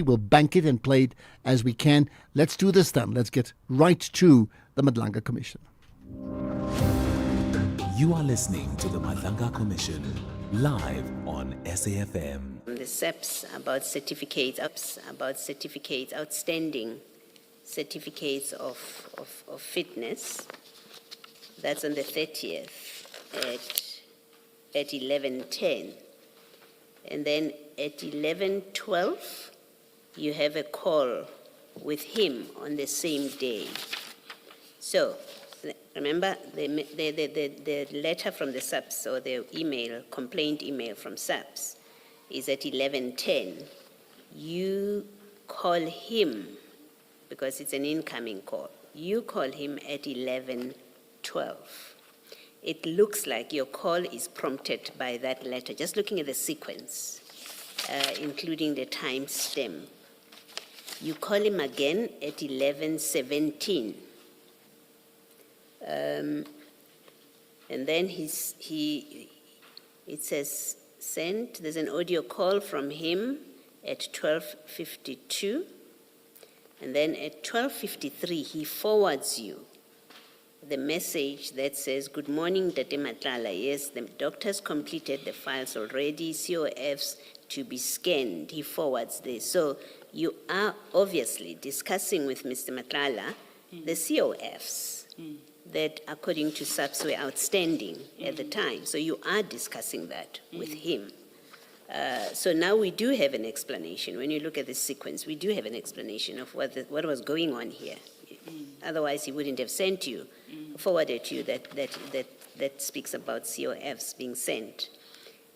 We'll bank it and play it as we can. Let's do this then. Let's get right to the Madlanga Commission. You are listening to the Madlanga Commission live on SAFM. The SEPs about certificates, outstanding certificates of fitness. That's on the 30th at 11:10. And then at 11:12, you have a call with him on the same day. So, remember, the letter from the SAPS, or the email, complaint email from SAPS, is at 11:10. You call him, because it's an incoming call, you call him at 11:12. It looks like your call is prompted by that letter, just looking at the sequence, including the time stamp. You call him again at 11:17. And then it says sent. There's an audio call from him at 12:52. And then at 12:53, he forwards you the message that says, "Good morning, Tate Matlala. Yes, the doctors completed the files already, COFs to be scanned." He forwards this. So you are obviously discussing with Mr. Matlala the COFs that, according to SAPS, were outstanding at the time. So you are discussing that with him. So now we do have an explanation. When you look at the sequence, we do have an explanation of what was going on here. Otherwise, he wouldn't have sent you, forwarded to you that speaks about COFs being sent.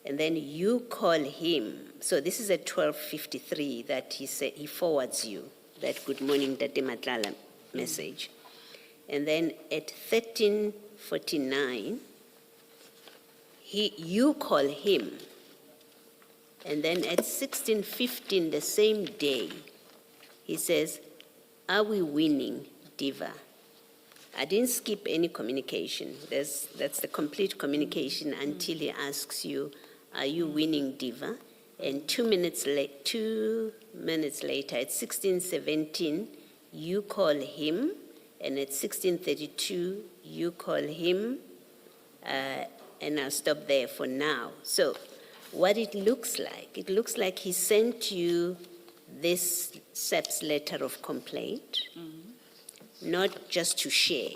And then you call him. So this is at 12:53 that he forwards you that "Good morning, Tate Matlala" message. And then at 13:49, you call him. And then at 16:15, the same day, he says, "Are we winning, Diva?" I didn't skip any communication. That's the complete communication until he asks you, "Are you winning, Diva?" And 2 minutes later, at 16:17, you call him. And at 16:32, you call him. And I'll stop there for now. So what it looks like he sent you this SEPS letter of complaint, not just to share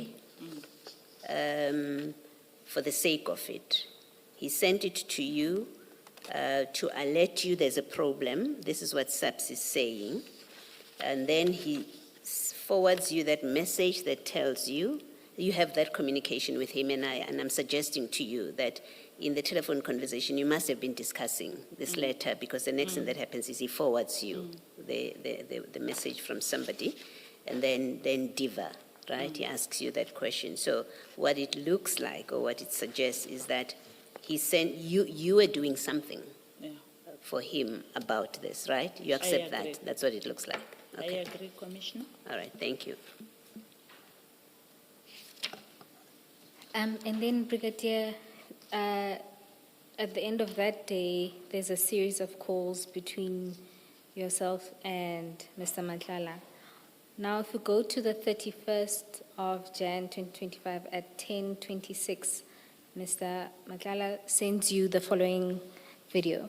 for the sake of it. He sent it to you to alert you there's a problem. This is what SEPS is saying. And then he forwards you that message that tells you, you have that communication with him, and I'm suggesting to you that in the telephone conversation, you must have been discussing this letter, because the next thing that happens is he forwards you the message from somebody, and then Diva, right? He asks you that question. So what it looks like, or what it suggests, is that he sent you were doing something for him about this, right? You accept that? That's what it looks like. Okay. I agree, Commissioner. All right, thank you. And then, Brigadier, at the end of that day, there's a series of calls between yourself and Mr. Matlala. Now, if you go to the 31st of Jan 2025 at 10:26, Mr. Matlala sends you the following video.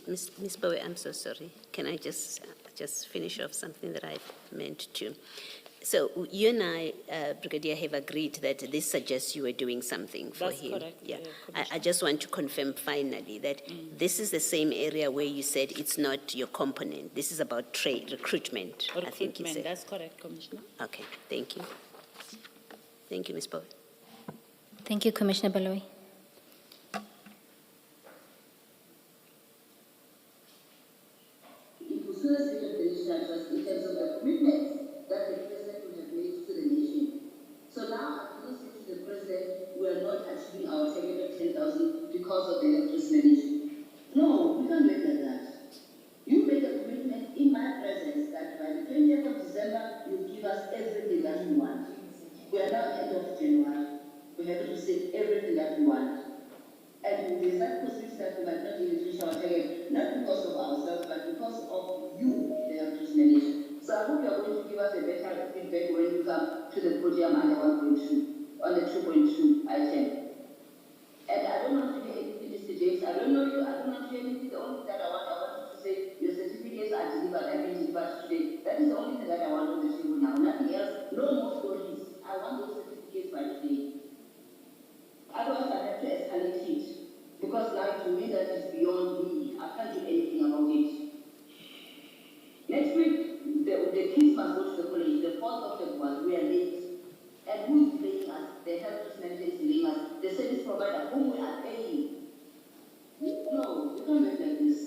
Ms. Bowe, I'm so sorry. Can I just finish off something that I meant to? So you and I, Brigadier, have agreed that this suggests you were doing something for him. That's correct. Yeah. I just want to confirm finally that this is the same area where you said it's not your component. This is about trade, recruitment, I think you said. That's correct, Commissioner. Okay, thank you. Thank you, Ms. Bowe. Thank you, Commissioner Baloyi. In terms of the commitments that the president would have made to the nation. So now I'm going to say to the president, we are not achieving our target of 10,000 because of the health risk management. No, we can't do it like that. You made a commitment in my presence that by the 20th of December, you give us everything that we want. We are now end of January. We have to say everything that we want. And there's that possibility that we might not even reach our target not because of ourselves, but because of you, the health risk manager. So I hope you are going to give us a better feedback when you come to the podium under 1.2, on the 2.2 item. And I don't want to hear anything, Mr. James. I don't know you. I don't want to hear anything. The only thing that I want you to say, your certificates are delivered, have been delivered today. That is the only thing that I want on the table now. Nothing else. No more stories. I want those certificates by today. Otherwise, I have to escalate it. Because now to me, that is beyond me. I can't do anything about it. Next week, the kids must go to the college. The 4th of February, we are late. And who is delaying us? The health risk manager is delaying us. The service provider, whom we are paying. No, we can't make like this.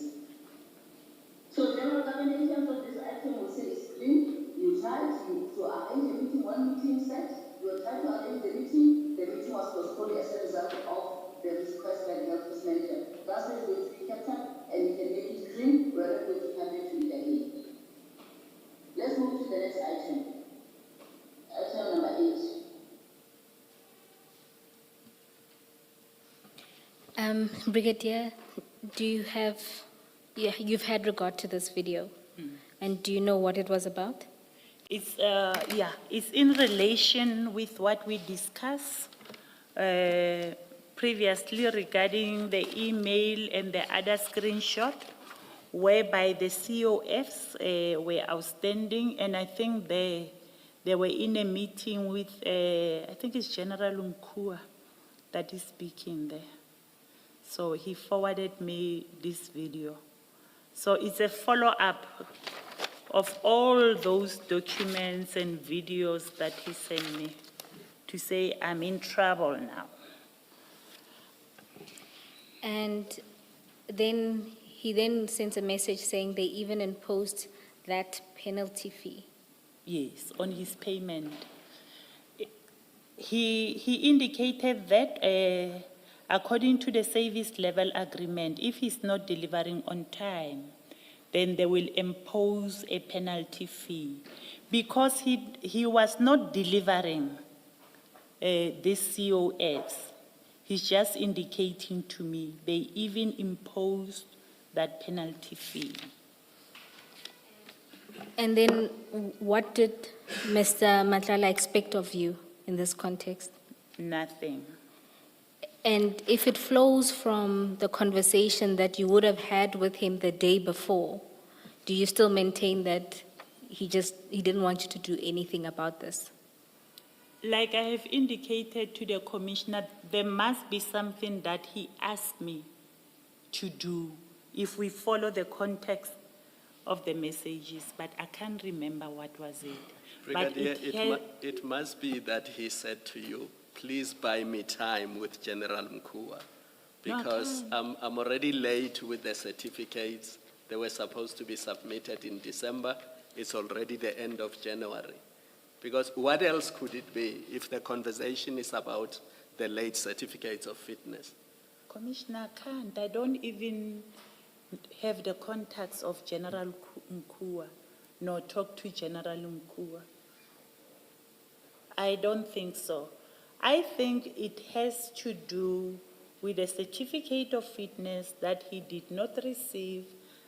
So general government in terms of this item will say it's clean. You tried to arrange a meeting, one meeting set. You were trying to arrange the meeting. The meeting was postponed as a result of the request by the health risk manager. That's why it's going to be kept up and you can make it clean. We're not going to come back to it again. Let's move to the next item. Item number 8. Brigadier, do you have, you've had regard to this video, and do you know what it was about? It's, it's in relation with what we discussed previously regarding the email and the other screenshot, whereby the COFs were outstanding, and I think they were in a meeting with, I think it's General Mkhwanazi that is speaking there. So he forwarded me this video. So it's a follow-up of all those documents and videos that he sent me to say I'm in trouble now. And then he then sent a message saying they even imposed that penalty fee. Yes, on his payment. He indicated that according to the service level agreement, if he's not delivering on time, then they will impose a penalty fee. Because he was not delivering these COFs, he's just indicating to me they even imposed that penalty fee. And then what did Mr. Madlanga expect of you in this context? Nothing. And if it flows from the conversation that you would have had with him the day before, do you still maintain that he didn't want you to do anything about this? Like I have indicated to the commissioner, there must be something that he asked me to do if we follow the context of the messages, but I can't remember what was it. Brigadier, it must be that he said to you, please buy me time with General Mkhwanazi, because I'm already late with the certificates. They were supposed to be submitted in December. It's already the end of January. Because what else could it be if the conversation is about the late certificates of fitness? Commissioner, I can't. I don't even have the contacts of General Mkhwanazi, nor talk to General Mkhwanazi. I don't think so. I think it has to do with a certificate of fitness that he did not receive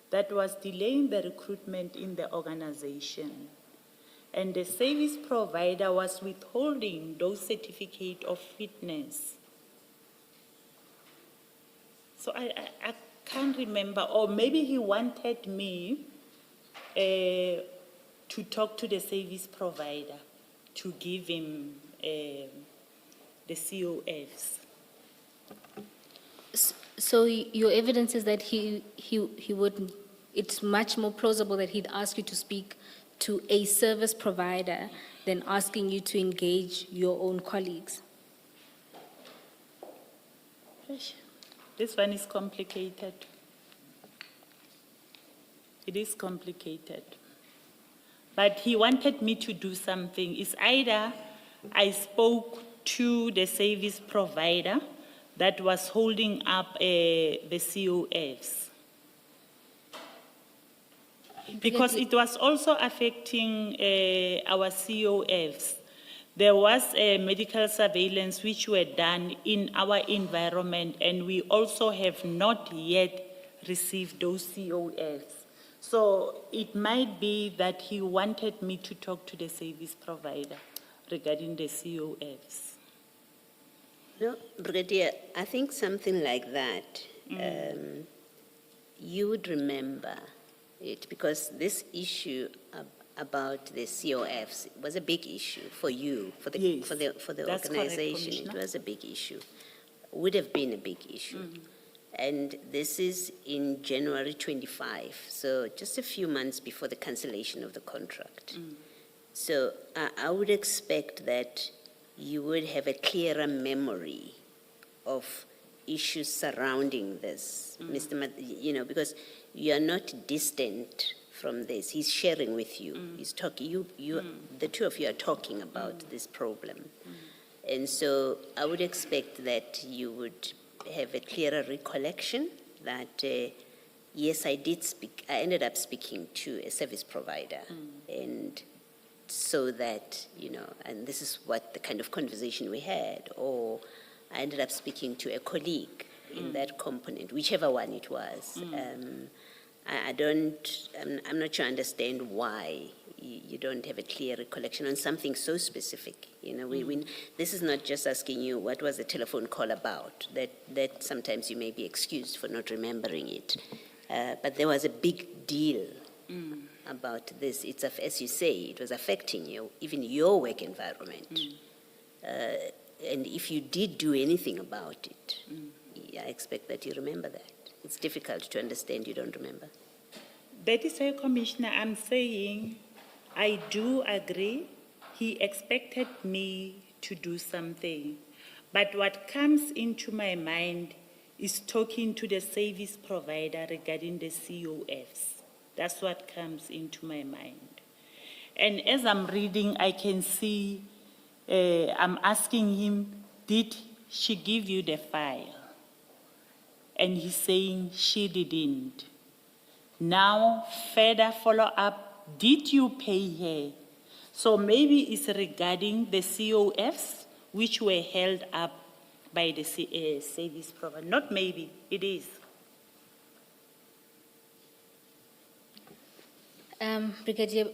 that was delaying the recruitment in the organization. And the service provider was withholding those certificates of fitness. So I can't remember, or maybe he wanted me to talk to the service provider to give him the COFs. So your evidence is that he would, it's much more plausible that he'd ask you to speak to a service provider than asking you to engage your own colleagues. This one is complicated. It is complicated. But he wanted me to do something. It's either I spoke to the service provider that was holding up the COFs. Because it was also affecting our COFs. There was a medical surveillance which were done in our environment, and we also have not yet receive those COFs. So it might be that he wanted me to talk to the service provider regarding the COFs. No, Brigadier, I think something like that, you would remember it, because this issue about the COFs was a big issue for you, for the, Yes, for the that's correct, organization. It Commissioner. was a big issue, would have been a big issue. And this is in January 25, so just a few months before the cancellation of the contract. So I would expect that you would have a clearer memory of issues surrounding this, Mr. Because you are not distant from this. He's sharing with you. He's talking. The two of you are talking about this problem, and so I would expect that you would have a clearer recollection that yes, I did speak. I ended up speaking to a service provider, and so that, and this is what the kind of conversation we had, or I ended up speaking to a colleague in that component, whichever one it was. I'm not sure I understand why you don't have a clear recollection on something so specific. This is not just asking you what was the telephone call about, that sometimes you may be excused for not remembering it. But there was a big deal about this. It's, as you say, it was affecting you, even your work environment. And if you did do anything about it, I expect that you remember that. It's difficult to understand you don't remember. That is why, Commissioner, I'm saying I do agree. He expected me to do something. But what comes into my mind is talking to the service provider regarding the COFs. That's what comes into my mind. And as I'm reading, I can see, I'm asking him, did she give you the file? And he's saying she didn't. Now, further follow-up, did you pay her? So maybe it's regarding the COFs, which were held up by the service provider. Not maybe, it is. Brigadier,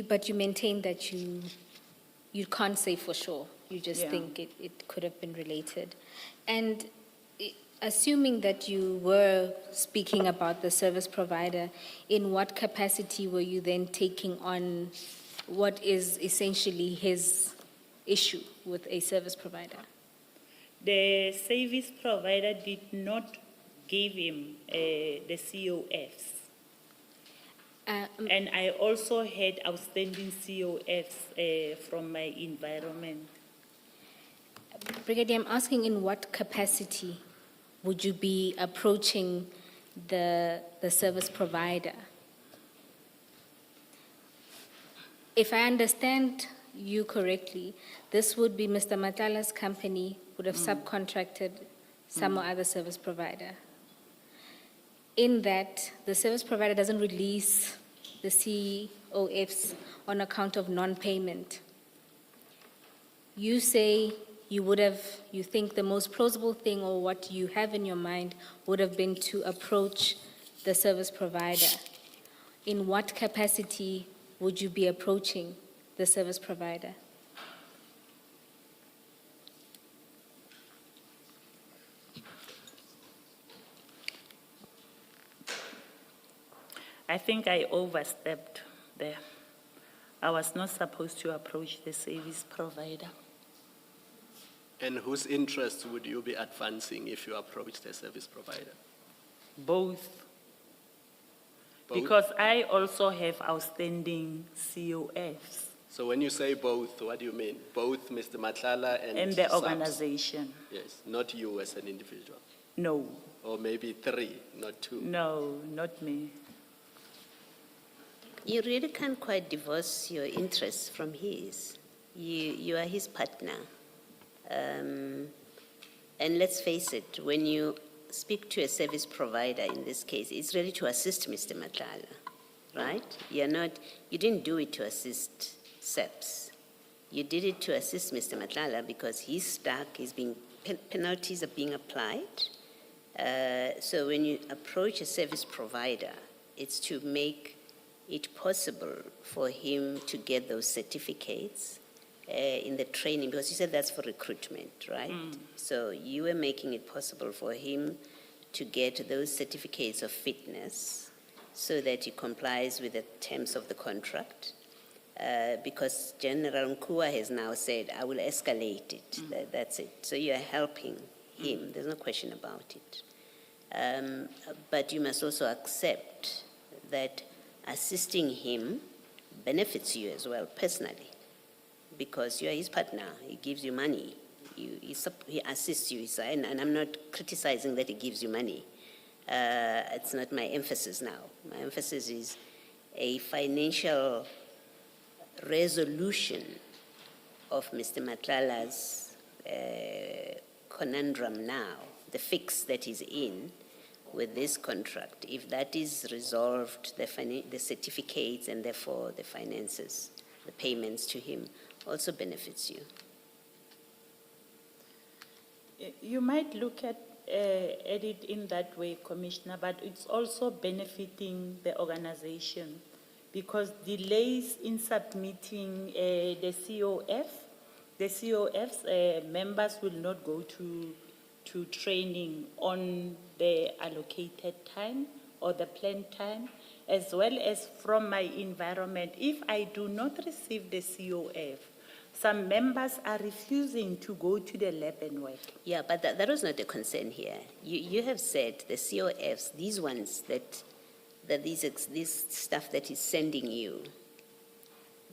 but you maintain that you can't say for sure. You just think it could have been related. And assuming that you were speaking about the service provider, in what capacity were you then taking on what is essentially his issue with a service provider? The service provider did not give him the COFs. And I also had outstanding COFs from my environment. Brigadier, I'm asking in what capacity would you be approaching the service provider? If I understand you correctly, this would be Mr. Matlala's company would have subcontracted some other service provider. In that, the service provider doesn't release the COFs on account of non-payment. You say you think the most plausible thing, or what you have in your mind, would have been to approach the service provider. In what capacity would you be approaching the service provider? I think I overstepped there. I was not supposed to approach the service provider. And whose interests would you be advancing if you approach the service provider? Both. Both? Because I also have outstanding COFs. So when you say both, what do you mean? Both Mr. Matlala and the subs? organization. Yes, not you as an individual. No, Or maybe 3, not 2. no, not me. You really can't quite divorce your interests from his. You are his partner. And let's face it, when you speak to a service provider in this case, it's really to assist Mr. Matlala, right? You didn't do it to assist SEPS. You did it to assist Mr. Matlala because he's stuck, penalties are being applied, So when you approach a service provider, it's to make it possible for him to get those certificates in the training, because you said that's for recruitment, right? So you were making it possible for him to get those certificates of fitness so that he complies with the terms of the contract. Because General Mkhwanazi has now said, I will escalate it. That's it. So you are helping him. There's no question about it. But you must also accept that assisting him benefits you as well personally, because you are his partner. He gives you money. He assists you. And I'm not criticizing that he gives you money. It's not my emphasis now. My emphasis is a financial resolution of Mr. Matlala's conundrum now, the fix that he's in with this contract. If that is resolved, the certificates and therefore the finances, the payments to him, also benefits you. You might look at it in that way, Commissioner, but it's also benefiting the organization, because delays in submitting the COF's members will not go to training on the allocated time or the planned time, as well as from my environment. If I do not receive the COF, some members are refusing to go to the lab and work. Yeah, but that was not a concern here. You have said the COFs, these ones that this stuff that is sending you,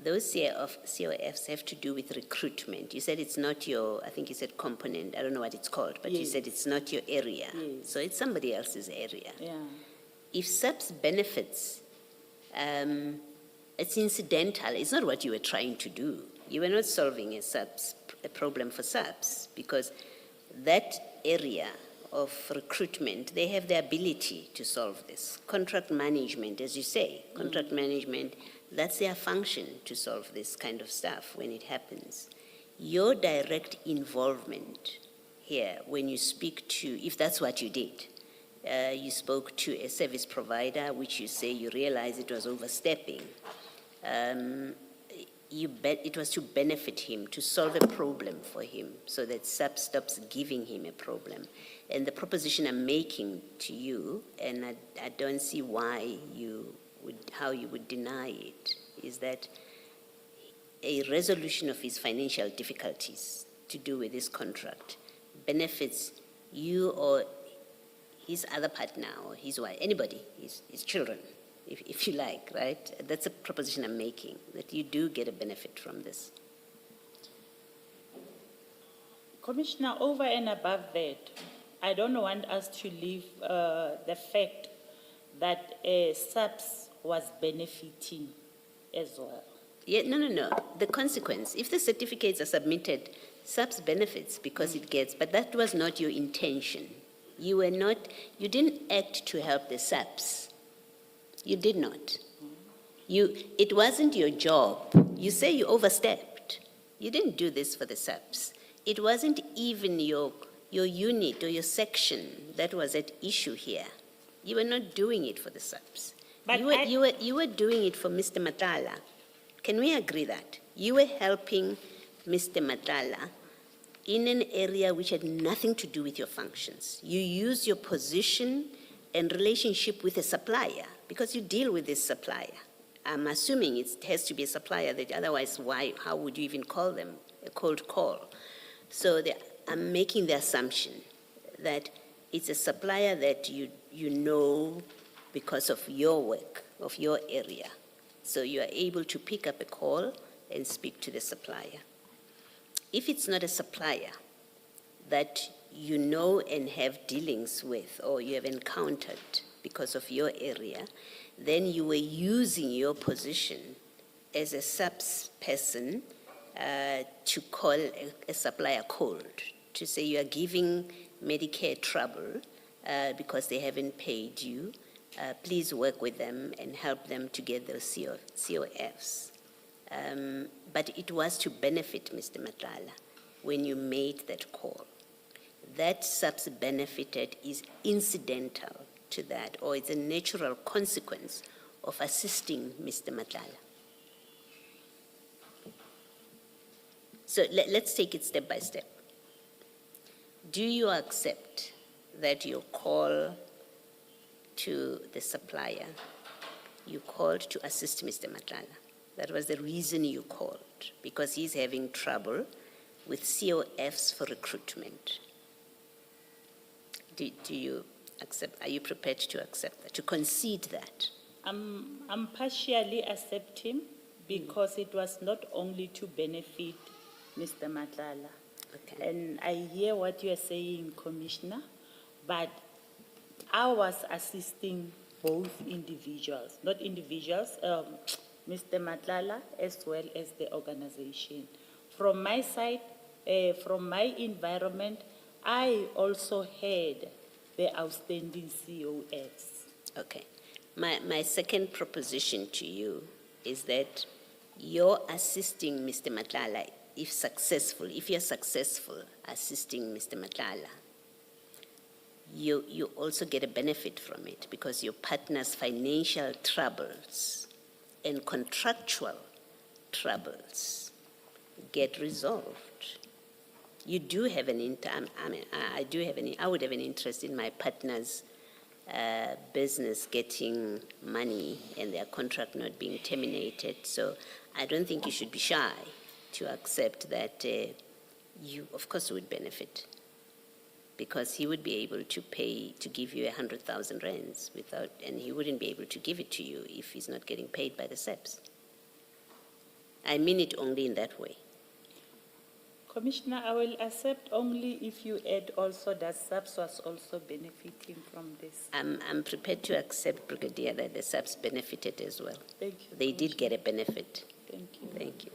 those COFs have to do with recruitment. You said it's not your, I think you said component, I don't know what it's called, but you said it's not your area. Yes. So it's somebody else's area. Yeah. If SAPS benefits, it's incidental. It's not what you were trying to do. You were not solving a problem for SAPS, because that area of recruitment, they have the ability to solve this. Contract management, as you say, contract management, that's their function, to solve this kind of stuff when it happens. Your direct involvement here, when you speak to, if that's what you did, you spoke to a service provider, which you say you realized it was overstepping. It was to benefit him, to solve a problem for him, so that SAP stops giving him a problem. And the proposition I'm making to you, and I don't see why how you would deny it, is that a resolution of his financial difficulties to do with this contract benefits you or his other partner or his wife, anybody, his children, if you like, right? That's a proposition I'm making, that you do get a benefit from this. Commissioner, over and above that, I don't want us to leave the fact that SAPS was benefiting as well. Yeah, no. The consequence, if the certificates are submitted, SAPS benefits because it gets, but that was not your intention. You didn't act to help the SAPS. You did not. It wasn't your job. You say you overstepped. You didn't do this for the SAPS. It wasn't even your unit or your section that was at issue here. You were not doing it for the SAPS. But you were doing it for Mr. Matala. Can we agree that? You were helping Mr. Matala in an area which had nothing to do with your functions. You used your position and relationship with a supplier, because you deal with this supplier. I'm assuming it has to be a supplier, that otherwise how would you even call them a cold call? So I'm making the assumption that it's a supplier that you know because of your work, of your area. So you are able to pick up a call and speak to the supplier. If it's not a supplier that you know and have dealings with, or you have encountered because of your area, then you were using your position as a SAPS person to call a supplier cold, to say you are giving Medicare trouble because they haven't paid you. Please work with them and help them to get those COFs. But it was to benefit Mr. Matlala when you made that call. that SAPS benefited is incidental to that, or it's a natural consequence of assisting Mr. Madlanga. So let's take it step by step. Do you accept that your call to the supplier, you called to assist Mr. Madlanga? That was the reason you called, because he's having trouble with COFs for recruitment. Do you accept, are you prepared to accept that, to concede that? I'm partially accepting because it was not only to benefit Mr. Madlanga. Okay. And I hear what you are saying, Commissioner, but I was assisting both individuals, not individuals, Mr. Madlanga as well as the organization. From my side, from my environment, I also had the outstanding COFs. Okay. My second proposition to you is that you're assisting Mr. Madlanga, if you're successful assisting Mr. Madlanga, you also get a benefit from it because your partner's financial troubles and contractual troubles get resolved. You do have I would have an interest in my partner's business getting money and their contract not being terminated. So I don't think you should be shy to accept that you, of course, would benefit, because he would be able to pay, to give you 100,000 rands without, and he wouldn't be able to give it to you if he's not getting paid by the SEPs. I mean it only in that way. Commissioner, I will accept only if you add also that SAPS was also benefiting from this. I'm prepared to accept, Brigadier, that the SEPs benefited as well. Thank you. They did get a benefit. Thank you. Thank you.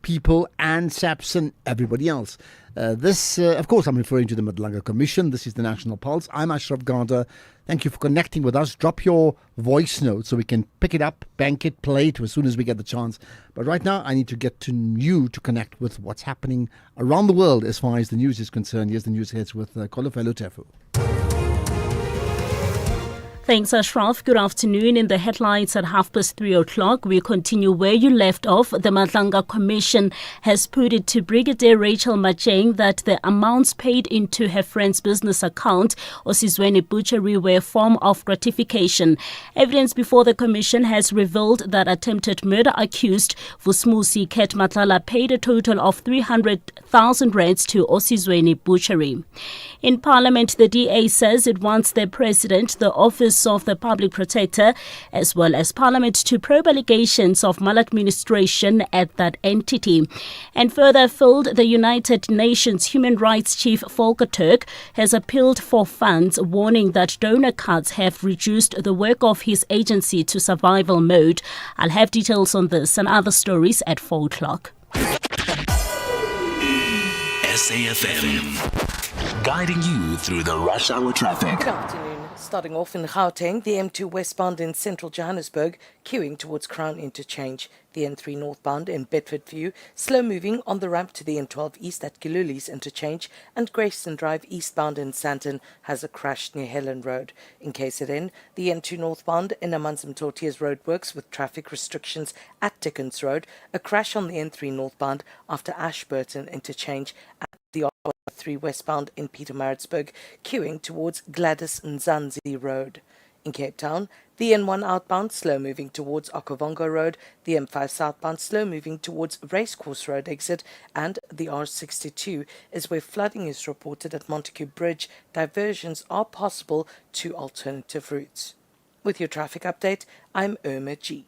People and SAPS and everybody else. Of course, I'm referring to the Madlanga Commission. This is the National Pulse. I'm Ashraf Garda. Thank you for connecting with us. Drop your voice note so we can pick it up, bank it, play it as soon as we get the chance. But right now, I need to get to you to connect with what's happening around the world as far as the news is concerned. Here's the news heads with Kolofelo Tefu. Thanks, Ashraf. Good afternoon. In the headlines at 3:30, we continue where you left off. The Madlanga Commission has put it to Brigadier Rachel Macheng that the amounts paid into her friend's business account, Osizweni Butchery, were a form of gratification. Evidence before the Commission has revealed that attempted murder accused Vusmusi Ket Matlala paid a total of 300,000 rands to Osizweni Butchery. In Parliament, the DA says it wants the President, the Office of the Public Protector, as well as Parliament to probe allegations of maladministration at that entity. And further afield, the United Nations Human Rights Chief Volker Turk has appealed for funds, warning that donor cuts have reduced the work of his agency to survival mode. I'll have details on this and other stories at 4:00. SAFM, guiding you through the rush hour traffic. Good afternoon. Starting off in Gauteng, the M2 westbound in central Johannesburg, queuing towards Crown Interchange. The N3 northbound in Bedford View, slow moving on the ramp to the N12 east at Giluli's Interchange, and Grayston Drive eastbound in Sandton has a crash near Helen Road. In KZN, the N2 northbound in Amanzimtotia's roadworks with traffic restrictions at Dickens Road, a crash on the N3 northbound after Ashburton Interchange at the 3 westbound in Pietermaritzburg, queuing towards Gladys Nzanzi Road. In Cape Town, the N1 outbound slow moving towards Okavongo Road, the M5 southbound slow moving towards Racecourse Road exit, and the R62 is where flooding is reported at Montague Bridge. Diversions are possible to alternative routes. With your traffic update, I'm Irma G.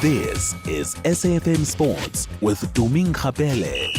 This is SAFM Sports with Doming Khapele.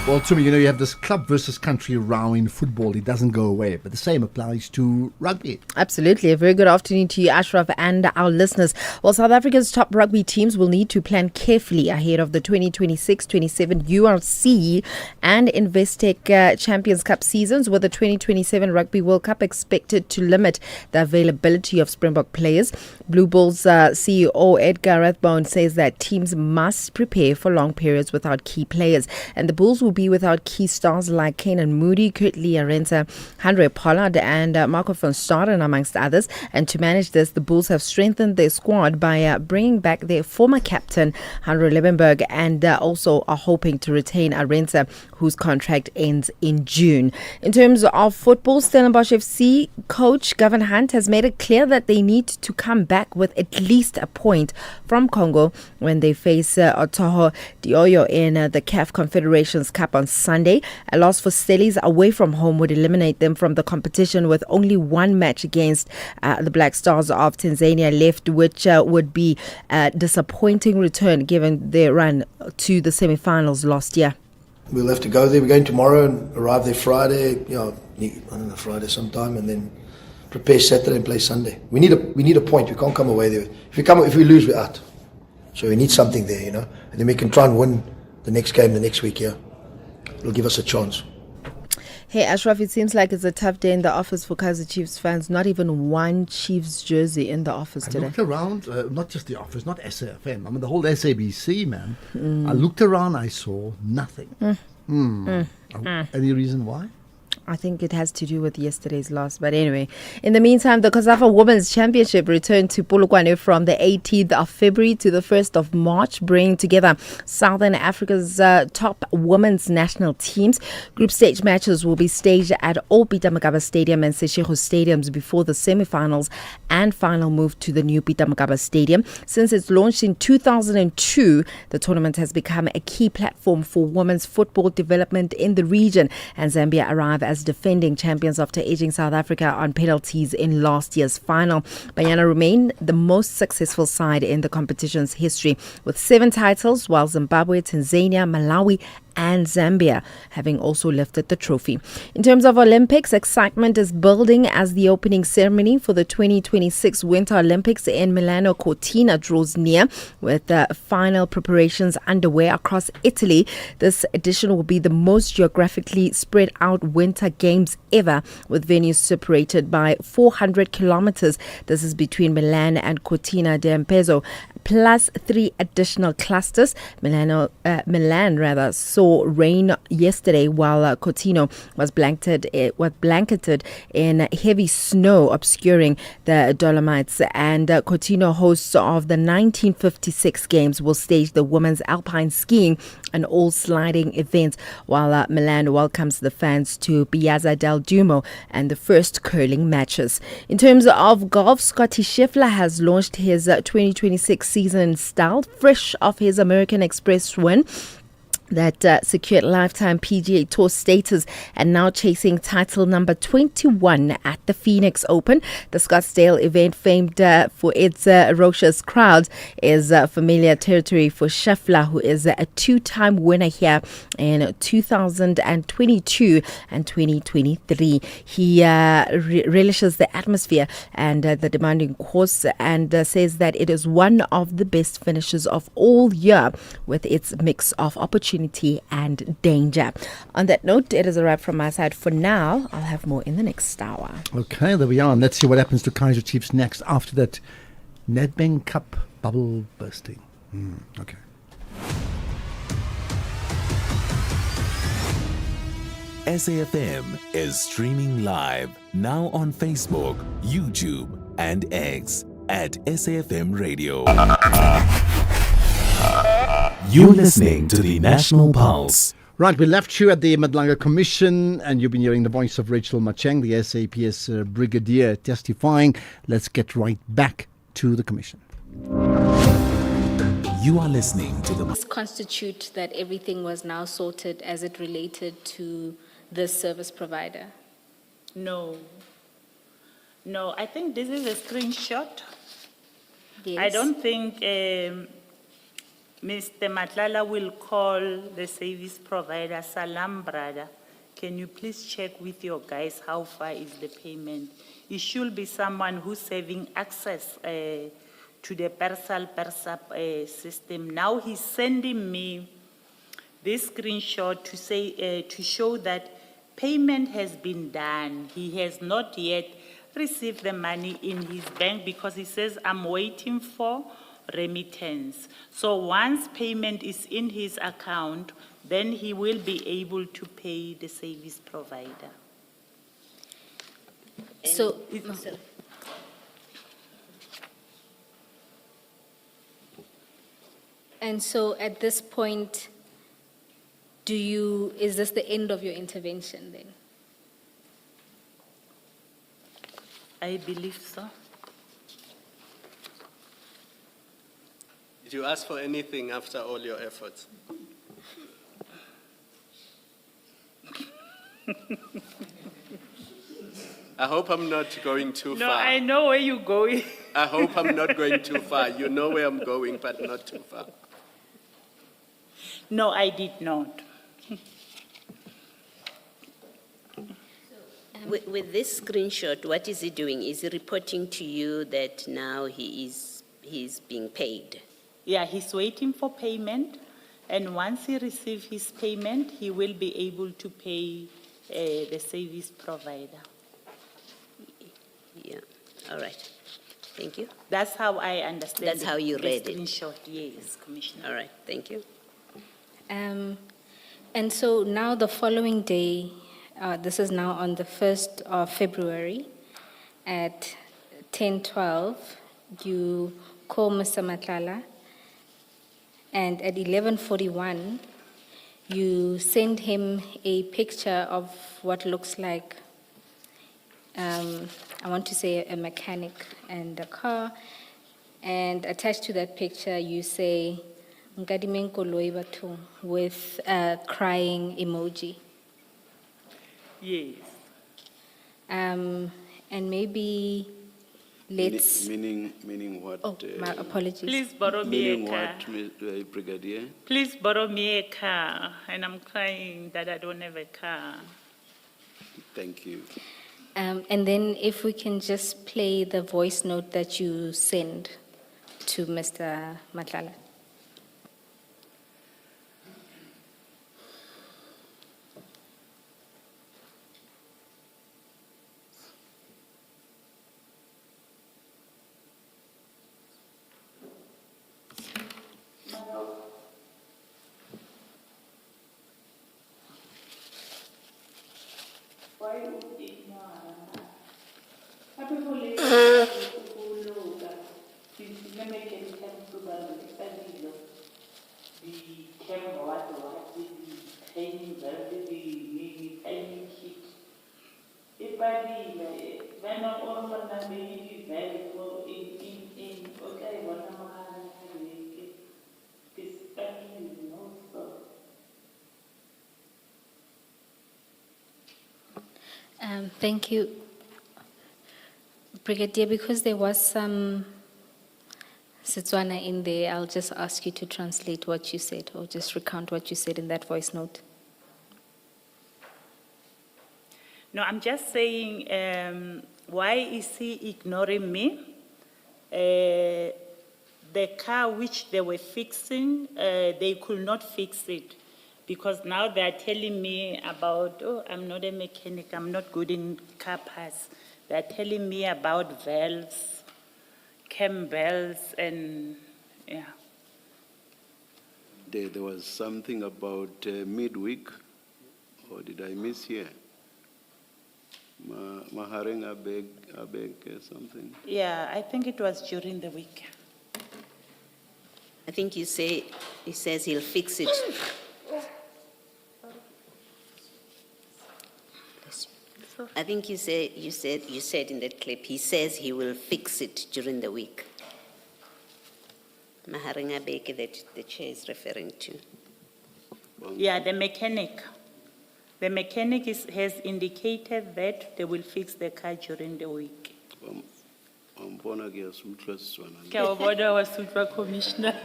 Well, Tumi, you have this club versus country row in football. It doesn't go away, but the same applies to rugby. Absolutely. A very good afternoon to you, Ashraf, and our listeners. Well, South Africa's top rugby teams will need to plan carefully ahead of the 2026-27 URC and Investec Champions Cup seasons, with the 2027 Rugby World Cup expected to limit the availability of Springbok players. Blue Bulls CEO Edgar Rathbone says that teams must prepare for long periods without key players, and the Bulls will be without key stars like Kanan Moody, Kurt Lee Arendse, Andre Pollard and Marco van Staden, amongst others. And to manage this, the Bulls have strengthened their squad by bringing back their former captain, Henry Liebenberg, and also are hoping to retain Arendse, whose contract ends in June. In terms of football, Stellenbosch FC coach Gavin Hunt has made it clear that they need to come back with at least a point from Congo when they face Otoho Dioyo in the CAF Confederations Cup on Sunday. A loss for Stellies away from home would eliminate them from the competition, with only one match against the Black Stars of Tanzania left, which would be a disappointing return given their run to the semi-finals last year. We'll have to go there. We're going tomorrow and arrive there Friday, I don't know, Friday sometime, and then prepare Saturday and play Sunday. We need a point. We can't come away there. If we lose, we're out. So we need something there, and then we can try and win the next game the next week, It'll give us a chance. Hey, Ashraf, it seems like it's a tough day in the office for Kaizer Chiefs fans. Not even one Chiefs jersey in the office today. I looked around, not just the office, not SAFM. I mean, the whole SABC, man. I looked around, I saw nothing. Any reason why? I think it has to do with yesterday's loss. But anyway, in the meantime, the COSAFA Women's Championship returned to Polokwane from the 18th of February to the 1st of March, bringing together Southern Africa's top women's national teams. Group stage matches will be staged at all Peter Mokaba Stadium and Seshego Stadiums before the semi-finals and final move to the new Peter Mokaba Stadium. Since its launch in 2002, the tournament has become a key platform for women's football development in the region, and Zambia arrive as defending champions after edging South Africa on penalties in last year's final. Banyana remain the most successful side in the competition's history, with 7 titles, while Zimbabwe, Tanzania, Malawi and Zambia having also lifted the trophy. In terms of Olympics, excitement is building as the opening ceremony for the 2026 Winter Olympics in Milano Cortina draws near, with final preparations underway across Italy. This edition will be the most geographically spread out Winter Games ever, with venues separated by 400 kilometers. This is between Milan and Cortina d'Ampezzo, plus 3 additional clusters. Milan saw rain yesterday, while Cortina was blanketed in heavy snow obscuring the Dolomites. And Cortina, hosts of the 1956 Games, will stage the women's alpine skiing and all sliding events, while Milan welcomes the fans to Piazza del Duomo and the first curling matches. In terms of golf, Scottie Scheffler has launched his 2026 season in style, fresh off his American Express win that secured lifetime PGA Tour status, and now chasing title number 21 at the Phoenix Open. The Scottsdale event, famed for its raucous crowds, is familiar territory for Scheffler, who is a 2-time winner here in 2022 and 2023. He relishes the atmosphere and the demanding course, and says that it is one of the best finishes of all year, with its mix of opportunity and danger. On that note, it is a wrap from my side for now. I'll have more in the next hour. Okay, there we are. And let's see what happens to Kaizer Chiefs next after that Nedbank Cup bubble bursting. Okay. SAFM is streaming live now on Facebook, YouTube, and X at SAFM Radio. You're listening to the National Pulse. Right, we left you at the Madlanga Commission, and you've been hearing the voice of Rachel Macheng, the SAPS brigadier, testifying. Let's get right back to the Commission. You are listening to the... Constitute that everything was now sorted as it related to this service provider? No, I think this is a screenshot. Yes. I don't think Mr. Matlala will call the service provider, Salam brother. Can you please check with your guys how far is the payment? It should be someone who's having access to the Persap system. Now he's sending me this screenshot to say to show that payment has been done. He has not yet received the money in his bank because he says, I'm waiting for remittance. So once payment is in his account, then he will be able to pay the service provider. So, and so at this point, is this the end of your intervention then? I believe so. Did you ask for anything after all your efforts? I hope I'm not going too No, far. I know where you're going. I hope I'm not going too far. You know where I'm going, but not too far. No, I did not. With this screenshot, what is he doing? Is he reporting to you that now he's being paid? Yeah, he's waiting for payment, and once he receives his payment, he will be able to pay the service provider. Yeah, all right. Thank you. That's how I understand. That's how you read it. Screenshot, yes, Commissioner. All right, thank you. And so now the following day, this is now on the 1st of February at 10:12, you call Mr. Matlala, and at 11:41, you send him a picture of what looks like, I want to say a mechanic and a car, and attached to that picture you say, "Nkadimeng koloi batho," with a crying emoji. Yes. And maybe let's... Meaning what? Oh, my apologies. Please borrow me Meaning a car. what, Brigadier? Please borrow me a car, and I'm crying that I don't have a car. Thank you. And then if we can just play the voice note that you send to Mr. Matlala. Thank you. Brigadier, because there was some Setswana in there, I'll just ask you to translate what you said or just recount what you said in that voice note. No, I'm just saying, why is he ignoring me? The car which they were fixing, they could not fix it. Because now they are telling me about, oh, I'm not a mechanic, I'm not good in car parts. They are telling me about valves, cam bells, and yeah. There was something about midweek, or did I miss here? Maharing abeg something. Yeah, I think it was during the week. I think he says he'll fix it. I think you said in that clip, he says he will fix it during the week. Maharinga Beke that the chair is referring to. Yeah, the mechanic. The mechanic has indicated that they will fix the car during the week. Umbona ke yasutlwa Setswana. Ke a bona wa sutlwa, Commissioner.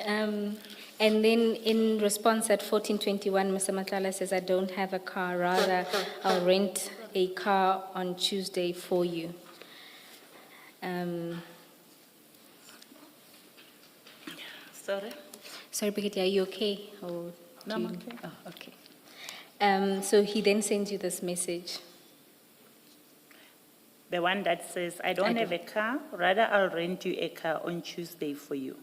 And then in response at 1421, Mr. Matlala says, I don't have a car, rather I'll rent a car on Tuesday for you. Sorry? Sorry, Brigitte, are you okay? Or No, do I'm you- okay. Oh, okay. So he then sends you this message. The one that says, I don't have a car, rather I'll rent you a car on Tuesday for you.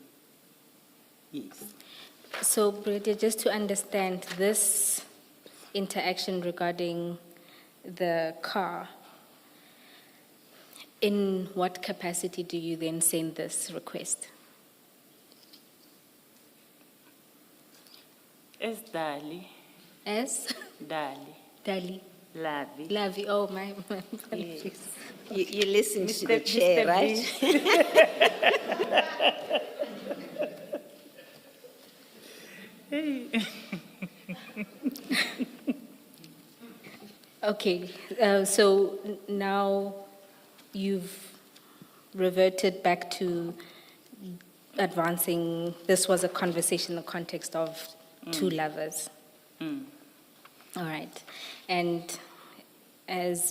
Yes. So, Brigitte, just to understand this interaction regarding the car, in what capacity do you then send this request? As Dali, As Dali, Dali. Lavi. Lavi, oh my apologies. You listen to Mr. the chair, Mr. right? Okay, so now you've reverted back to advancing, this was a conversation in the context of two lovers. All right. And as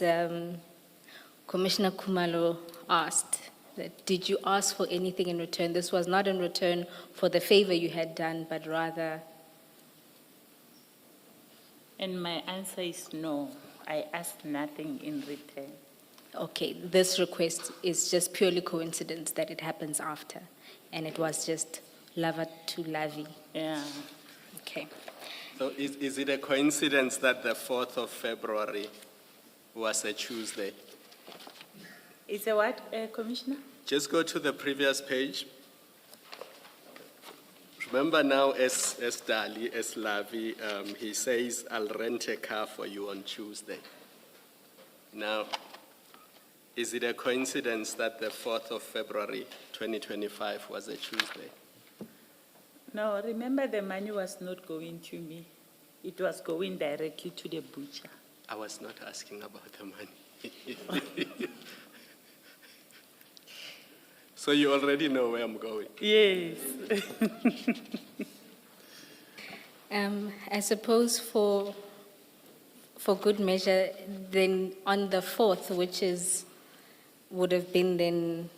Commissioner Kumalo asked, that did you ask for anything in return? This was not in return for the favor you had done, but rather, And my answer is no. I asked nothing in return. okay, this request is just purely coincidence that it happens after, and it was just lover to lovey. Yeah. Okay. So is it a coincidence that the 4th of February was a Tuesday? It's a what, Commissioner? Just go to the previous page. Remember now, as Dali, as Lavi, he says, I'll rent a car for you on Tuesday. Now, is it a coincidence that the 4th of February 2025 was a Tuesday? No, remember the money was not going to me. It was going directly to the butcher. I was not asking about the money. So you already know where I'm going. Yes. I suppose for good measure, then on the 4th, which would have been then,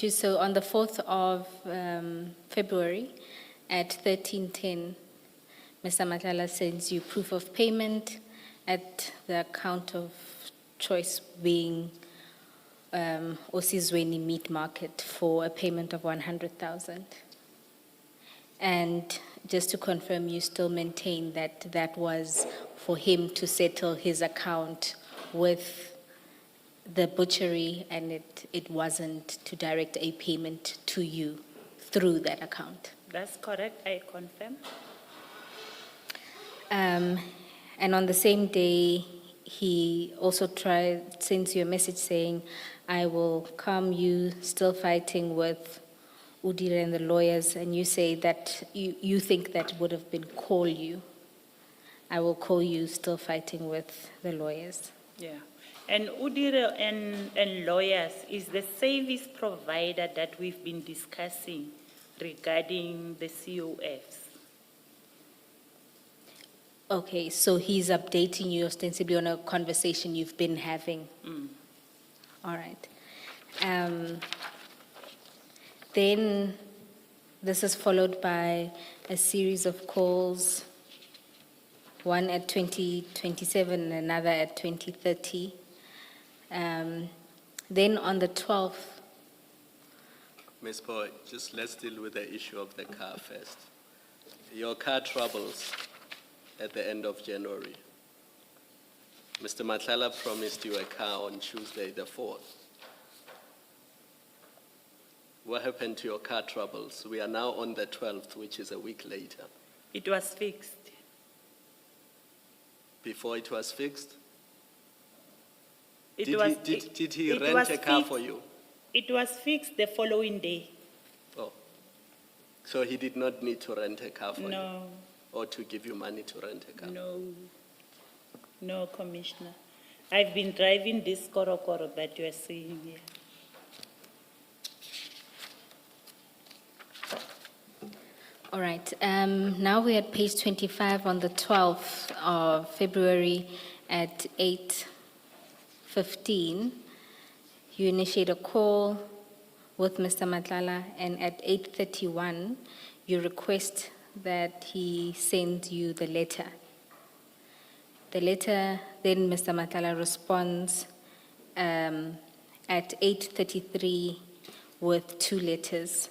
so on the 4th of February at 13:10, Mr. Matlala sends you proof of payment at the account of choice being Osizweni Meat Market for a payment of 100,000. And just to confirm, you still maintain that that was for him to settle his account with the butchery, and it wasn't to direct a payment to you through that account. That's correct, I confirm. And on the same day, he also sends you a message saying, I will come, you still fighting with Udile and the lawyers, and you say that you think that would have been call you. I will call you still fighting with the lawyers. Yeah. And Udire and lawyers is the service provider that we've been discussing regarding the COFs. Okay, so he's updating you ostensibly on a conversation you've been having. All right. Then this is followed by a series of calls, one at 2027 and another at 2030. Then on the 12th, Ms. Boy, just let's deal with the issue of the car first. Your car troubles at the end of January. Mr. Matlala promised you a car on Tuesday, the 4th. What happened to your car troubles? We are now on the 12th, which is a week later. It was fixed. Before it was fixed? It Did was, he it rent was a car fixed. for you? It was fixed the following day. Oh. So he did not need to rent a car for you? No, Or to give you money to rent a car? no, Commissioner. I've been driving this korokoro that you are seeing here. All right, now we're at page 25 on the 12th of February at 8:15. You initiate a call with Mr. Madlanga, and at 8:31, you request that he send you the letter. The letter, then Mr. Madlanga responds at 8:33 with 2 letters.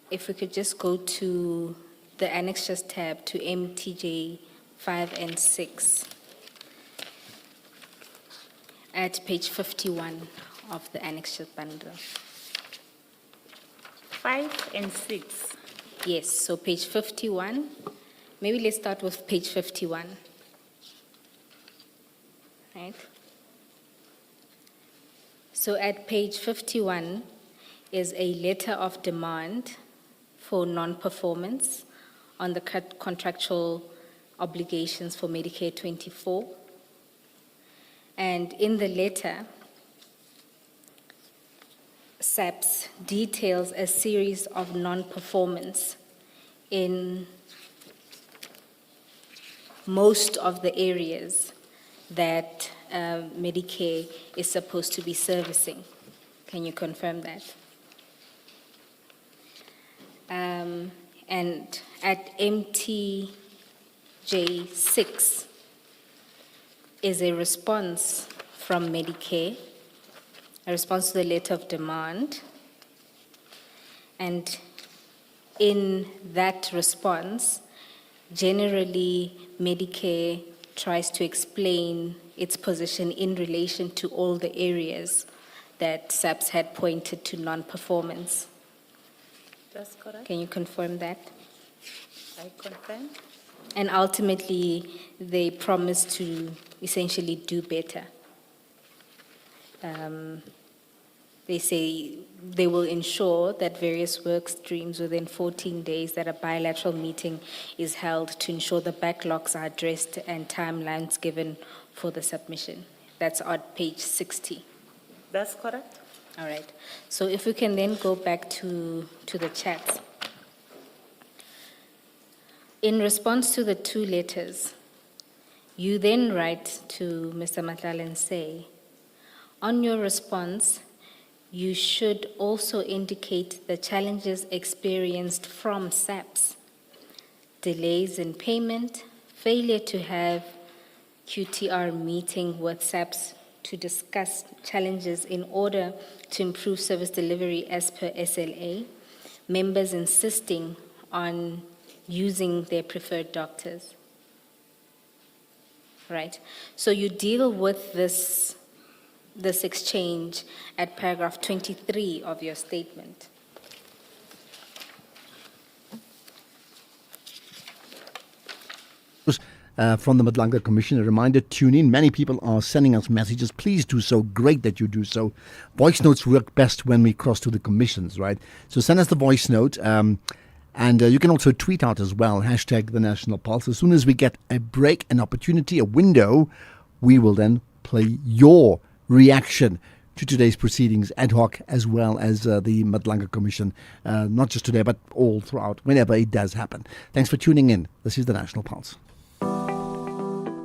If we could just go to the annexures tab to MTJ 5 and 6 at page 51 of the annexure bundle. 5 and 6. Yes, so page 51. Maybe let's start with page 51. Right? So at page 51 is a letter of demand for non-performance on the contractual obligations for Medicare 24. And in the letter, SAPS details a series of non-performance in most of the areas that Medicare is supposed to be servicing. Can you confirm that? And at MTJ 6 is a response from Medicare, a response to the letter of demand. And in that response, generally, Medicare tries to explain its position in relation to all the areas that SAPS had pointed to non-performance. That's correct. Can you confirm that? I confirm. And ultimately, they promise to essentially do better. They say they will ensure that various work streams within 14 days that a bilateral meeting is held to ensure the backlogs are addressed and timelines given for the submission. That's on page 60. That's correct. All right. So if we can then go back to the chats. In response to the 2 letters, you then write to Mr. Madlanga and say, on your response, you should also indicate the challenges experienced from SAPS, delays in payment, failure to have QTR meeting with SAPS to discuss challenges in order to improve service delivery as per SLA, members insisting on using their preferred doctors. Right? So you deal with this exchange at paragraph 23 of your statement. From the Madlanga Commission, a reminder, tune in. Many people are sending us messages. Please do so. Great that you do so. Voice notes work best when we cross to the commissions, right? So send us the voice note. And you can also tweet out as well, hashtag the National Pulse. As soon as we get a break, an opportunity, a window, we will then play your reaction to today's proceedings ad hoc, as well as the Madlanga Commission, not just today, but all throughout, whenever it does happen. Thanks for tuning in. This is the National Pulse.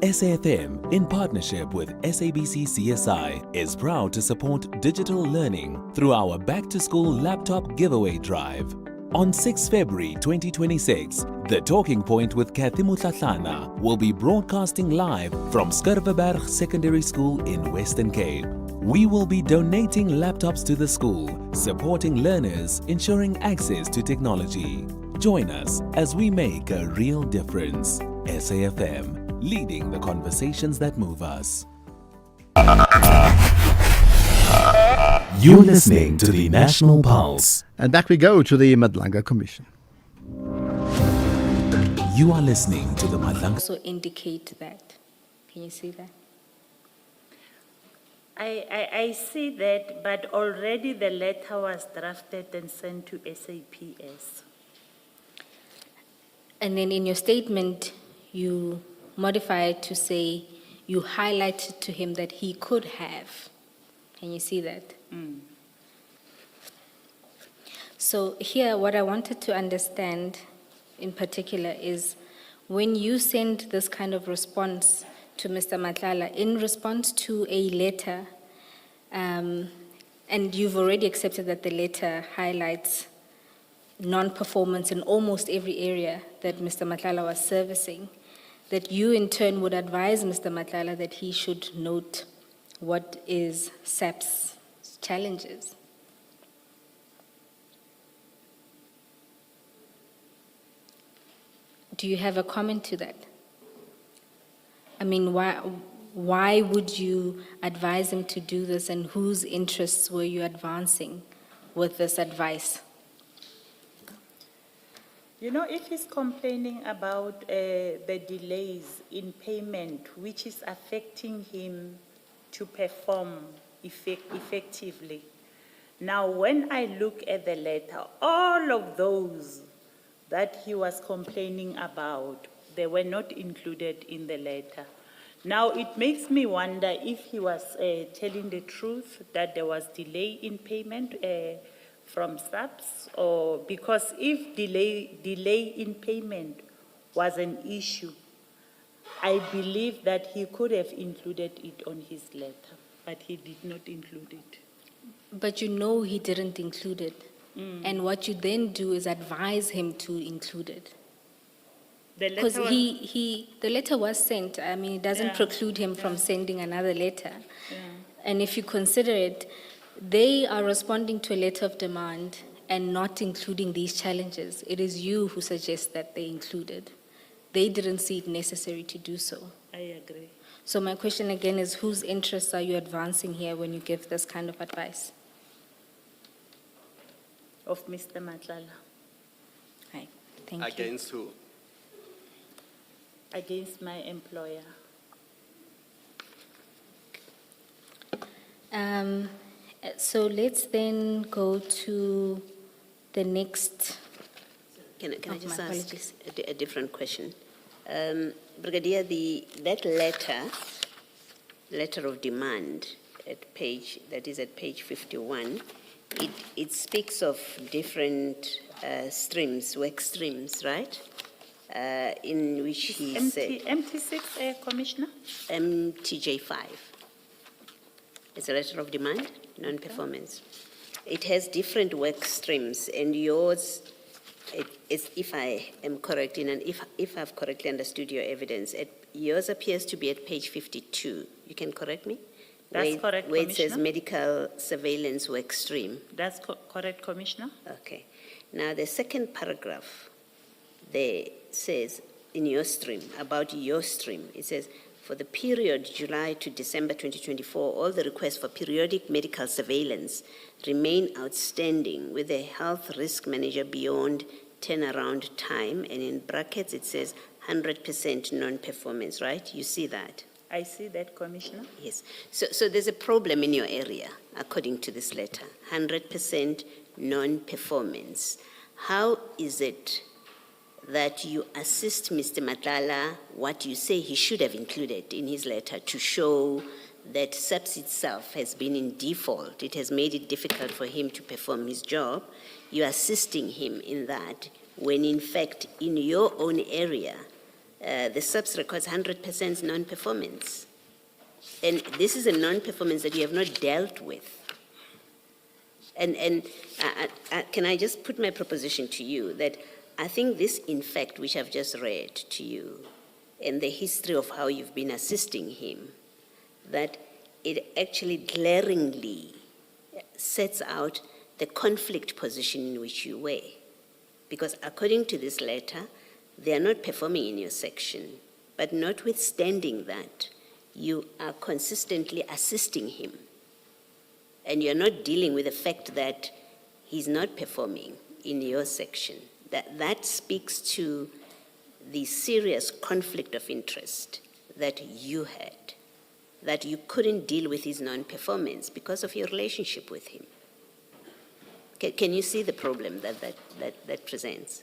SAFM, in partnership with SABC CSI, is proud to support digital learning through our back-to-school laptop giveaway drive. On 6 February 2026, The Talking Point with Kathy Mutlatlana will be broadcasting live from Skurveberg Secondary School in Western Cape. We will be donating laptops to the school, supporting learners, ensuring access to technology. Join us as we make a real difference. SAFM, leading the conversations that move us. You're listening to the National Pulse. And back we go to the Madlanga Commission. You are listening to the Madlanga. Also indicate that. Can you see that? I see that, but already the letter was drafted and sent to SAPS. And then in your statement, you modify it to say you highlighted to him that he could have. Can you see that? So here, what I wanted to understand in particular is when you send this kind of response to Mr. Matlala in response to a letter, and you've already accepted that the letter highlights non-performance in almost every area that Mr. Matlala was servicing, that you in turn would advise Mr. Matlala that he should note what is SAP's challenges. Do you have a comment to that? I mean, why would you advise him to do this, and whose interests were you advancing with this advice? You know, if he's complaining about the delays in payment, which is affecting him to perform effectively. Now, when I look at the letter, all of those that he was complaining about, they were not included in the letter. Now, it makes me wonder if he was telling the truth, that there was delay in payment from SAPS, or because if delay in payment was an issue, I believe that he could have included it on his letter, but he did not include it. But you know he didn't include it. And what you then do is advise him to include it. Because the letter was sent. I mean, it doesn't preclude him from sending another letter. And if you consider it, they are responding to a letter of demand and not including these challenges. It is you who suggest that they included. They didn't see it necessary to do so. I agree. So my question again is, whose interests are you advancing here when you give this kind of advice? Of Mr. Matlala. Right. Thank you. Against who? Against my employer. So let's then go to the next. Can I Oh, just my ask apologies. a different question? Brigadier, that letter of demand at page 51, it speaks of different streams, work streams, right? In which he said MT6, Commissioner? MTJ5. It's a letter of demand, non-performance. It has different work streams, and yours, if I am correct, and if I've correctly understood your evidence, yours appears to be at page 52. You can correct me? That's correct, where it says Commissioner. medical surveillance work stream. That's correct, Commissioner. Okay. Now, the second paragraph there says, in your stream, about your stream, it says, for the period July to December 2024, all the requests for periodic medical surveillance remain outstanding with a health risk manager beyond turnaround time, and in brackets it says 100% non-performance, right? You see that? I see that, Commissioner. Yes. So there's a problem in your area, according to this letter, 100% non-performance. How is it that you assist Mr. Matlala what you say he should have included in his letter to show that SAPS itself has been in default? It has made it difficult for him to perform his job. You're assisting him in that when, in fact, in your own area, the SAPS records 100% non-performance. And this is a non-performance that you have not dealt with. And can I just put my proposition to you that I think this, in fact, which I've just read to you, and the history of how you've been assisting him, that it actually glaringly sets out the conflict position in which you were. Because according to this letter, they are not performing in your section, but notwithstanding that, you are consistently assisting him. And you're not dealing with the fact that he's not performing in your section. That speaks to the serious conflict of interest that you had, that you couldn't deal with his non-performance because of your relationship with him. Can you see the problem that presents?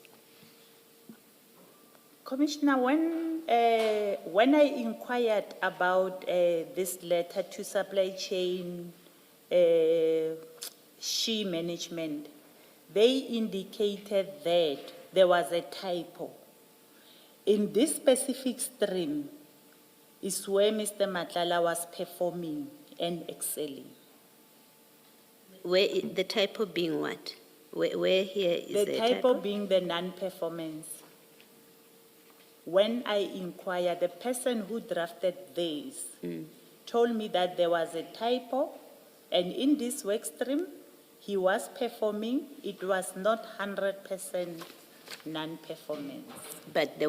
Commissioner, when I inquired about this letter to supply chain she management, they indicated that there was a typo. In this specific stream is where Mr. Matlala was performing and excelling. Where, the typo being what? Where here is The typo being the non-performance. When I inquired, the person who drafted this told me that there was a typo, and in this work stream, he was performing. It was not 100% non-performance. But,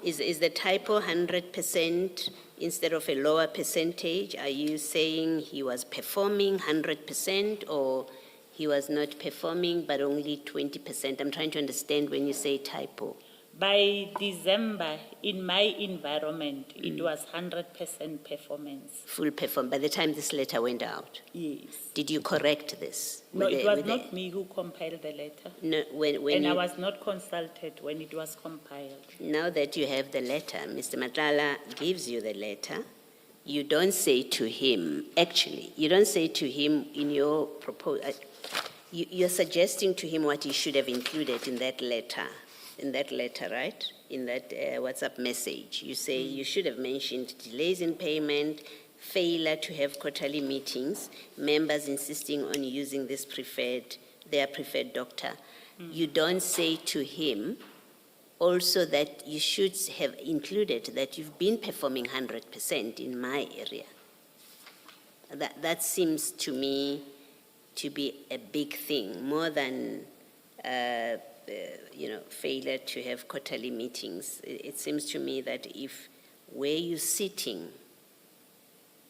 is the typo 100% instead of a lower percentage? Are you saying he was performing 100% or he was not performing but only 20%? I'm trying to understand when you say typo. By December, in my environment, it was 100% performance. Full perform, by the time this letter went out? Yes. Did you correct this? No, it was not me who compiled the letter. No, when I you, was not consulted when it was compiled. now that you have the letter, Mr. Matlala gives you the letter, you don't say to him, actually, you don't say to him in your proposal, you're suggesting to him what he should have included in that letter. In that letter, right? In that WhatsApp message, you say you should have mentioned delays in payment, failure to have quarterly meetings, members insisting on using their preferred doctor. You don't say to him also that you should have included that you've been performing 100% in my area. That seems to me to be a big thing, more than failure to have quarterly meetings. It seems to me that if where you're sitting,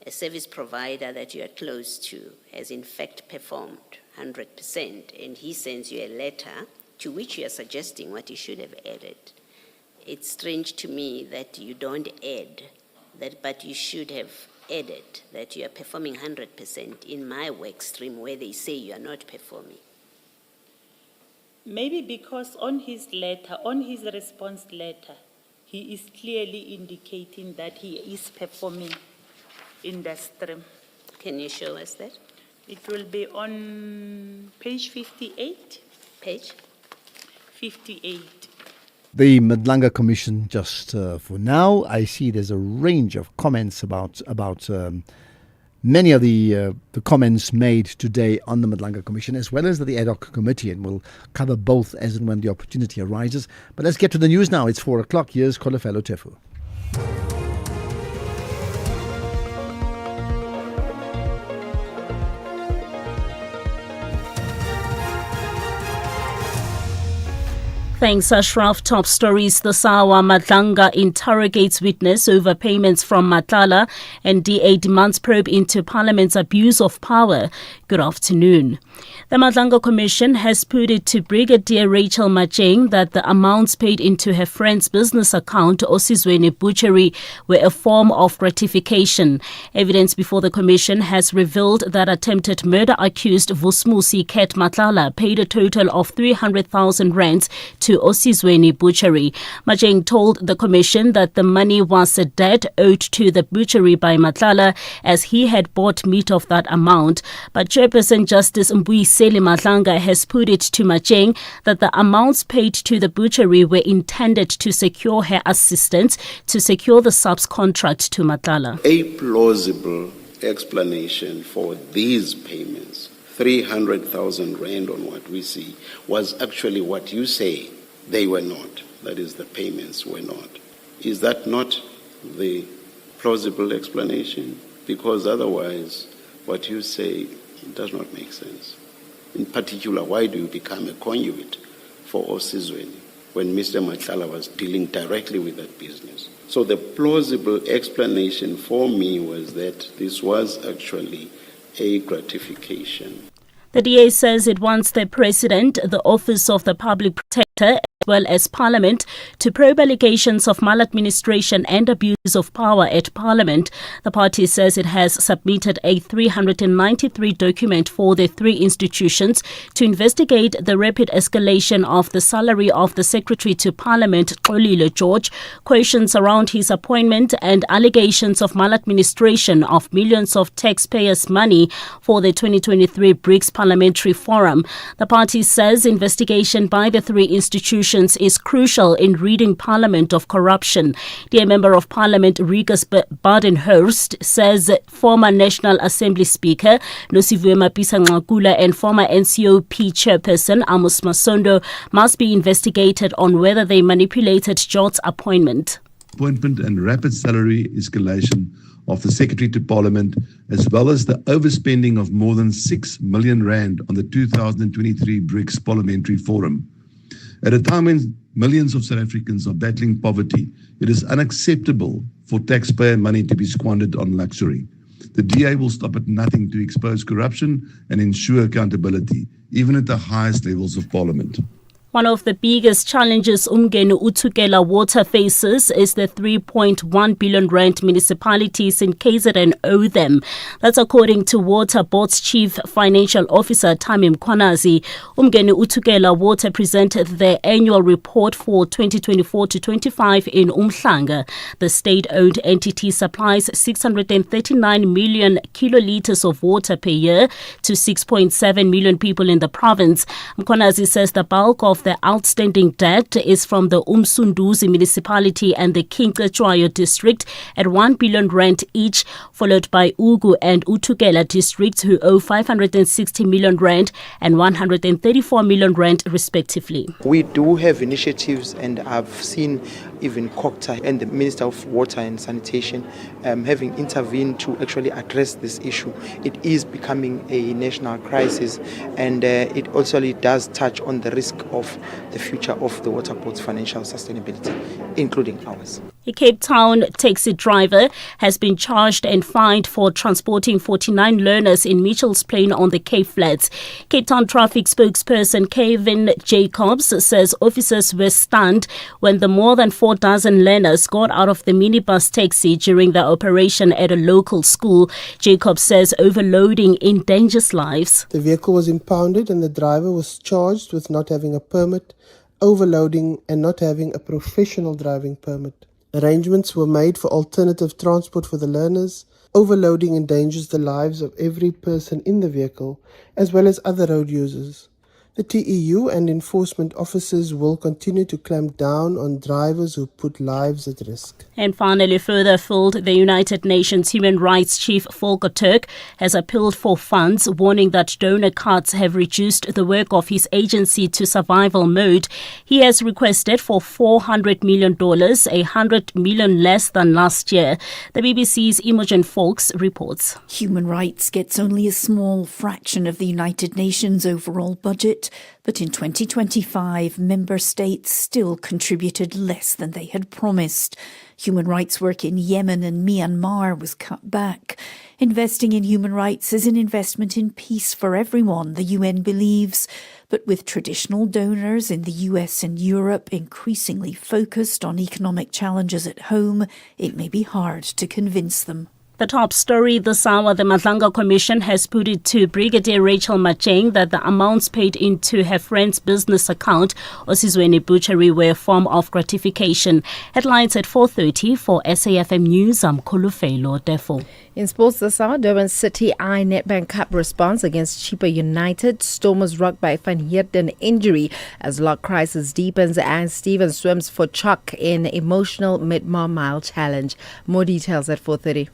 a service provider that you are close to has in fact performed 100%, and he sends you a letter to which you are suggesting what you should have added, it's strange to me that you don't add that, but you should have added that you are performing 100% in my work stream where they say you are not performing. Maybe because on his letter, on his response letter, he is clearly indicating that he is performing in the stream. Can you show us that? It will be on page 58. Page? 58. The Madlanga Commission, just for now, I see there's a range of comments about many of the comments made today on the Madlanga Commission, as well as the ad hoc committee, and we'll cover both as and when the opportunity arises. But let's get to the news now. It's 4 o'clock. Here's Kolofelo Tefu. Thanks, Ashraf. Top stories. The Sawa Madlanga interrogates witness over payments from Matlala, and DA demands probe into Parliament's abuse of power. Good afternoon. The Madlanga Commission has put it to Brigadier Rachel Macheng that the amounts paid into her friend's business account, Osizweni Butchery, were a form of gratification. Evidence before the Commission has revealed that attempted murder accused Vusmusi Ket Matlala paid a total of 300,000 rands to Osizweni Butchery. Macheng told the Commission that the money was a debt owed to the butchery by Matlala, as he had bought meat of that amount. But Chairperson Justice Mbuyiseli Madlanga has put it to Macheng that the amounts paid to the butchery were intended to secure her assistance to secure the subs contract to Matlala. A plausible explanation for these payments, 300,000 rand on what we see, was actually what you say they were not. That is, the payments were not. Is that not the plausible explanation? Because otherwise, what you say does not make sense. In particular, why do you become a conduit for Osizweni when Mr. Matlala was dealing directly with that business? So the plausible explanation for me was that this was actually a gratification. The DA says it wants the President, the Office of the Public Protector, as well as Parliament to probe allegations of maladministration and abuse of power at Parliament. The party says it has submitted a 393 document for the three institutions to investigate the rapid escalation of the salary of the Secretary to Parliament, Xolile George, questions around his appointment, and allegations of maladministration of millions of taxpayers' money for the 2023 BRICS Parliamentary Forum. The party says investigation by the three institutions institutions is crucial in ridding Parliament of corruption. Dear Member of Parliament Rikus Badenhurst says former National Assembly Speaker Nosiviwe Mapisa-Nqakula and former NCOP Chairperson Amos Masondo must be investigated on whether they manipulated Jot's appointment and rapid salary escalation of the Secretary to Parliament, as well as the overspending of more than 6 million rand on the 2023 BRICS Parliamentary Forum. At a time when millions of South Africans are battling poverty, it is unacceptable for taxpayer money to be squandered on luxury. The DA will stop at nothing to expose corruption and ensure accountability, even at the highest levels of Parliament. One of the biggest challenges Umgeni Uthukela Water faces is the 3.1 billion rand municipalities in KZN owe them. That's according to Water Board's Chief Financial Officer Tamim Mkhwanazi. Umgeni Uthukela Water presented their annual report for 2024-25 in Umhlanga. The state-owned entity supplies 639 million kiloliters of water per year to 6.7 million people in the province. Mkhwanazi says the bulk of the outstanding debt is from the Umsunduzi municipality and the King Cetshwayo district at 1 billion rand each, followed by Ugu and Uthukela districts who owe 560 million rand and 134 million rand respectively. We do have initiatives, and I've seen even COCTA and the Minister of Water and Sanitation having intervened to actually address this issue. It is becoming a national crisis, and it also does touch on the risk of the future of the water board's financial sustainability, including ours. A Cape Town taxi driver has been charged and fined for transporting 49 learners in Mitchell's Plain on the Cape Flats. Cape Town traffic spokesperson Kevin Jacobs says officers were stunned when the more than 4 dozen learners got out of the minibus taxi during the operation at a local school. Jacobs says overloading endangers lives. The vehicle was impounded and the driver was charged with not having a permit, overloading and not having a professional driving permit. Arrangements were made for alternative transport for the learners. Overloading endangers the lives of every person in the vehicle, as well as other road users. The TEU and enforcement officers will continue to clamp down on drivers who put lives at risk. And finally, further afield, the United Nations Human Rights Chief Volker Turk has appealed for funds, warning that donor cuts have reduced the work of his agency to survival mode. He has requested for $400 million, $100 million less than last year. The BBC's Imogen Foulkes reports. Human rights gets only a small fraction of the United Nations overall budget. But in 2025, member states still contributed less than they had promised. Human rights work in Yemen and Myanmar was cut back. Investing in human rights is an investment in peace for everyone, the UN believes. But with traditional donors in the US and Europe increasingly focused on economic challenges at home, it may be hard to convince them. The top story this hour, the Madlanga Commission has put it to Brigadier Rachel Macheng that the amounts paid into her friend's business account, Osizweni Butchery, were a form of gratification. Headlines at 4:30 for SAFM News. I'm Kolufelo Defo. In sports this hour, Durban City I Nedbank Cup response against Chippa United. Storm was rocked by Van Heerden injury as luck crisis deepens and Stevens swims for chalk in emotional mid-mile challenge. More details at 4:30.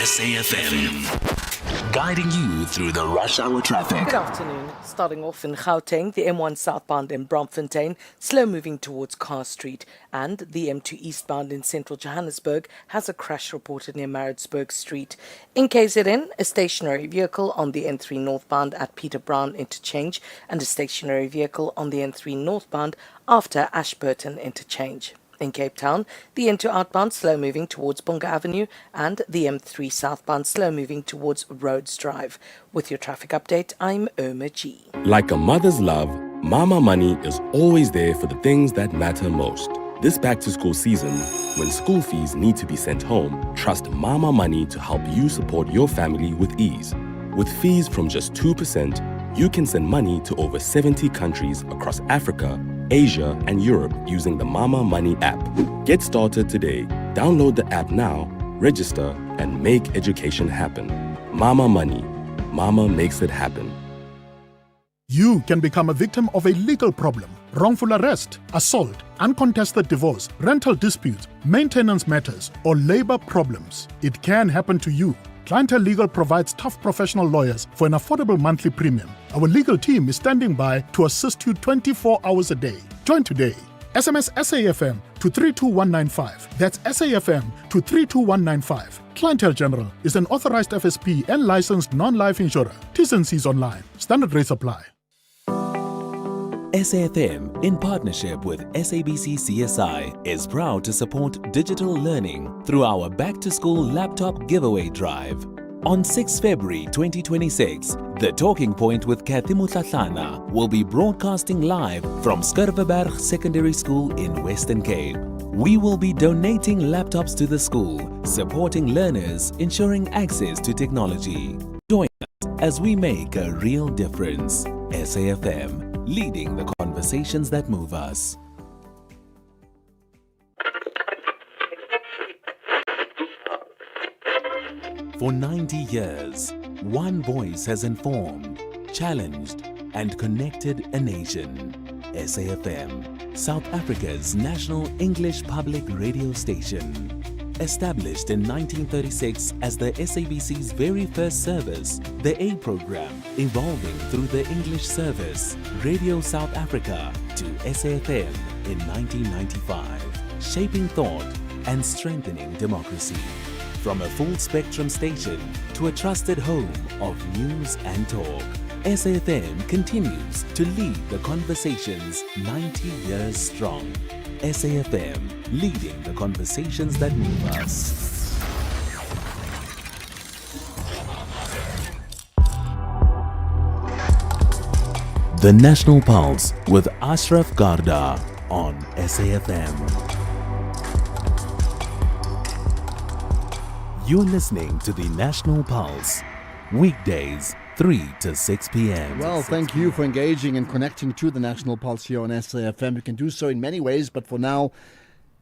SAFM, guiding you through the rush hour traffic. Good afternoon. Starting off in Gauteng, the M1 southbound in Braamfontein, slow moving towards Carr Street, and the M2 eastbound in central Johannesburg has a crash reported near Maritzburg Street. In KZN, a stationary vehicle on the N3 northbound at Peter Brown interchange and a stationary vehicle on the N3 northbound after Ashburton interchange. In Cape Town, the N2 outbound slow moving towards Bunga Avenue and the M3 southbound slow moving towards Rhodes Drive. With your traffic update, I'm Irma G. Like a mother's love, Mama Money is always there for the things that matter most. This back-to-school season, when school fees need to be sent home, trust Mama Money to help you support your family with ease. With fees from just 2%, you can send money to over 70 countries across Africa, Asia, and Europe using the Mama Money app. Get started today. Download the app now, register, and make education happen. Mama Money. Mama makes it happen. You can become a victim of a legal problem: wrongful arrest, assault, uncontested divorce, rental disputes, maintenance matters, or labor problems. It can happen to you. Clientele Legal provides tough professional lawyers for an affordable monthly premium. Our legal team is standing by to assist you 24 hours a day. Join today. SMS SAFM to 32195. That's SAFM to 32195. Clientele General is an authorized FSP and licensed non-life insurer. T's and C's online. Standard rates apply. SAFM, in partnership with SABC CSI, is proud to support digital learning through our back-to-school laptop giveaway drive. On 6 February 2026, The Talking Point with Kathy Mutlatlana will be broadcasting live from Skurveberg Secondary School in Western Cape. We will be donating laptops to the school, supporting learners, ensuring access to technology. Join us as we make a real difference. SAFM, leading the conversations that move us. For 90 years, one voice has informed, challenged, and connected a nation. SAFM, South Africa's national English public radio station. Established in 1936 as the SABC's very first service, the A program, evolving through the English service, Radio South Africa, to SAFM in 1995, shaping thought and strengthening democracy. From a full-spectrum station to a trusted home of news and talk, SAFM continues to lead the conversations 90 years strong. SAFM, leading the conversations that move us. The National Pulse with Ashraf Garda on SAFM. You're listening to the National Pulse, weekdays 3 to 6 p.m. Well, thank you for engaging and connecting to the National Pulse here on SAFM. You can do so in many ways, but for now,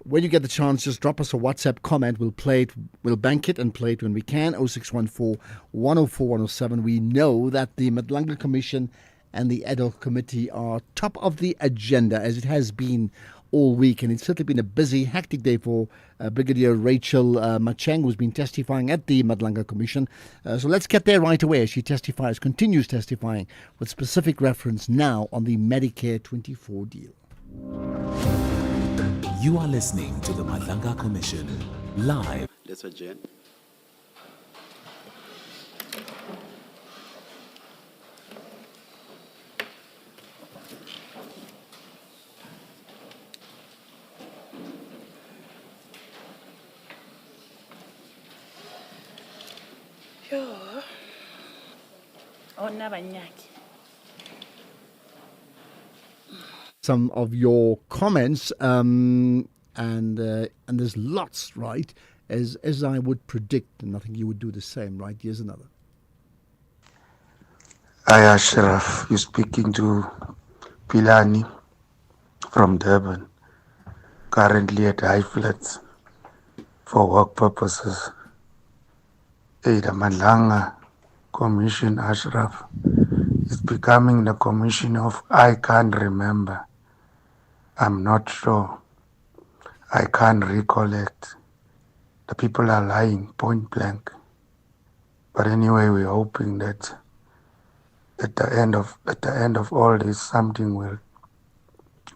when you get the chance, just drop us a WhatsApp comment. We'll play it, we'll bank it and play it when we can. 0614 104 107. We know that the Madlanga Commission and the Ad hoc Committee are top of the agenda, as it has been all week, and it's certainly been a busy, hectic day for Brigadier Rachel Macheng, who's been testifying at the Madlanga Commission. So let's get there right away as she continues testifying with specific reference now on the Medicare 24 deal. You are listening to the Madlanga Commission, live. Let's adjourn. Some of your comments, and there's lots, right? As I would predict, and I think you would do the same, right? Here's another. Hi Ashraf, you're speaking to Pilani from Durban, currently at High Flats for work purposes. Hey, the Madlanga Commission, Ashraf, is becoming the commission of I can't remember. I'm not sure. I can't recollect. The people are lying point blank. But anyway, we're hoping that at the end of all this, something will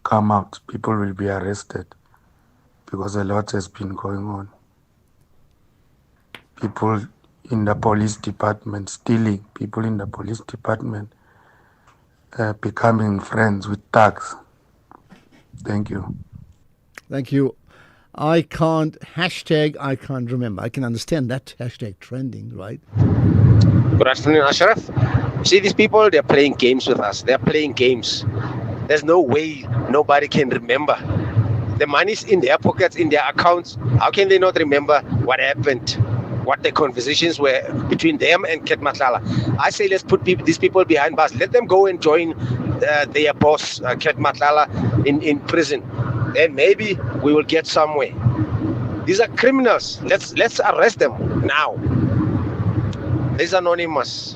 come out. People will be arrested because a lot has been going on. People in the police department stealing, people in the police department becoming friends with thugs. Thank you. Thank you. I can't remember. I can understand that hashtag trending, right? Good afternoon, Ashraf. You see, these people, they're playing games with us. They're playing games. There's no way nobody can remember. The money's in their pockets, in their accounts. How can they not remember what happened? What the conversations were between them and Ket Matlala? I say let's put these people behind bars. Let them go and join their boss, Ket Matlala, in prison. Then maybe we will get somewhere. These are criminals. Let's arrest them now. It's anonymous.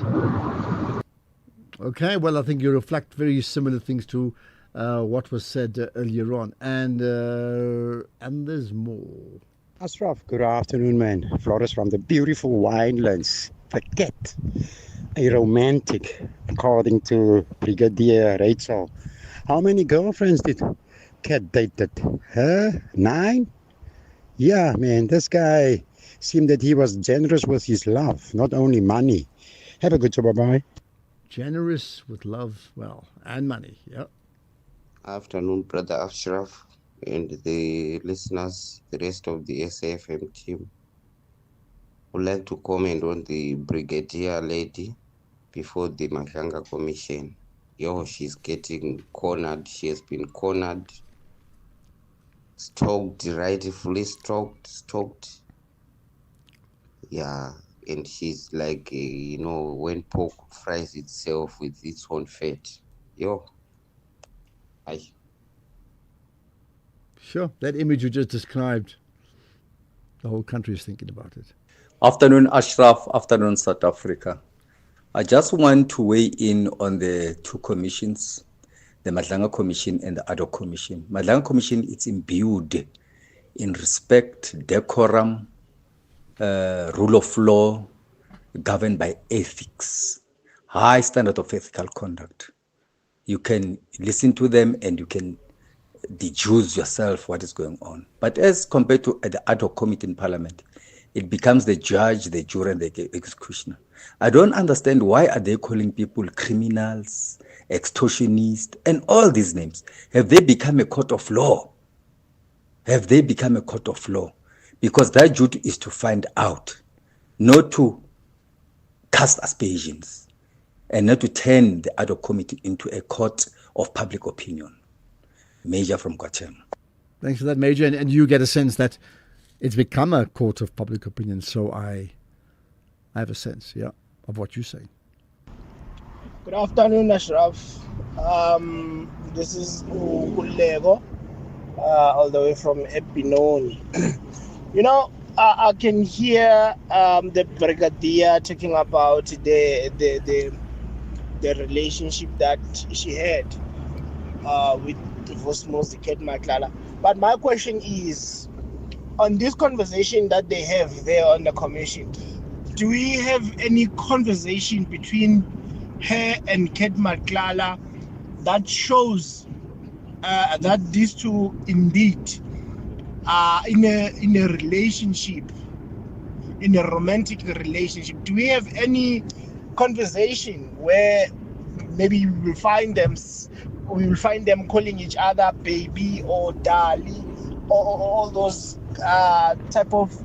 Okay, well, I think you reflect very similar things to what was said earlier on, and there's more. Ashraf, good afternoon, man. Flores from the beautiful winelands. The cat, a romantic, according to Brigadier Rachel. How many girlfriends did Cat dated? Her? 9? Yeah, man, this guy seemed that he was generous with his love, not only money. Have a good day, bye-bye. Generous with love, well, and money, yeah. Afternoon, Brother Ashraf, and the listeners, the rest of the SAFM team. Would like to comment on the Brigadier lady before the Madlanga Commission. Yo, she's getting cornered. She has been cornered, stalked, rightfully stalked. Yeah, and she's like, when pork fries itself with its own fat. Yo, I. Sure, that image you just described, the whole country is thinking about it. Afternoon, Ashraf. Afternoon, South Africa. I just want to weigh in on the two commissions, the Madlanga Commission and the Ad hoc Commission. Madlanga Commission, it's imbued in respect, decorum, rule of law, governed by ethics, high standard of ethical conduct. You can listen to them and you can deduce yourself what is going on. But as compared to the ad hoc committee in Parliament, it becomes the judge, the jury, and the executioner. I don't understand why are they calling people criminals, extortionists, and all these names. Have they become a court of law? Have they become a court of law? Because their duty is to find out, not to cast aspersions, and not to turn the ad hoc committee into a court of public opinion. Major from Guatemala. Thanks for that, Major. And you get a sense that it's become a court of public opinion. So I have a sense, yeah, of what you say. Good afternoon, Ashraf. This is Ulego, all the way from Epinoni. I can hear the Brigadier talking about the relationship that she had with Vosmos, the Cat Matlala. But my question is, on this conversation that they have there on the commission, do we have any conversation between her and Cat Matlala that shows that these two indeed are in a relationship, in a romantic relationship? Do we have any conversation where maybe we will find them calling each other baby or darling, or all those type of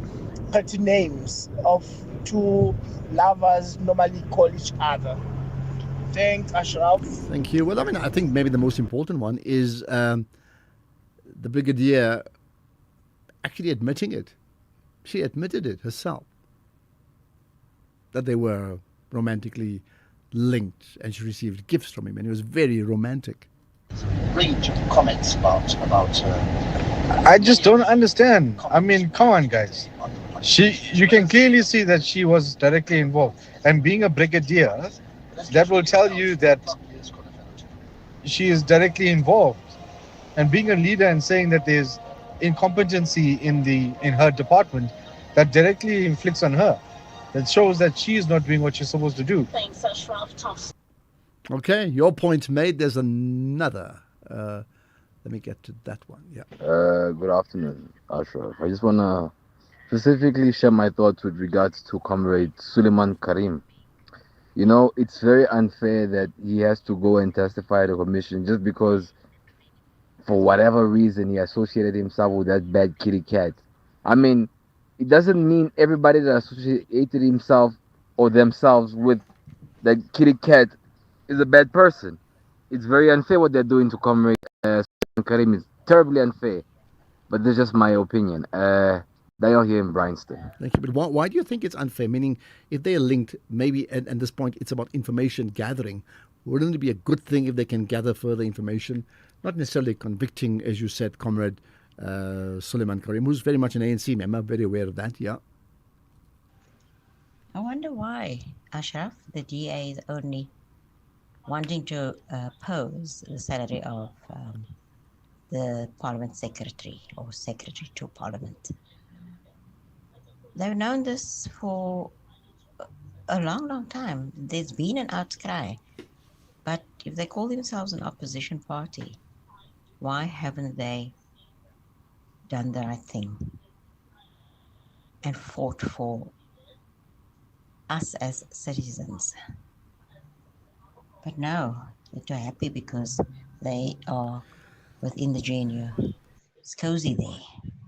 petty names of two lovers normally call each other? Thanks, Ashraf. Thank you. Well, I mean, I think maybe the most important one is the Brigadier actually admitting it. She admitted it herself, that they were romantically linked, and she received gifts from him, and it was very romantic. Range of comments about I just don't understand. I mean, come on, guys. You can clearly see that she was directly involved, and being a brigadier, that will tell you that she is directly involved. And being a leader and saying that there's incompetency in her department, that directly inflicts on her. That shows that she is not doing what she's supposed to do. Thanks, Ashraf. Okay, your point made. There's another. Let me get to that one. Yeah. Good afternoon, Ashraf. I just want to specifically share my thoughts with regards to Comrade Suleiman Karim. You know, it's very unfair that he has to go and testify at the commission just because, for whatever reason, he associated himself with that bad kitty cat. I mean, it doesn't mean everybody that associated himself or themselves with the kitty cat is a bad person. It's very unfair what they're doing to Comrade Karim. Is terribly unfair. But that's just my opinion. Daniel here in Bryanston. Thank you. But why do you think it's unfair? Meaning, if they are linked, maybe at this point it's about information gathering. Wouldn't it be a good thing if they can gather further information? Not necessarily convicting, as you said, Comrade Suleiman Karim, who's very much an ANC member, very aware of that, yeah. I wonder why, Ashraf, the DA is only wanting to pose the salary of the Parliament Secretary or Secretary to Parliament. They've known this for a long, long time. There's been an outcry. But if they call themselves an opposition party, why haven't they done the right thing and fought for us as citizens? But no, they're too happy because they are within the GNU. It's cozy there,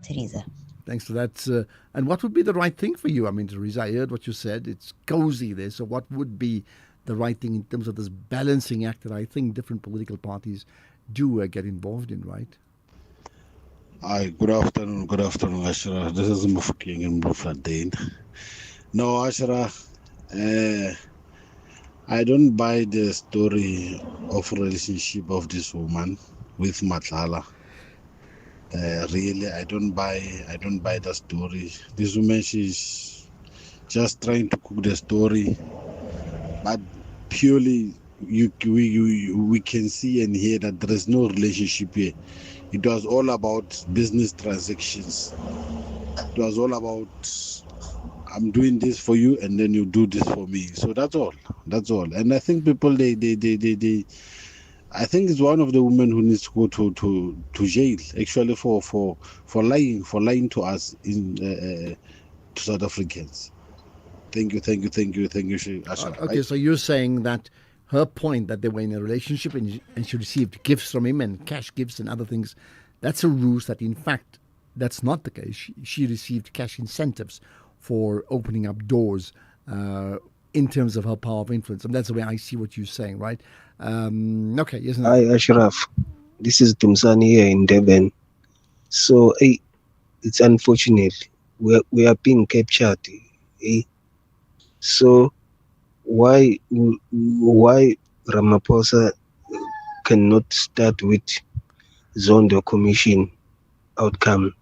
Teresa. Thanks for that. And what would be the right thing for you? I mean, Teresa, I heard what you said. It's cozy there. So what would be the right thing in terms of this balancing act that I think different political parties do get involved in, right? Hi, good afternoon, Ashra. This is Mufking in Bloemfontein. No, Ashra, I don't buy the story of relationship of this woman with Matlala. Really, I don't buy the story. This woman, she's just trying to cook the story, but purely we can see and hear that there is no relationship here. It was all about business transactions. It was all about I'm doing this for you and then you do this for me. So that's all. And I think people I think it's one of the women who needs to go to jail actually for lying to us to South Africans. Thank you, Ashraf. Okay, so you're saying that her point that they were in a relationship and she received gifts from him and cash gifts and other things, that's a ruse that in fact that's not the case. She received cash incentives for opening up doors in terms of her power of influence. And that's the way I see what you're saying, right? Okay, isn't it? Hi, Ashraf. This is Tumsani here in Durban. So, it's unfortunate. We are being captured. So, why Ramaphosa cannot start with Zondo Commission outcome?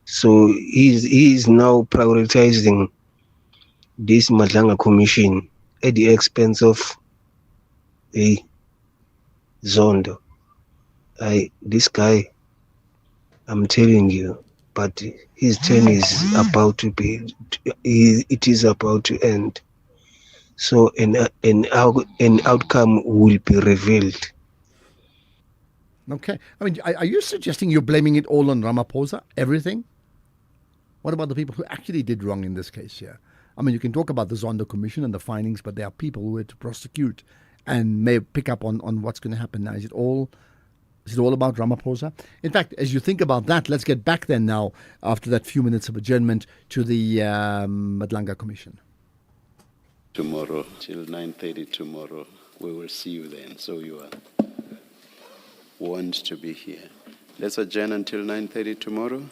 So, he is now prioritizing this Madlanga Commission at the expense of Zondo. This guy, I'm telling you, but his turn is about to be, it is about to end. So an outcome will be revealed. Okay. I mean, are you suggesting you're blaming it all on Ramaphosa? Everything? What about the people who actually did wrong in this case here? I mean, you can talk about the Zondo Commission and the findings, but there are people who are to prosecute and may pick up on what's going to happen now. Is it all about Ramaphosa? In fact, as you think about that, let's get back then now, after that few minutes of adjournment, to the Madlanga Commission. Tomorrow, till 9:30 tomorrow, we will see you then. So you are warned to be here. Let's adjourn until 9:30 tomorrow.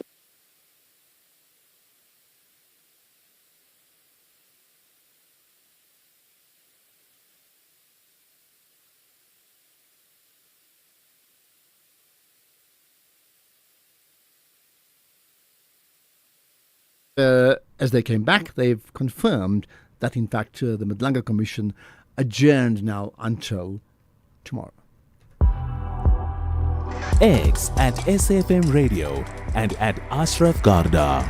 As they came back, they've confirmed that, in fact, the Madlanga Commission adjourned now until tomorrow. X at SAFM Radio and at Ashraf Garda.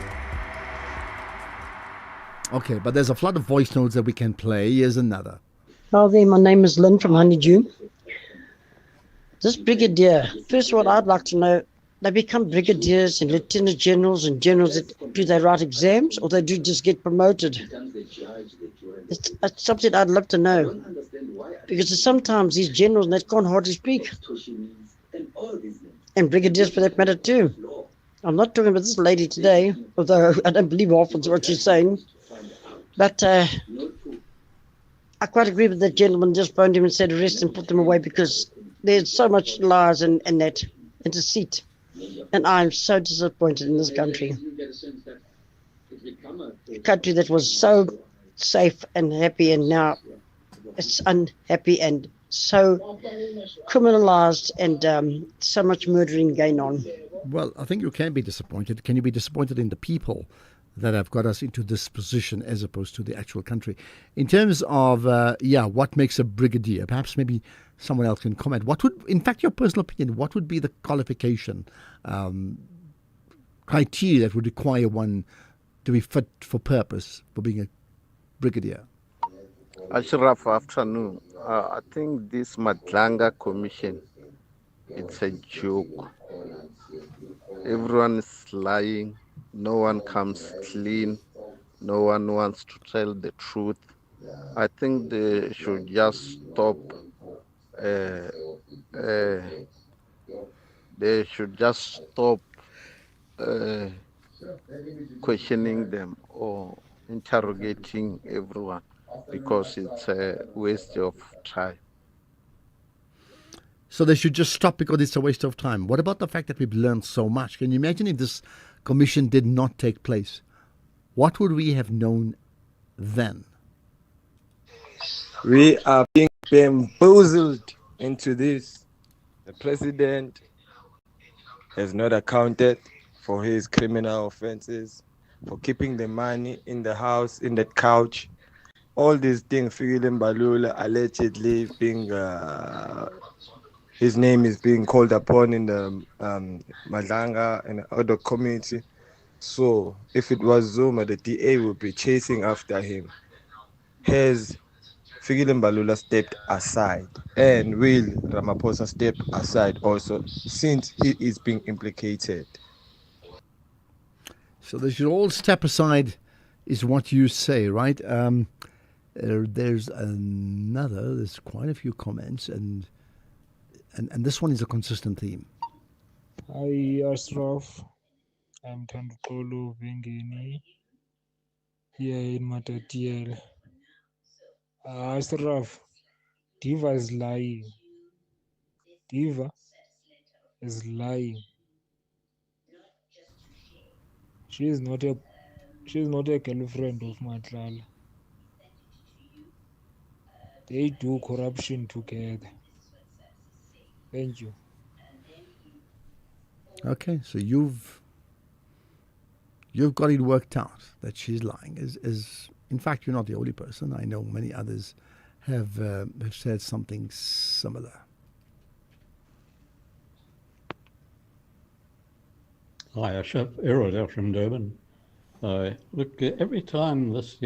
Okay, but there's a flood of voice notes that we can play. Here's another. Hello there, my name is Lynn from Honeydew. This brigadier, first of all, I'd like to know, they become brigadiers and lieutenant generals and generals. Do they write exams or they do just get promoted? It's something I'd love to know. Because sometimes these generals, they can't hardly speak. And brigadiers for that matter too. I'm not talking about this lady today, although I don't believe half of what she's saying. But I quite agree with that gentleman just phoned him and said arrest and put them away because there's so much lies and that and deceit. And I'm so disappointed in this country. A country that was so safe and happy, and now it's unhappy and so criminalized and so much murdering going on. Well, I think you can be disappointed. Can you be disappointed in the people that have got us into this position as opposed to the actual country. In terms of, what makes a brigadier? Perhaps maybe someone else can comment. What would, in fact, your personal opinion, what would be the qualification criteria that would require one to be fit for purpose for being a brigadier? Ashraf, afternoon. I think this Madlanga commission, it's a joke. Everyone is lying. No one comes clean. No one wants to tell the truth. I think they should just stop. They should just stop questioning them or interrogating everyone because it's a waste of time. So they should just stop because it's a waste of time. What about the fact that we've learned so much? Can you imagine if this commission did not take place? What would we have known then? We are being bamboozled into this. The president has not accounted for his criminal offenses, for keeping the money in the house, in the couch. All these things, Fikile Mbalula allegedly being, his name is being called upon in the Madlanga and other community. So if it was Zuma, the DA would be chasing after him. Has Fikile Mbalula stepped aside, and will Ramaphosa step aside also, since he is being implicated? So they should all step aside, is what you say, right? There's quite a few comments, and this one is a consistent theme. Hi, Ashraf. I'm Tandukolo Vingeni here in Matatiel. Ashraf, Diva is lying. Diva is lying. She is not a girlfriend of Matlala. They do corruption together. Thank you. Okay, so you've got it worked out that she's lying. Is in fact, you're not the only person. I know many others have said something similar. Hi, Ashraf. Errol there from Durban. Look, every time this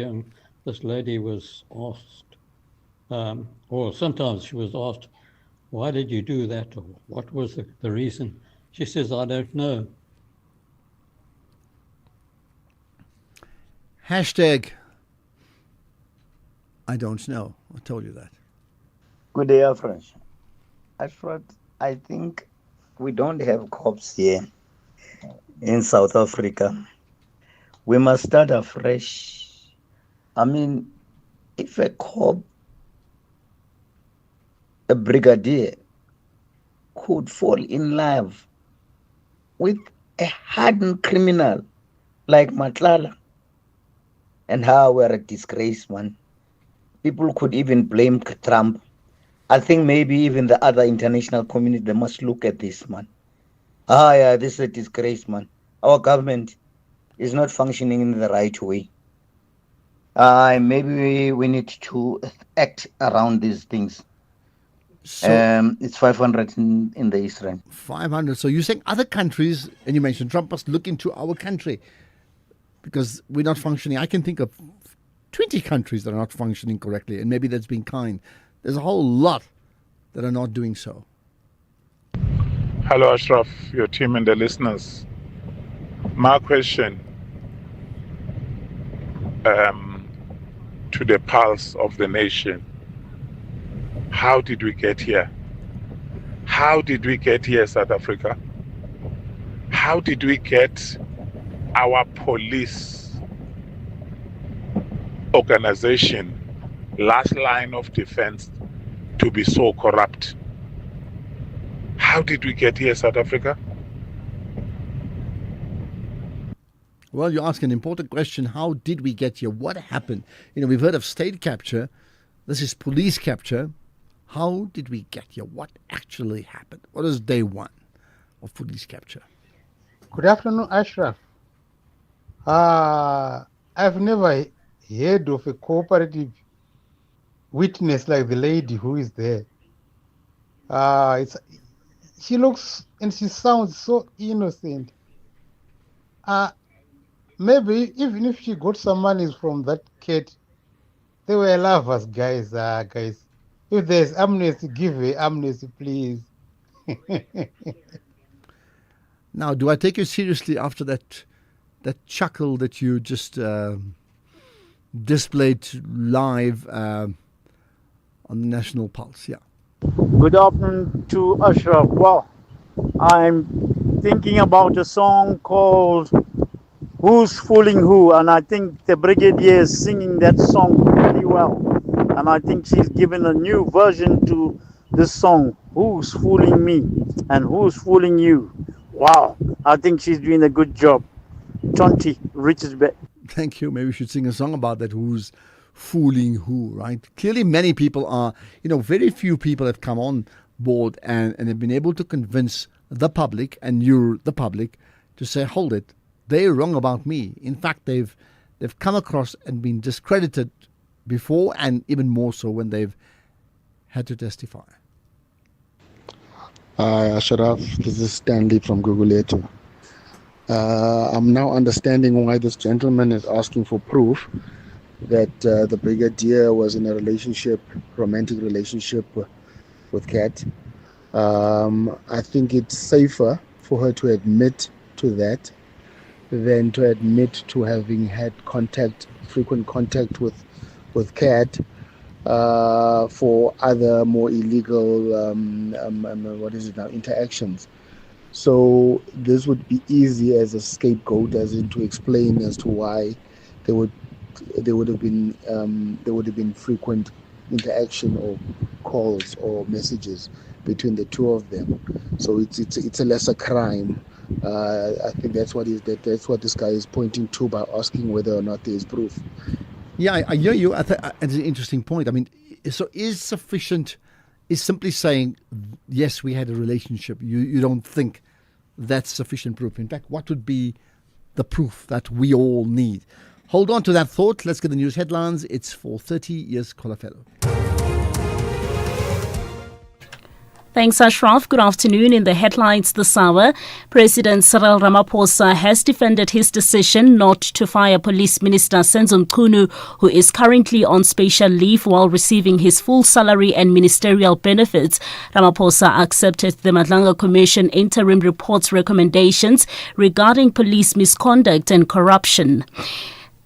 lady was asked, or sometimes she was asked, why did you do that, or what was the reason? She says, I don't know. Hashtag, I don't know. I told you that. Good day, Afresh. Ashraf, I think we don't have cops here in South Africa. We must start afresh. I mean, if a cop, a brigadier, could fall in love with a hardened criminal like Matlala, and how we're a disgrace, man. People could even blame Trump. I think maybe even the other international community, they must look at this, man. Yeah, this is a disgrace, man. Our government is not functioning in the right way. Maybe we need to act around these things. So, it's 500 in the Israel. 500. So you're saying other countries, and you mentioned Trump, must look into our country because we're not functioning. I can think of 20 countries that are not functioning correctly, and maybe that's being kind. There's a whole lot that are not doing so. Hello, Ashraf, your team and the listeners. My question to the pulse of the nation. How did we get here? How did we get here, South Africa? How did we get our police organization, last line of defense, to be so corrupt? How did we get here, South Africa? Well, you ask an important question. How did we get here? What happened? We've heard of state capture. This is police capture. How did we get here? What actually happened? What is day one of police capture? Good afternoon, Ashraf. I've never heard of a cooperative witness like the lady who is there. She looks and she sounds so innocent. Maybe even if she got some money from that cat, they were lovers, guys. Guys, if there's amnesty, give her amnesty, please. Now, do I take you seriously after that chuckle that you just displayed live on the National Pulse? Yeah. Good afternoon to Ashraf. Well, I'm thinking about a song called Who's Fooling Who, and I think the Brigadier is singing that song really well. And I think she's given a new version to this song, Who's Fooling Me and Who's Fooling You. Wow, I think she's doing a good job. Chonti, Richards Bay. Thank you. Maybe we should sing a song about that. Who's fooling who, right? Clearly, many people are, very few people have come on board and have been able to convince the public, and you're the public, to say, hold it, they're wrong about me. In fact, they've come across and been discredited before, and even more so when they've had to testify. Hi, Ashraf. This is Stanley from Guguletu. I'm now understanding why this gentleman is asking for proof that the Brigadier was in a romantic relationship with Kat. I think it's safer for her to admit to that than to admit to having had frequent contact with Kat for other more illegal interactions. So this would be easy as a scapegoat, as in to explain as to why there would have been frequent interaction or calls or messages between the two of them. So it's a lesser crime. I think that's what this guy is pointing to by asking whether or not there is proof. Yeah, I hear you. It's an interesting point. I mean, so is simply saying, yes, we had a relationship, you don't think that's sufficient proof? In fact, what would be the proof that we all need? Hold on to that thought. Let's get the news headlines. It's 4:30. Here's Kolafelo. Thanks, Ashraf. Good afternoon. In the headlines this hour, President Cyril Ramaphosa has defended his decision not to fire Police Minister Senzo Mkhunu, who is currently on special leave while receiving his full salary and ministerial benefits. Ramaphosa accepted the Madlanga Commission interim report's recommendations regarding police misconduct and corruption.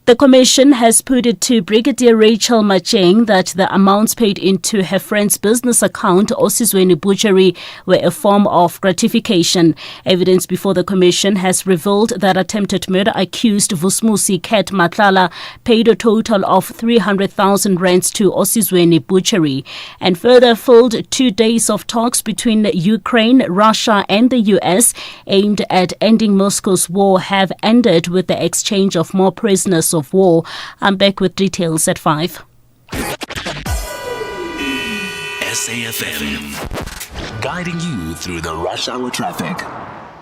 The Commission has put it to Brigadier Rachel Macheng that the amounts paid into her friend's business account, Osizweni Butchery, were a form of gratification. Evidence before the Commission has revealed that attempted murder accused Vusmusi Kat Matlala paid a total of 300,000 rands to Osizweni Butchery, and further filled 2 days of talks between Ukraine, Russia and the US aimed at ending Moscow's war have ended with the exchange of more prisoners of war. I'm back with details at 5. SAFM, guiding you through the rush hour traffic.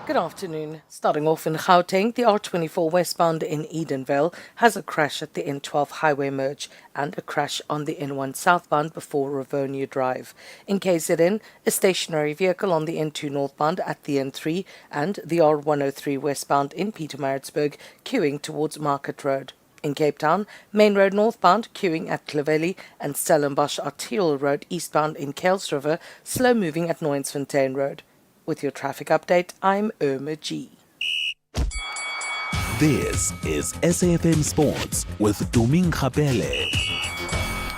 Good afternoon. Starting off in Gauteng, the R24 westbound in Edenvale has a crash at the N12 highway merge and a crash on the N1 southbound before Rivonia Drive. In KZN, a stationary vehicle on the N2 northbound at the N3 and the R103 westbound in Pietermaritzburg queuing towards Market Road. In Cape Town, Main Road northbound queuing at Clovelly and Stellenbosch Arterial Road eastbound in Kuilsriver, slow moving at Nooinsfontein Road. With your traffic update, I'm Irma G. This is SAFM Sports with Tuming Khapele.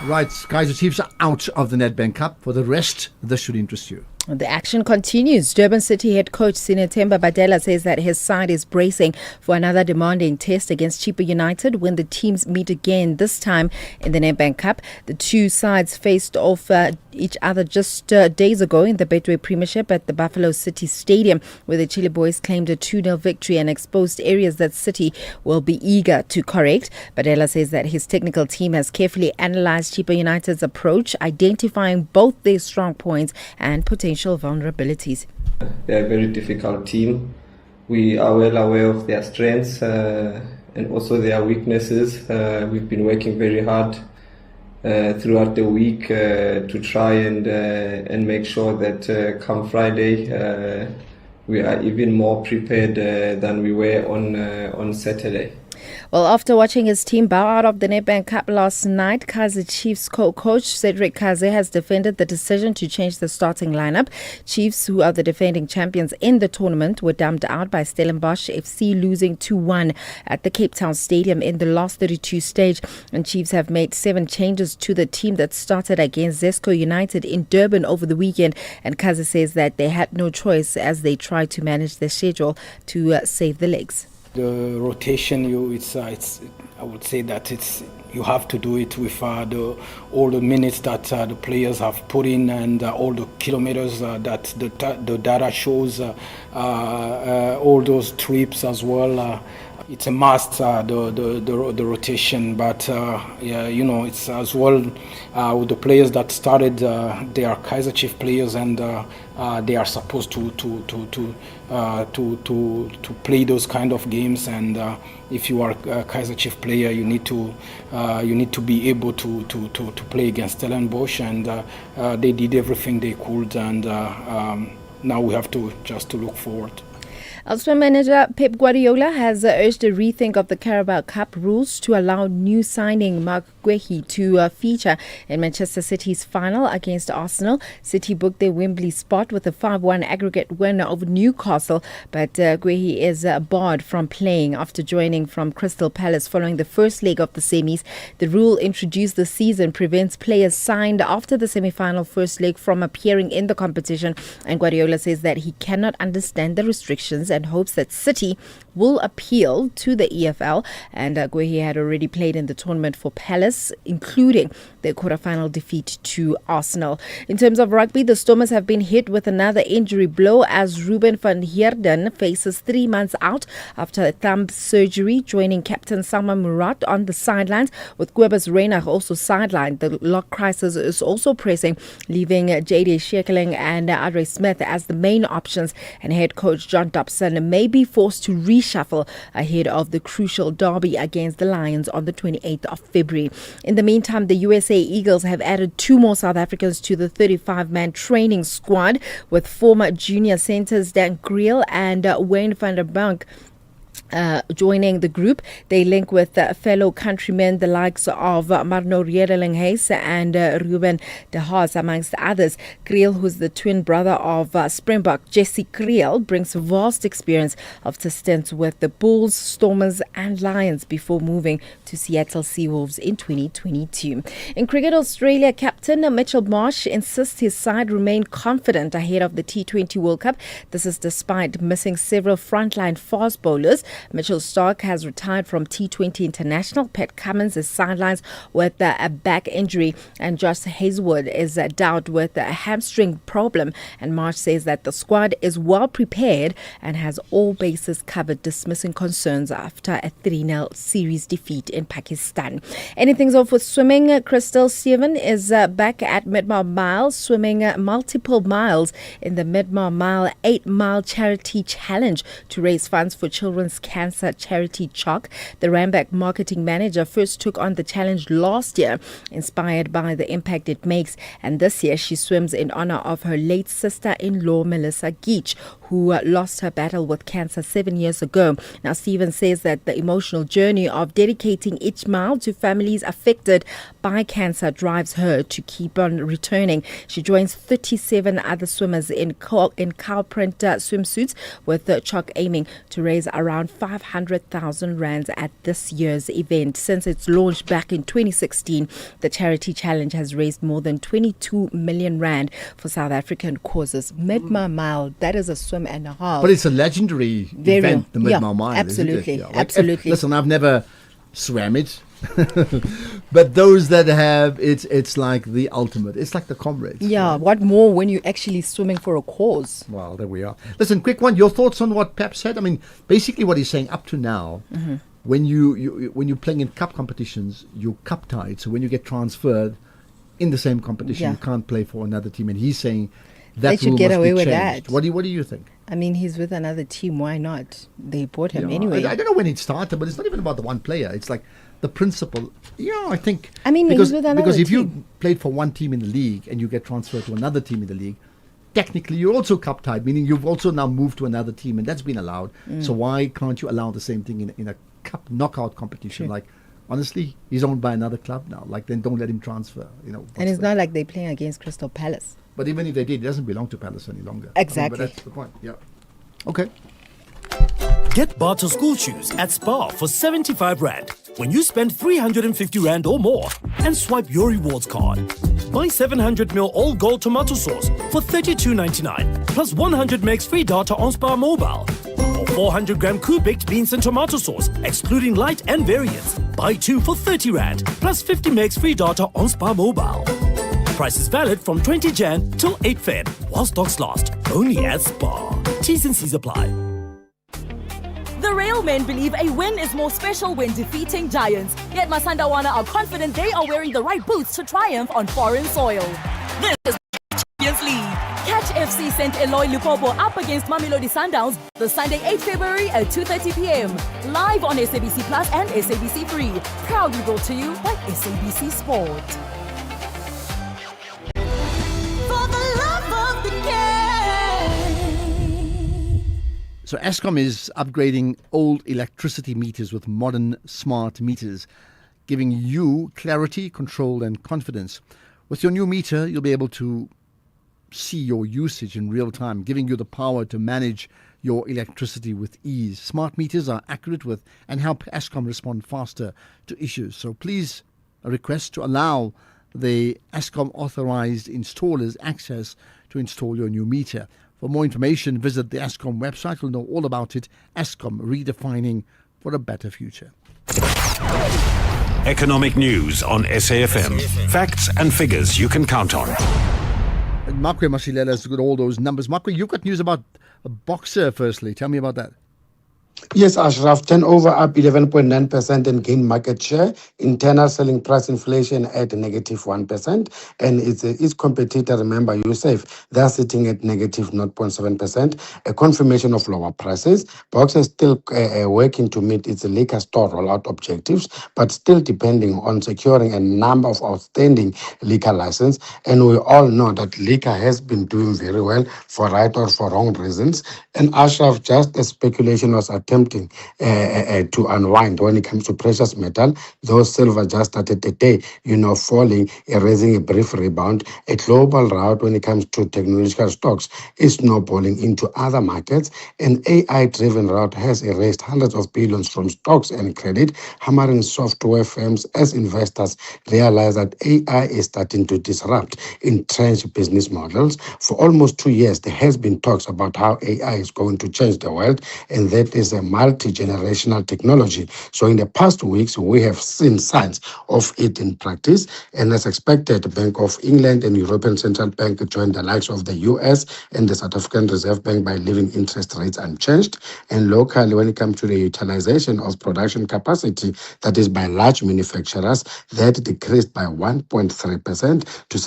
Right, Kaizer Chiefs are out of the Nedbank Cup. For the rest, this should interest you. The action continues. Durban City head coach Sinetemba Badela says that his side is bracing for another demanding test against Chippa United when the teams meet again, this time in the Nedbank Cup. The two sides faced off each other just days ago in the Betway Premiership at the Buffalo City Stadium, where the Chile boys claimed a 2-0 victory and exposed areas that City will be eager to correct. Badela says that his technical team has carefully analysed Chippa United's approach, identifying both their strong points and potential vulnerabilities. They're a very difficult team. We are well aware of their strengths. and also their weaknesses. We've been working very hard throughout the week to try and make sure that come Friday we are even more prepared than we were on Saturday. Well, after watching his team bow out of the Nedbank Cup last night, Kaizer Chiefs co-coach Cedric Kaze has defended the decision to change the starting lineup. Chiefs, who are the defending champions in the tournament, were dumped out by Stellenbosch FC, losing 2-1 at the Cape Town Stadium in the last 32 stage. And Chiefs have made 7 changes to the team that started against Zesco United in Durban over the weekend. And Kaze says that they had no choice as they tried to manage their schedule to save the legs. The rotation, I would say that you have to do it with all the minutes that the players have put in and all the kilometers that the data shows, all those trips as well. It's a must, the rotation, but it's as well with the players that started. They are Kaizer Chiefs players, and they are supposed to play those kind of games. And if you are a Kaizer Chiefs player, you need to be able to play against Stellenbosch, and they did everything they could, and now we have to just look forward. Elsewhere, manager Pep Guardiola has urged a rethink of the Carabao Cup rules to allow new signing Mkhwanazi to feature in Manchester City's final against Arsenal. City booked their Wembley spot with a 5-1 aggregate win over Newcastle, but Mkhwanazi is barred from playing after joining from Crystal Palace following the first leg of the semis. The rule introduced this season prevents players signed after the semi-final first leg from appearing in the competition, and Guardiola says that he cannot understand the restrictions and hopes that City will appeal to the EFL. And Mkhwanazi had already played in the tournament for Palace, including their quarter-final defeat to Arsenal. In terms of rugby, the Stormers have been hit with another injury blow as Ruben van Heerden faces 3 months out after a thumb surgery, joining captain Salman Murat on the sidelines, with Kobus Reinach also sidelined. The lock crisis is also pressing, leaving J.D. Shekeling and Andre Smith as the main options, and head coach John Dobson may be forced to reshuffle ahead of the crucial derby against the Lions on the 28th of February. In the meantime, the USA Eagles have added 2 more South Africans to the 35-man training squad, with former junior centers Dan Kriel and Wayne van der Bank joining the group. They link with fellow countrymen, the likes of Marno Riedelinghuis and Ruben de Haas, amongst others. Kriel, who's the twin brother of Springbok Jesse Kriel, brings vast experience after stints with the Bulls, Stormers and Lions before moving to Seattle Seawolves in 2022. In cricket, Australia captain Mitchell Marsh insists his side remain confident ahead of the T20 World Cup. This is despite missing several frontline fast bowlers. Mitchell Starc has retired from T20 International. Pat Cummins is sidelines with a back injury, and Josh Hazlewood is doubted with a hamstring problem. And Marsh says that the squad is well prepared and has all bases covered, dismissing concerns after a 3-0 series defeat in Pakistan. Anything's off with swimming. Crystal Steven is back at Mid-Mile Mile, swimming multiple miles in the Mid-Mile Mile 8-mile charity challenge to raise funds for children's cancer charity CHOC. The Randburg marketing manager first took on the challenge last year, inspired by the impact it makes, and this year she swims in honor of her late sister-in-law Melissa Geach, who lost her battle with cancer 7 years ago. Now, Stephen says that the emotional journey of dedicating each mile to families affected by cancer drives her to keep on returning. She joins 37 other swimmers in cow print swimsuits, with the CHOC aiming to raise around 500,000 rands at this year's event. Since its launch back in 2016, the charity challenge has raised more than 22 million rand for South African causes. Mid-Mile Mile, that is a swim and a half. But it's a legendary event, the Mid-Mile Mile. Absolutely, isn't it? absolutely. Listen, I've never swam it. But those that have, it's like the ultimate. It's like the comrades. Yeah, what more when you're actually swimming for a cause? Well, there we are. Listen, quick one. Your thoughts on what Pep said? I mean, basically what he's saying up to now, when you're playing in cup competitions, you're cup tied. So when you get transferred in the same competition, you can't play for another team. And he's saying that they should get away with that. What do you think? I mean, he's with another team. Why not? They bought him anyway. I don't know when it started, but it's not even about the one player. It's like the principle. I think. I mean, because, he's with another because if team. you played for one team in the league and you get transferred to another team in the league, technically you're also cup tied, meaning you've also now moved to another team, and that's been allowed. So why can't you allow the same thing in a cup knockout competition? Sure. Like, honestly, he's owned by another club now. Like, then don't let him transfer. And it's not like they're playing against Crystal Palace. But even if they did, it doesn't belong to Palace any longer. Exactly. But that's the point. Yeah. Okay. Get Barter school shoes at Spar for 75 Rand when you spend 350 Rand or more and swipe your rewards card. Buy 700ml all gold tomato sauce for 32.99 plus 100 megs free data on Spar Mobile. Or 400 gram baked beans and tomato sauce, excluding light and variants. Buy 2 for 30 Rand plus 50 megs free data on Spar Mobile. Price is valid from 20 Jan till 8 Feb while stocks last. Only at Spar. T's and C's apply. The Railmen believe a win is more special when defeating giants. Yet Masandawana are confident they are wearing the right boots to triumph on foreign soil. This is Champions League. Catch FC St. Eloy Lupopo up against Mamelodi Sundowns the Sunday 8 February at 2:30 p.m. Live on SABC Plus and SABC Free. Proudly brought to you by SABC Sport. So Eskom is upgrading old electricity meters with modern smart meters, giving you clarity, control and confidence. With your new meter, you'll be able to see your usage in real time, giving you the power to manage your electricity with ease. Smart meters are accurate with and help Eskom respond faster to issues. So please, a request to allow the Eskom authorized installers access to install your new meter. For more information, visit the Eskom website. You'll know all about it. Eskom, redefining for a better future. Economic news on SAFM. Facts and figures you can count on. Mkhwanazi has got all those numbers. Mkhwanazi, you've got news about a boxer firstly. Tell me about that. Yes, Ashraf, turnover up 11.9% and gain market share. Internal selling price inflation at -1%. And its competitor, remember, Yusuf, they're sitting at -0.7%. A confirmation of lower prices. Boxer is still working to meet its liquor store rollout objectives, but still depending on securing a number of outstanding liquor licenses. And we all know that liquor has been doing very well for right or for wrong reasons. And Ashraf, just as speculation was attempting to unwind when it comes to precious metal, though silver just started the day, falling, erasing a brief rebound. A global rout when it comes to technological stocks is snowballing into other markets. An AI-driven rout has erased hundreds of billions from stocks and credit, hammering software firms as investors realize that AI is starting to disrupt entrenched business models. For almost 2 years, there has been talks about how AI is going to change the world, and that is a multi-generational technology. So in the past weeks, we have seen signs of it in practice, and as expected, the Bank of England and European Central Bank joined the likes of the US and the South African Reserve Bank by leaving interest rates unchanged. And locally, when it comes to the utilization of production capacity, that is by large manufacturers, that decreased by 1.3% to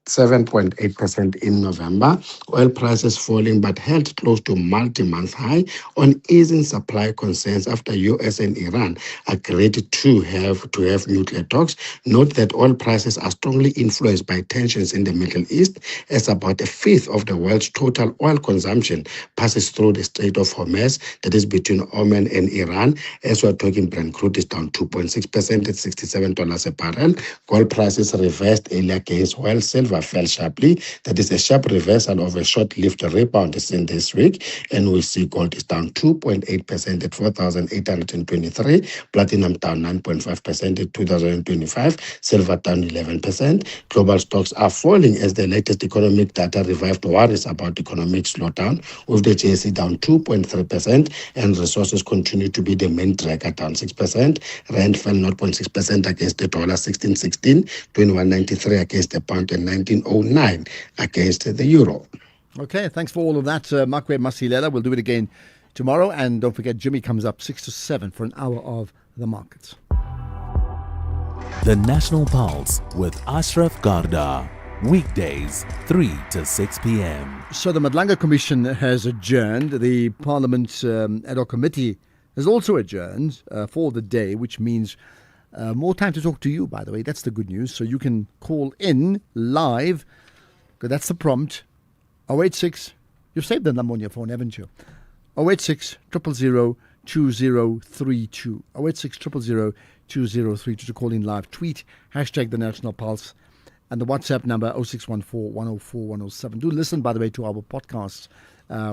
7.8% in November. Oil prices falling but held close to multi-month high on easing supply concerns after US and Iran agreed to have nuclear talks. Note that oil prices are strongly influenced by tensions in the Middle East, as about a fifth of the world's total oil consumption passes through the Strait of Hormuz, that is between Oman and Iran. As we're talking, Brent crude is down 2.6% at $67 a barrel. Gold prices reversed earlier gains while silver fell sharply. That is a sharp reversal of a short-lived rebound seen this week. And we see gold is down 2.8% at 4,823. Platinum down 9.5% at 2025. Silver down 11%. Global stocks are falling as the latest economic data revived worries about economic slowdown, with the JSE down 2.3%, and resources continue to be the main dragger, down 6%. Rand fell 0.6% against the dollar, 16.16, 21.93 against the pound, and 19.09 against the euro. Okay, thanks for all of that, Mkhwanazi. We'll do it again tomorrow, and don't forget, Jimmy comes up 6 to 7 for an hour of the markets. The National Pulse with Ashraf Garda, weekdays 3 to 6 p.m. So the Madlanga Commission has adjourned. The Parliament's ad hoc committee has also adjourned for the day, which means more time to talk to you, by the way. That's the good news. So you can call in live. That's the prompt. 086. You've saved the number on your phone, haven't you? 086 000 2032. 086 000 2032 to call in live. Tweet hashtag the National Pulse. And the WhatsApp number 0614 104 107. Do listen, by the way, to our podcasts,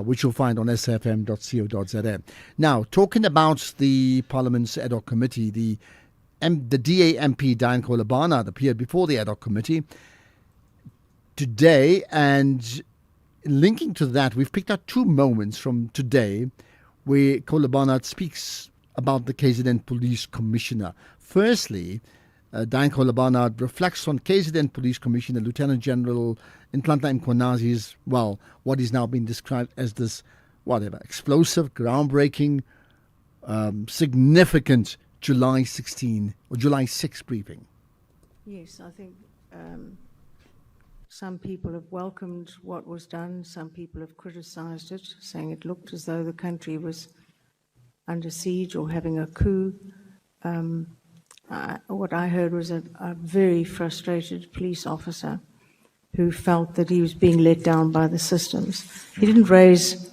which you'll find on sfm.co.za. Now, talking about the Parliament's ad hoc committee, the DA MP Diane Kolobana appeared before the ad hoc committee today, and linking to that, we've picked out two moments from today where Kolobana speaks about the KZN Police Commissioner. Firstly, Diane Kolobana reflects on KZN Police Commissioner Lieutenant General Nhlanhla Mkhwanazi's, well, what is now being described as this, explosive, groundbreaking, significant July 16 or July 6 briefing. Yes, I think some people have welcomed what was done. Some people have criticized it, saying it looked as though the country was under siege or having a coup. What I heard was a very frustrated police officer who felt that he was being let down by the systems. He didn't raise,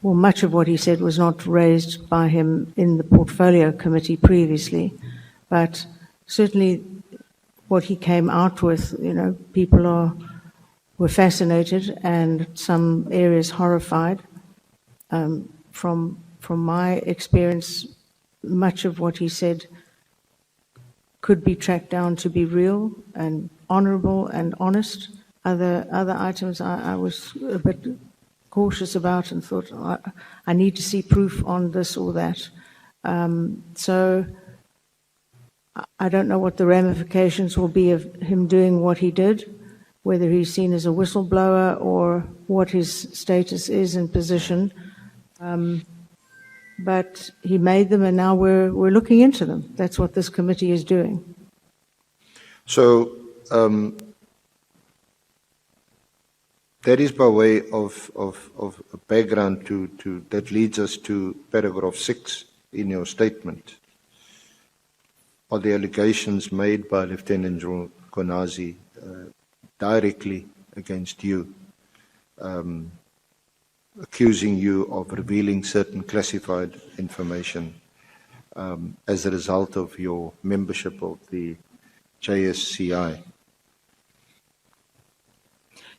much of what he said was not raised by him in the portfolio committee previously, but certainly what he came out with, people were fascinated and some areas horrified. From my experience, much of what he said could be tracked down to be real and honorable and honest. Other items I was a bit cautious about and thought, I need to see proof on this or that. So I don't know what the ramifications will be of him doing what he did, whether he's seen as a whistleblower or what his status is and position. But he made them, and now we're looking into them. That's what this committee is doing. So that is by way of a background that leads us to paragraph 6 in your statement. Are the allegations made by Lieutenant General Mkhwanazi directly against you? Accusing you of revealing certain classified information as a result of your membership of the JSCI.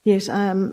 Yes.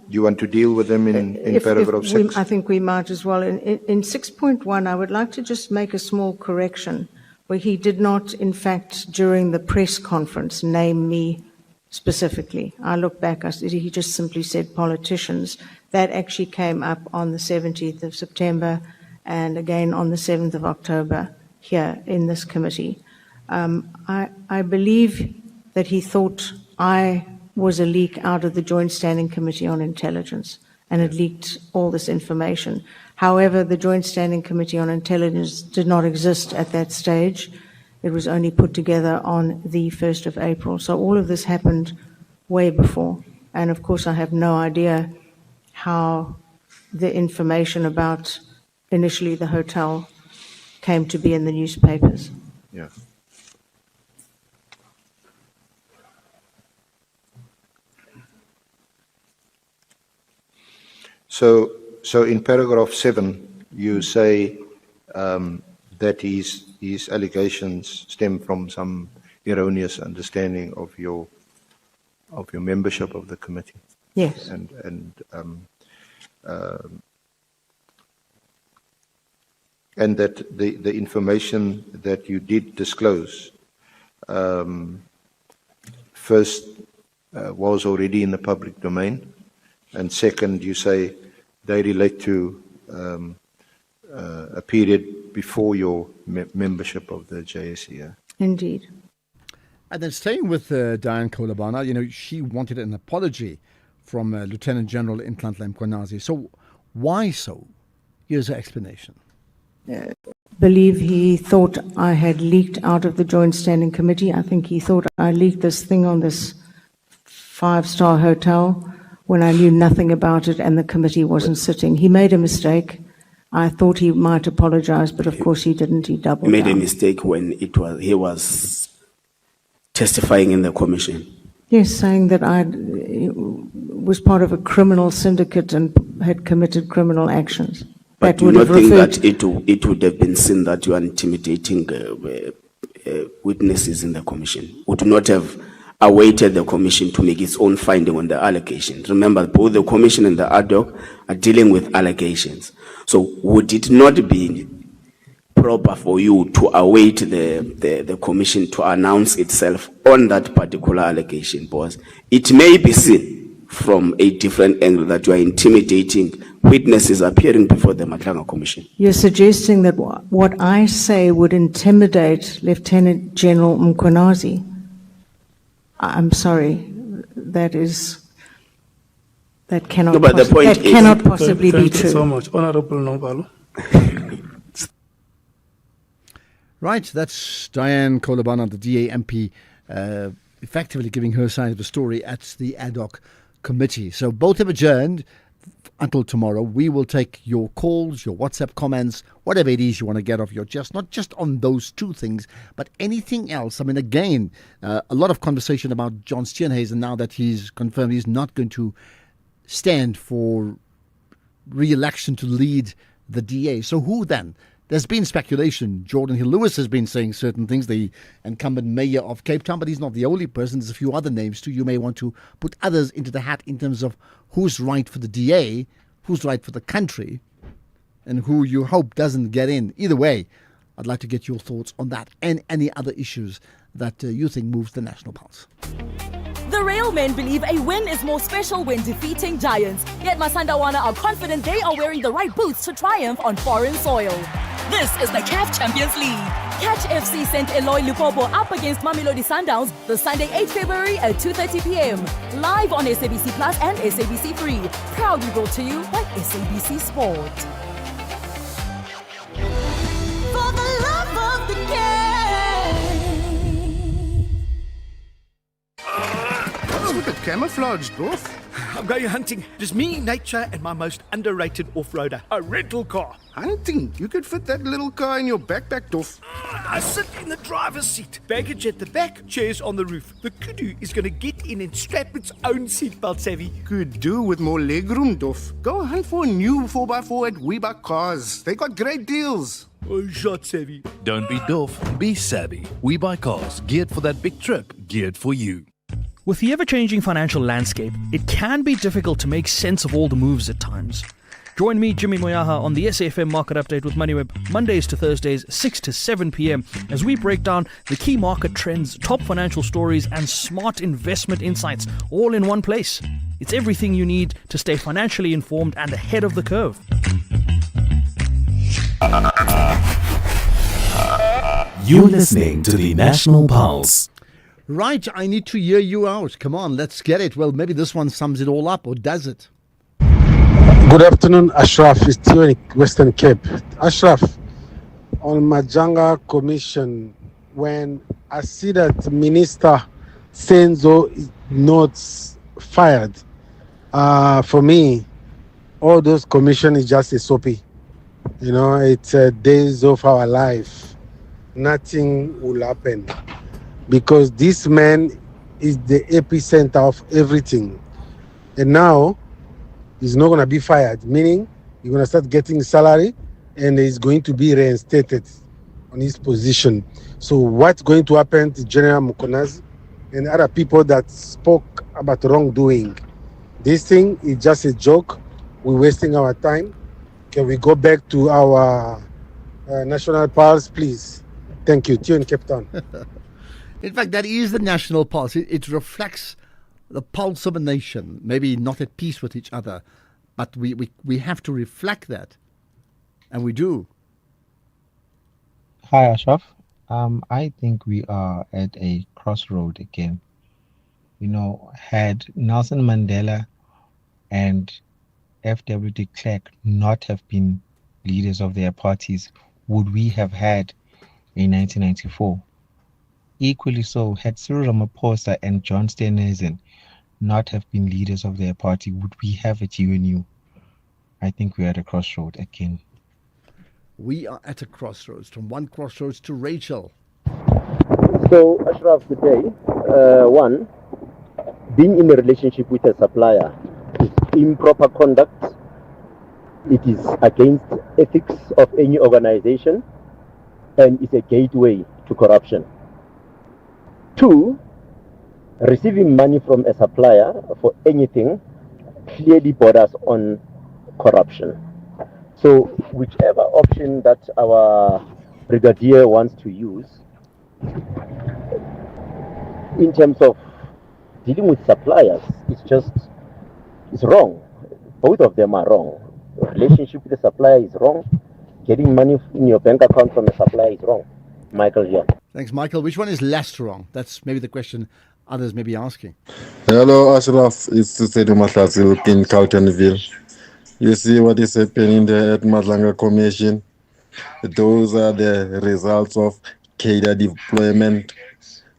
You want to deal with them in paragraph 6? I think we might as well. In 6.1, I would like to just make a small correction where he did not, in fact, during the press conference, name me specifically. I look back, he just simply said politicians. That actually came up on the 17th of September and again on the 7th of October here in this committee. I believe that he thought I was a leak out of the Joint Standing Committee on Intelligence and had leaked all this information. However, the Joint Standing Committee on Intelligence did not exist at that stage. It was only put together on the 1st of April. So all of this happened way before. And of course, I have no idea how the information about initially the hotel came to be in the newspapers. Yeah. So in paragraph 7, you say that his allegations stem from some erroneous understanding of your membership of the committee. Yes. And that the information that you did disclose first was already in the public domain, and second, you say they relate to a period before your membership of the JSCI. Indeed. And then staying with Diane Kolobana, she wanted an apology from Lieutenant General Nhlanhla Mkhwanazi. So why so? Here's her explanation. Believe he thought I had leaked out of the Joint Standing Committee. I think he thought I leaked this thing on this 5-star hotel when I knew nothing about it and the committee wasn't sitting. He made a mistake. I thought he might apologize, but of course he didn't. He doubled He made a down. mistake when he was testifying in the commission. Yes, saying that I was part of a criminal syndicate and had committed criminal actions. But That do you would not have think referred that it would have been seen that you are intimidating witnesses in the commission? Would you not have awaited the commission to make its own finding on the allegations? Remember, both the commission and the ad hoc are dealing with allegations. So would it not be proper for you to await the commission to announce itself on that particular allegation? Because it may be seen from a different angle that you are intimidating witnesses appearing before the Madlanga Commission. You're suggesting that what I say would intimidate Lieutenant General Mkhwanazi. I'm sorry, that cannot, No, but the point that is- cannot possibly be Thank you true. so much, Honorable Nobalo. Right, that's Diane Kolobana, the DA MP, effectively giving her side of the story at the ad hoc committee. So both have adjourned until tomorrow. We will take your calls, your WhatsApp comments, whatever it is you want to get off your chest, not just on those two things, but anything else. I mean, again, a lot of conversation about John Steenhuisen now that he's confirmed he's not going to stand for re-election to lead the DA. So who then? There's been speculation. Jordan Hill-Lewis has been saying certain things, the incumbent mayor of Cape Town, but he's not the only person. There's a few other names too. You may want to put others into the hat in terms of who's right for the DA, who's right for the country, and who you hope doesn't get in. Either way, I'd like to get your thoughts on that and any other issues that you think moves the national pulse. The Railmen believe a win is more special when defeating giants. Yet Masandawana are confident they are wearing the right boots to triumph on foreign soil. This is the CAF Champions League. Catch FC St. Eloy Lupopo up against Mamelodi Sundowns the Sunday 8 February at 2:30 p.m. Live on SABC Plus and SABC 3. Proudly brought to you by SABC Sport. For the love of the game. What's with the camouflage, Dorf? I'm going hunting. Just me, nature, and my most underrated off-roader, a rental car. Hunting? You could fit that little car in your backpack, Dorf. I sit in the driver's seat. Baggage at the back, chairs on the roof. The kudu is going to get in and strap its own seatbelt, Savvy. Could do with more legroom, Dorf. Go hunt for a new 4x4 at WeBuy Cars. They got great deals. Oh, shot, Savvy. Don't be Dorf, be savvy. We buy cars geared for that big trip, geared for you. With the ever-changing financial landscape, it can be difficult to make sense of all the moves at times. Join me, Jimmy Moyaha, on the SAFM Market Update with MoneyWeb, Mondays to Thursdays, 6 to 7 p.m, as we break down the key market trends, top financial stories, and smart investment insights, all in one place. It's everything you need to stay financially informed and ahead of the curve. You're listening to the National Pulse. Right, I need to hear you out. Come on, let's get it. Well, maybe this one sums it all up, or does it? Good afternoon, Ashraf. It's Theo in Western Cape. Ashraf, on Madlanga Commission, when I see that Minister Senzo is not fired, for me, all those commission is just a soapy. You know, it's days of our life. Nothing will happen. Because this man is the epicenter of everything. And now, he's not going to be fired, meaning he's going to start getting salary and he's going to be reinstated on his position. So what's going to happen to General Mkhwanazi and other people that spoke about wrongdoing? This thing is just a joke. We're wasting our time. Can we go back to our national pulse, please? Thank you. Theo in Cape Town. In fact, that is the national pulse. It reflects the pulse of a nation, maybe not at peace with each other, but we have to reflect that, and we do. Hi, Ashraf. I think we are at a crossroad again. You know, had Nelson Mandela and F.W. de Klerk not have been leaders of their parties, would we have had a 1994? Equally so, had Cyril Ramaphosa and John Steenhuisen not have been leaders of their party, would we have a GNU? I think we're at a crossroad again. We are at a crossroads, from one crossroads to Rachel. So, Ashraf, good day. One, being in a relationship with a supplier is improper conduct. It is against ethics of any organization and is a gateway to corruption. Two, receiving money from a supplier for anything clearly borders on corruption. So whichever option that our brigadier wants to use in terms of dealing with suppliers, it's wrong. Both of them are wrong. The relationship with the supplier is wrong. Getting money in your bank account from a supplier is wrong. Michael here. Thanks, Michael. Which one is less wrong? That's maybe the question others may be asking. Hello, Ashraf. It's Mkhwanazi in Carltonville. You see what is happening there at Madlanga Commission? Those are the results of cadre deployment.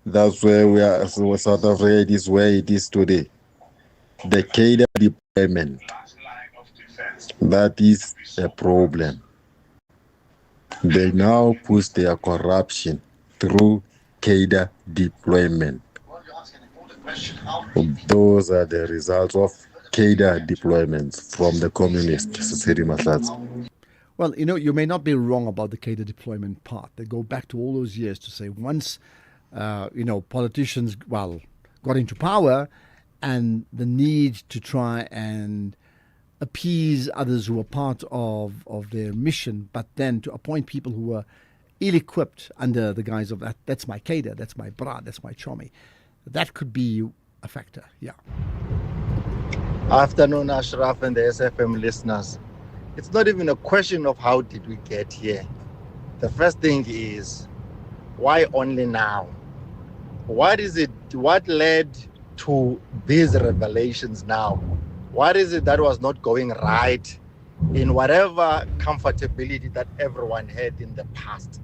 That's where we are. So South Africa is where it is today. The cadre deployment. That is a problem. They now push their corruption through cadre deployment. Those are the results of cadre deployments from the communists. Well, you may not be wrong about the cadre deployment part. They go back to all those years to say once, politicians, got into power and the need to try and appease others who were part of their mission, but then to appoint people who were ill-equipped under the guise of that's my cadre, that's my bra, that's my chommy. That could be a factor, yeah. Afternoon, Ashraf and the SFM listeners. It's not even a question of how did we get here. The first thing is, why only now? What led to these revelations now? What is it that was not going right in whatever comfortability that everyone had in the past?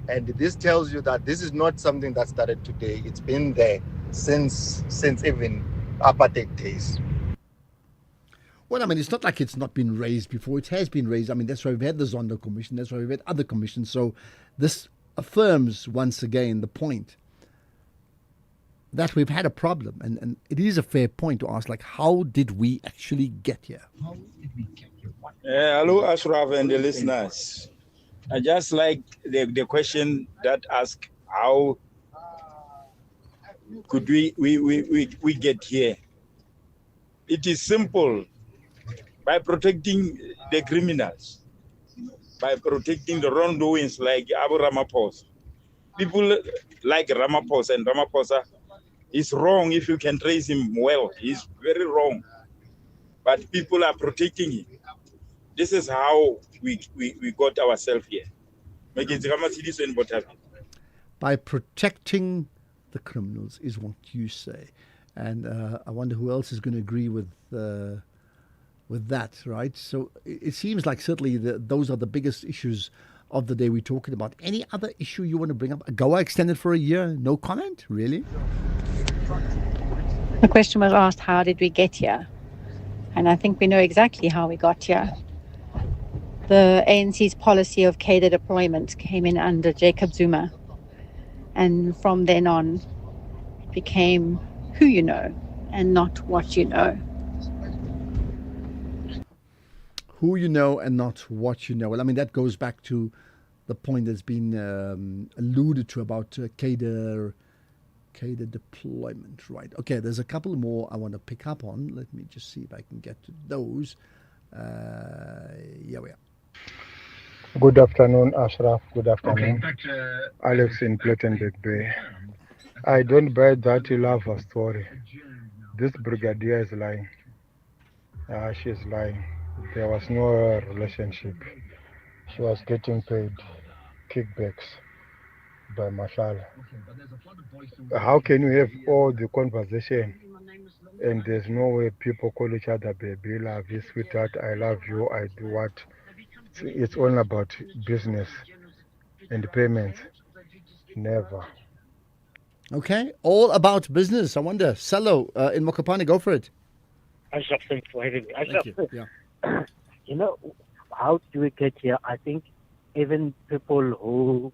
And this tells you that this is not something that started today. It's been there since even apartheid days. Well, it's not like it's not been raised before. It has been raised. That's why we've had the Zondo Commission. That's why we've had other commissions. So this affirms once again the point that we've had a problem. And it is a fair point to ask, how did we actually get here? Hello, Ashraf and the listeners. I just like the question that asks, how could we get here? It is simple. By protecting the criminals, by protecting the wrongdoings like Abu Ramaphosa. People like Ramaphosa, and Ramaphosa is wrong if you can trace him well. He's very wrong. But people are protecting him. This is how we got ourselves here. By protecting the criminals is what you say. And I wonder who else is going to agree with that, right? So it seems like certainly those are the biggest issues of the day we're talking about. Any other issue you want to bring up? AGOA extended for a year, no comment? Really? The question was asked, how did we get here? And I think we know exactly how we got here. The ANC's policy of cadre deployment came in under Jacob Zuma. And from then on, it became who you know and not what you know. Who you know and not what you know. Well, that goes back to the point that's been alluded to about cadre deployment, right? Okay, there's a couple more I want to pick up on. Let me just see if I can get to those. Yeah, we are. Good afternoon, Ashraf. Good afternoon. Alex in Plettenberg Bay. I don't buy that you love a story. This brigadier is lying. She's lying. There was no relationship. She was getting paid kickbacks by Mashal. How can you have all the conversation and there's no way people call each other baby, love you, sweetheart, I love you, I do what? It's all about business and payments. Never. Okay, all about business. I wonder. Salo in Mokopane, go for it. Ashraf, thanks for having me. Thank Ashraf, you. Yeah. you know, how do we get here? I think even people who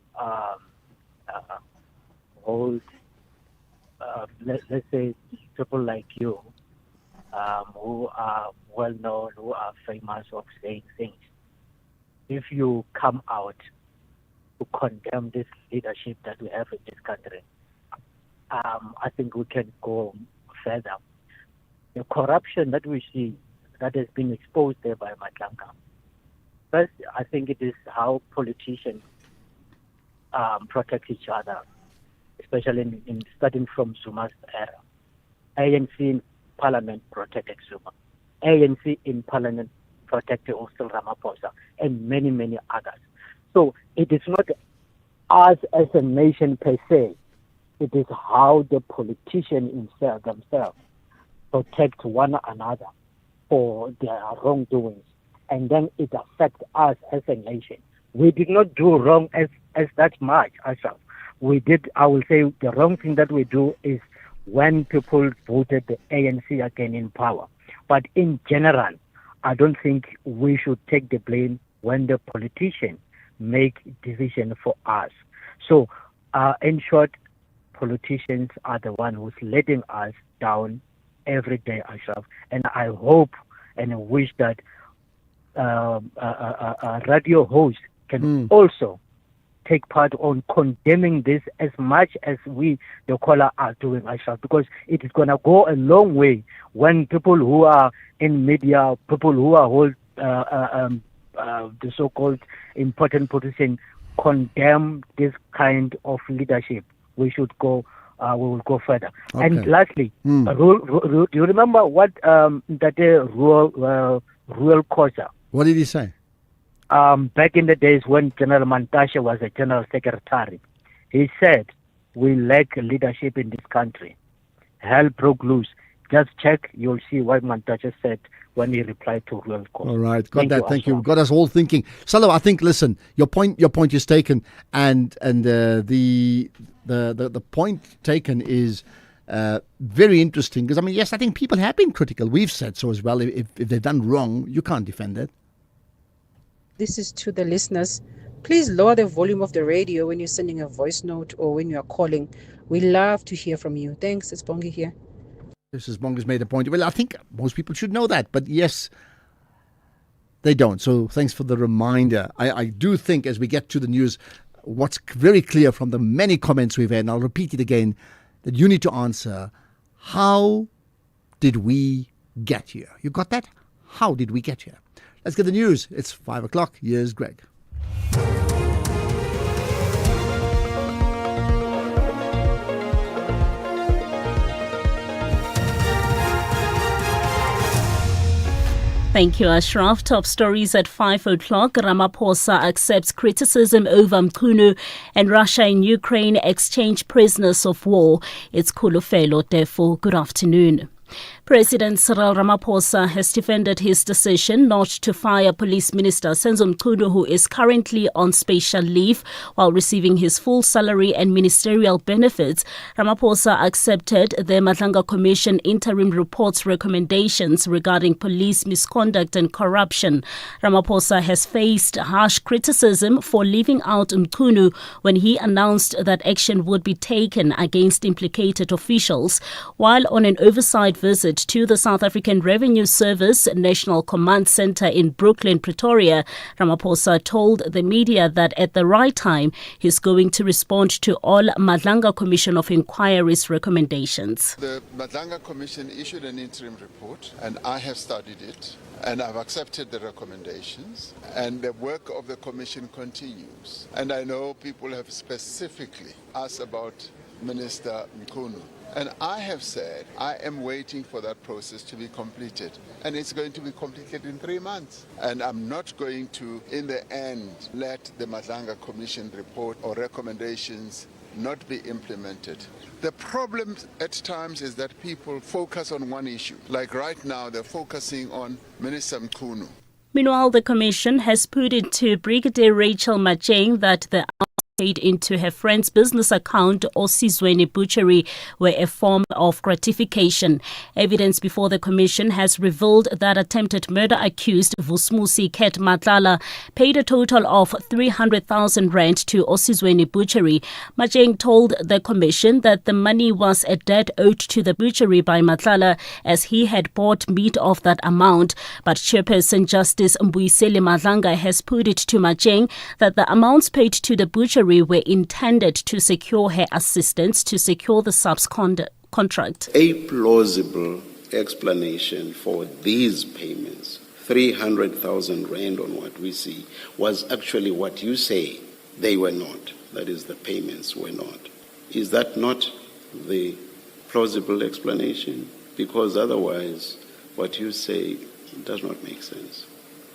hold, let's say, people like you, who are well known, who are famous of saying things, if you come out to condemn this leadership that we have in this country, I think we can go further. The corruption that we see that has been exposed there by Madlanga. First, I think it is how politicians protect each other, especially in starting from Zuma's era. ANC in parliament protected Zuma. ANC in parliament protected also Ramaphosa and many, many others. So it is not us as a nation per se. It is how the politicians themselves protect one another for their wrongdoings. And then it affects us as a nation. We did not do wrong as that much, Ashraf. We did, I will say, the wrong thing that we do is when people voted the ANC again in power. But in general, I don't think we should take the blame when the politicians make decisions for us. So, in short, politicians are the one who's letting us down every day, Ashraf. And I hope and wish that radio hosts can also take part on condemning this as much as we, the caller, are doing, Ashraf, because it is going to go a long way when people who are in media, people who are hold the so-called important position condemn this kind of leadership. We should go. We will go further. Okay. And lastly, do you remember what that Ruel Khoza? What did he say? Back in the days when General Mantashe was a general secretary, he said, we lack leadership in this country. Hell broke loose. Just check, you'll see what Mantashe said when he replied to Ruel Khoza. All right, got that. Thank you. Ashraf. Got us all thinking. Salo, I think. Listen, your point is taken, and the point taken is very interesting because I mean, yes, I think people have been critical. We've said so as well. If they've done wrong, you can't defend it. This is to the listeners. Please lower the volume of the radio when you're sending a voice note or when you are calling. We love to hear from you. Thanks. It's Bongi here. This is Bonga's made a point. Well, I think most people should know that, but yes, they don't. So thanks for the reminder. I do think as we get to the news, what's very clear from the many comments we've had, and I'll repeat it again, that you need to answer, how did we get here? You got that? How did we get here? Let's get the news. It's 5 o'clock. Here's Greg. Thank you, Ashraf. Top stories at 5 o'clock. Ramaphosa accepts criticism over Mkhwanazi, and Russia and Ukraine exchange prisoners of war. It's Khulufelo Tefo. Good afternoon. President Cyril Ramaphosa has defended his decision not to fire Police Minister Senzo Mkhwanazi, who is currently on special leave while receiving his full salary and ministerial benefits. Ramaphosa accepted the Madlanga Commission interim report's recommendations regarding police misconduct and corruption. Ramaphosa has faced harsh criticism for leaving out Mkhwanazi when he announced that action would be taken against implicated officials. While on an oversight visit to the South African Revenue Service National Command Center in Brooklyn, Pretoria, Ramaphosa told the media that at the right time, he's going to respond to all Madlanga Commission of Inquiry's recommendations. The Madlanga Commission issued an interim report, and I have studied it, and I've accepted the recommendations, and the work of the Commission continues. And I know people have specifically asked about Minister Mkhwanazi. And I have said I am waiting for that process to be completed. And it's going to be completed in 3 months. And I'm not going to, in the end, let the Madlanga Commission report or recommendations not be implemented. The problem at times is that people focus on one issue. Like right now, they're focusing on Minister Mkhwanazi. Meanwhile, the Commission has put it to Brigadier Rachel Macheng that the paid into her friend's business account, Osizweni Butchery, were a form of gratification. Evidence before the commission has revealed that attempted murder accused Vusmusi Ket Matlala paid a total of 300,000 rand to Osizweni Butchery. Majeng told the commission that the money was a debt owed to the butchery by Matlala as he had bought meat of that amount. But Chairperson Justice Mbuyiseli Madlanga has put it to Majeng that the amounts paid to the butchery were intended to secure her assistance to secure the contract. A plausible explanation for these payments, 300,000 rand on what we see, was actually what you say they were not. That is, the payments were not. Is that not the plausible explanation? Because otherwise, what you say does not make sense.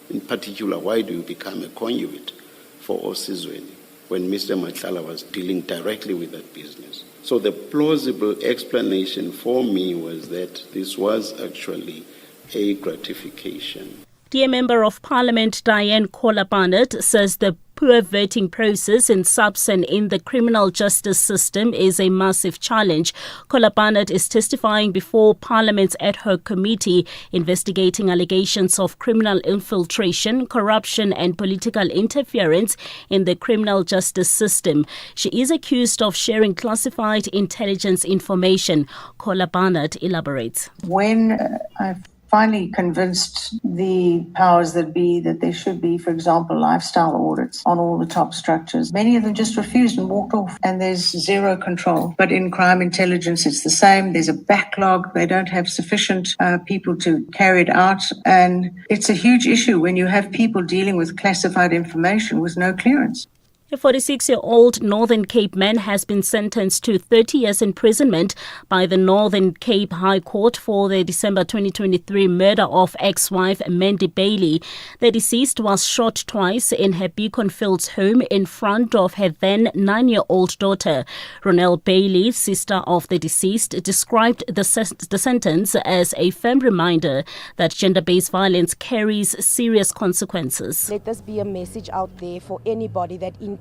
In particular, why do you become a conduit for Osizweni when Mr. Matlala was dealing directly with that business? So the plausible explanation for me was that this was actually a gratification. Dear Member of Parliament Diane Kola-Barnett says the poor vetting process in SAPS and in the criminal justice system is a massive challenge. Kola-Barnett is testifying before Parliament's ad hoc committee investigating allegations of criminal infiltration, corruption and political interference in the criminal justice system. She is accused of sharing classified intelligence information. Kola-Barnett elaborates. When I've finally convinced the powers that be that there should be, for example, lifestyle audits on all the top structures, many of them just refused and walked off, and there's zero control. But in crime intelligence, it's the same. There's a backlog. They don't have sufficient people to carry it out, and it's a huge issue when you have people dealing with classified information with no clearance. A 46-year-old Northern Cape man has been sentenced to 30 years imprisonment by the Northern Cape High Court for the December 2023 murder of ex-wife Mandy Bailey. The deceased was shot twice in her Beaconfields home in front of her then 9-year-old daughter. Ronelle Bailey, sister of the deceased, described the sentence as a firm reminder that gender-based violence carries serious consequences. Let us be a message out there for anybody that intends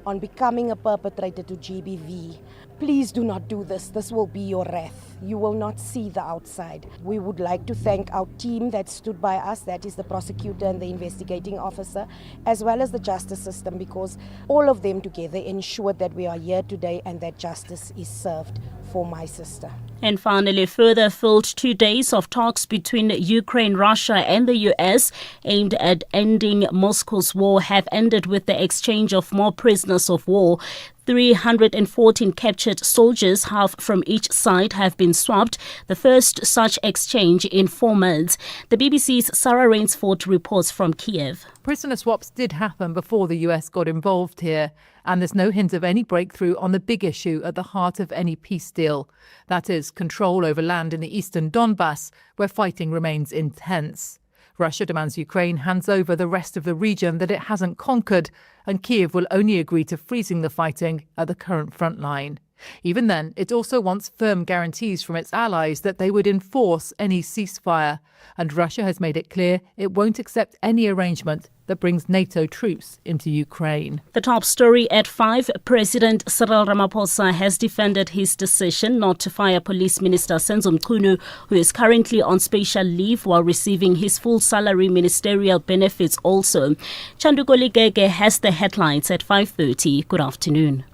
on becoming a perpetrator to GBV. Please do not do this. This will be your wrath. You will not see the outside. We would like to thank our team that stood by us, that is the prosecutor and the investigating officer, as well as the justice system, because all of them together ensured that we are here today and that justice is served for my sister. And finally, further filled 2 days of talks between Ukraine, Russia and the US aimed at ending Moscow's war have ended with the exchange of more prisoners of war. 314 captured soldiers, half from each side, have been swapped, the first such exchange in 4 months. The BBC's Sarah Rainsford reports from Kiev. Prisoner swaps did happen before the US got involved here, and there's no hint of any breakthrough on the big issue at the heart of any peace deal. That is, control over land in the eastern Donbass, where fighting remains intense. Russia demands Ukraine hands over the rest of the region that it hasn't conquered, and Kiev will only agree to freezing the fighting at the current front line. Even then, it also wants firm guarantees from its allies that they would enforce any ceasefire, and Russia has made it clear it won't accept any arrangement that brings NATO troops into Ukraine. The top story at 5, President Cyril Ramaphosa has defended his decision not to fire Police Minister Senzo Mkhwanazi, who is currently on special leave while receiving his full salary ministerial benefits also. Chanduko Ligege has the headlines at 5:30. Good afternoon.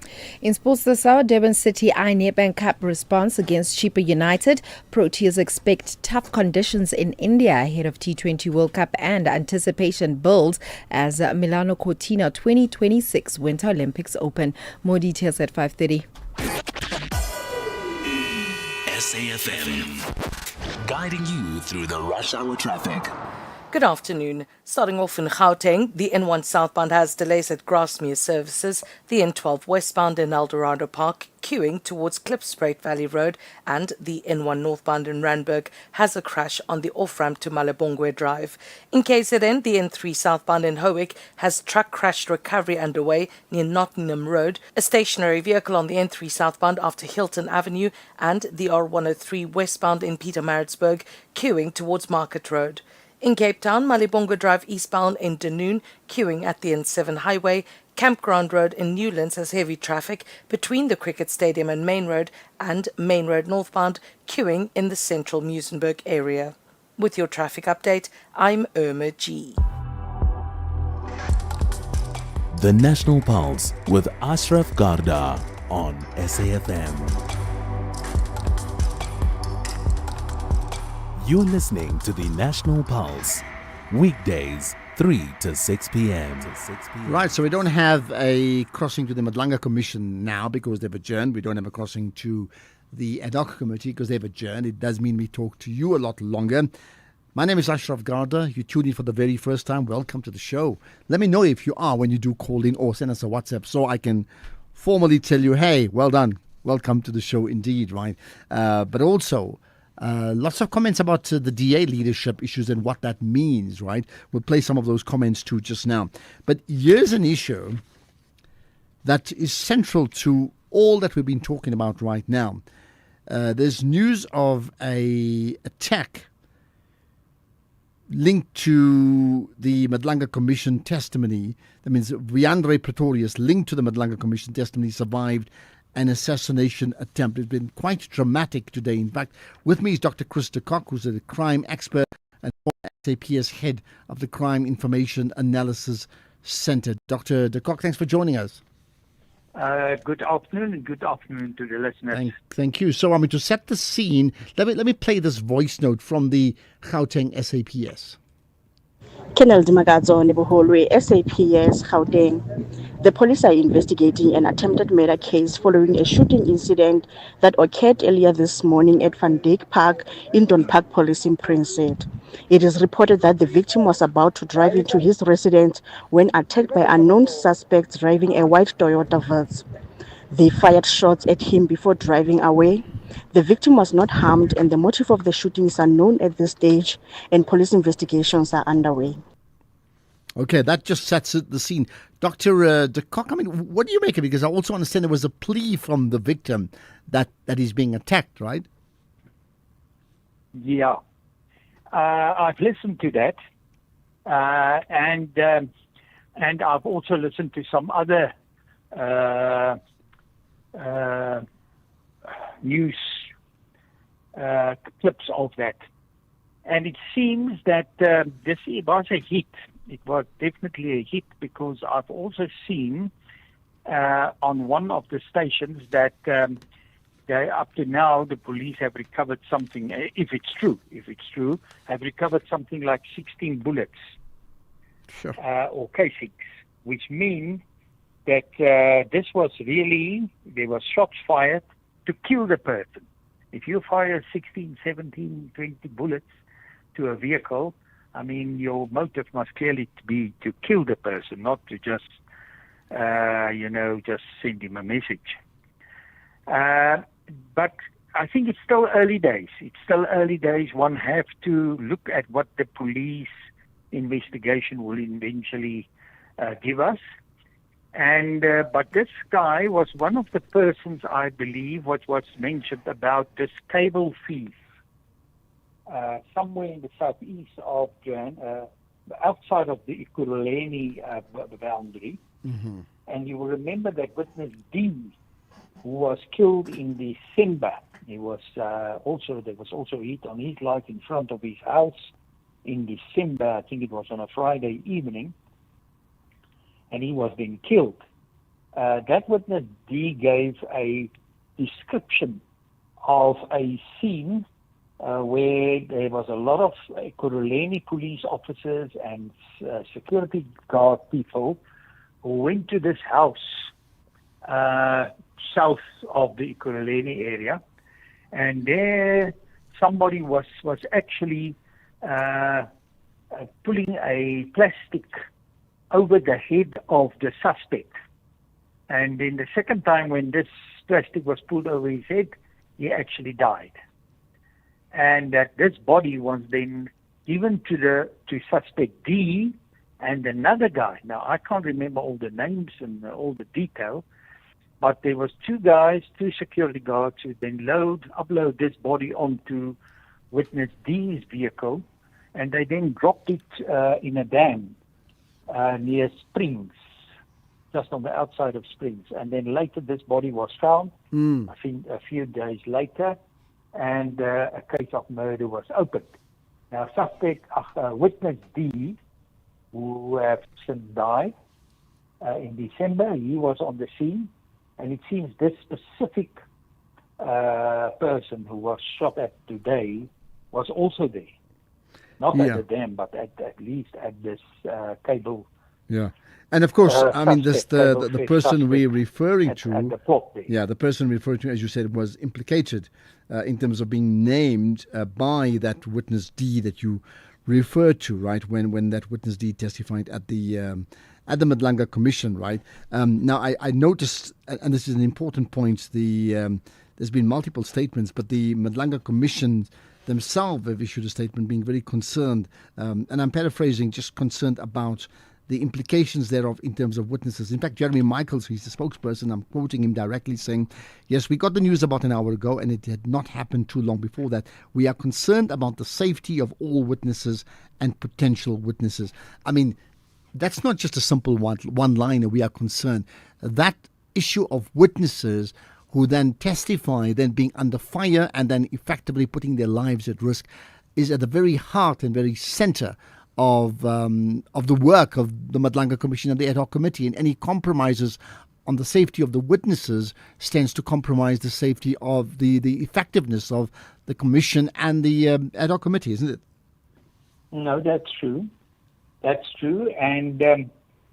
In sports this hour, Durban City Nedbank Cup response against Chippa United. Proteas expect tough conditions in India ahead of T20 World Cup, and anticipation builds as Milano Cortina 2026 Winter Olympics open. More details at 5:30. SAFM, guiding you through the rush hour traffic. Good afternoon. Starting off in Gauteng, the N1 southbound has delays at Grasmere services, the N12 westbound in Eldorado Park queuing towards Klipspruit Valley Road, and the N1 northbound in Randburg has a crash on the off-ramp to Malebongwe Drive. In KZN, the N3 southbound in Howick has truck crash recovery underway near Nottingham Road, a stationary vehicle on the N3 southbound after Hilton Avenue, and the R103 westbound in Pietermaritzburg queuing towards Market Road. In Cape Town, Malebongwe Drive eastbound in Dunoon, queuing at the N7 highway, Campground Road in Newlands has heavy traffic between the Cricket Stadium and Main Road northbound, queuing in the central Muizenberg area. With your traffic update, I'm Irma G. The National Pulse with Ashraf Garda on SAFM. You're listening to the National Pulse, weekdays 3 to 6 p.m. Right, so we don't have a crossing to the Madlanga Commission now because they've adjourned. We don't have a crossing to the ad hoc committee because they've adjourned. It does mean we talk to you a lot longer. My name is Ashraf Garda. You tuned in for the very first time. Welcome to the show. Let me know if you are when you do call in or send us a WhatsApp so I can formally tell you, hey, well done. Welcome to the show indeed, right? But also, lots of comments about the DA leadership issues and what that means, right? We'll play some of those comments too just now. But here's an issue that is central to all that we've been talking about right now. There's news of a attack linked to the Madlanga Commission testimony. That means Viandre Pretorius, linked to the Madlanga Commission testimony, survived an assassination attempt. It's been quite dramatic today. In fact, with me is Dr. Chris de Kock, who's a crime expert and SAPS head of the Crime Information Analysis Center. Dr. de Kock, thanks for joining us. Good afternoon, and good afternoon to the listeners. Thank you. So, to set the scene, let me play this voice note from the Gauteng SAPS. Colonel Dimagadzo Nebuholwe, SAPS Gauteng. The police are investigating an attempted murder case following a shooting incident that occurred earlier this morning at Van Dyke Park in Don Park Police Precinct. It is reported that the victim was about to drive into his residence when attacked by unknown suspects driving a white Toyota Verz. They fired shots at him before driving away. The victim was not harmed and the motive of the shooting is unknown at this stage and police investigations are underway. Okay, that just sets the scene. Dr. de Kock, what do you make of it? Because I also understand there was a plea from the victim that he's being attacked, right? Yeah. I've listened to that. And I've also listened to some other news clips of that. And it seems that this was a hit. It was definitely a hit because I've also seen on one of the stations that up to now the police have recovered something, if it's true, have recovered something like 16 bullets or casings, which mean that this was really, there were shots fired to kill the person. If you fire 16, 17, 20 bullets to a vehicle, your motive must clearly be to kill the person, not to just, just send him a message. But I think it's still early days. One have to look at what the police investigation will eventually give us. And but this guy was one of the persons, I believe, what was mentioned about this cable thief. Somewhere in the southeast of outside of the Ekurhuleni boundary. Mm-hmm. And you will remember that witness D, who was killed in December, there was also hit on his life in front of his house in December. I think it was on a Friday evening, and he was then killed. That witness D gave a description of a scene where there was a lot of Ekurhuleni police officers and security guard people who went to this house south of the Ekurhuleni area, and there somebody was actually pulling a plastic over the head of the suspect. And then the second time when this plastic was pulled over his head, he actually died. And that this body was then given to suspect D and another guy. Now, I can't remember all the names and all the detail, but there was two security guards who then upload this body onto witness D's vehicle, and they then dropped it in a dam near Springs. just on the outside of Springs. And then later this body was found, I think a few days later, and a case of murder was opened. Now, witness D, who have since died in December, he was on the scene, and it seems this specific person who was shot at today was also there. Not at the dam, but at least at this cable. Yeah. And of course, I mean, this the suspect person we're referring to. At the plot there. Yeah, the person referred to, as you said, was implicated in terms of being named by that witness D that you referred to, right? When that witness D testified at the Madlanga Commission, right? Now, I noticed, and this is an important point. There's been multiple statements, but the Madlanga Commission themselves have issued a statement being very concerned, and I'm paraphrasing, just concerned about the implications thereof in terms of witnesses. In fact, Jeremy Michaels, who's the spokesperson, I'm quoting him directly saying, yes, we got the news about an hour ago and it had not happened too long before that. We are concerned about the safety of all witnesses and potential witnesses. I mean, that's not just a simple one-liner, we are concerned. That issue of witnesses who then testify, then being under fire and then effectively putting their lives at risk is at the very heart and very center of the work of the Madlanga Commission and the ad hoc committee, and any compromises on the safety of the witnesses stands to compromise the safety of the effectiveness of the commission and the ad hoc committee, isn't it? No, that's true. That's true. And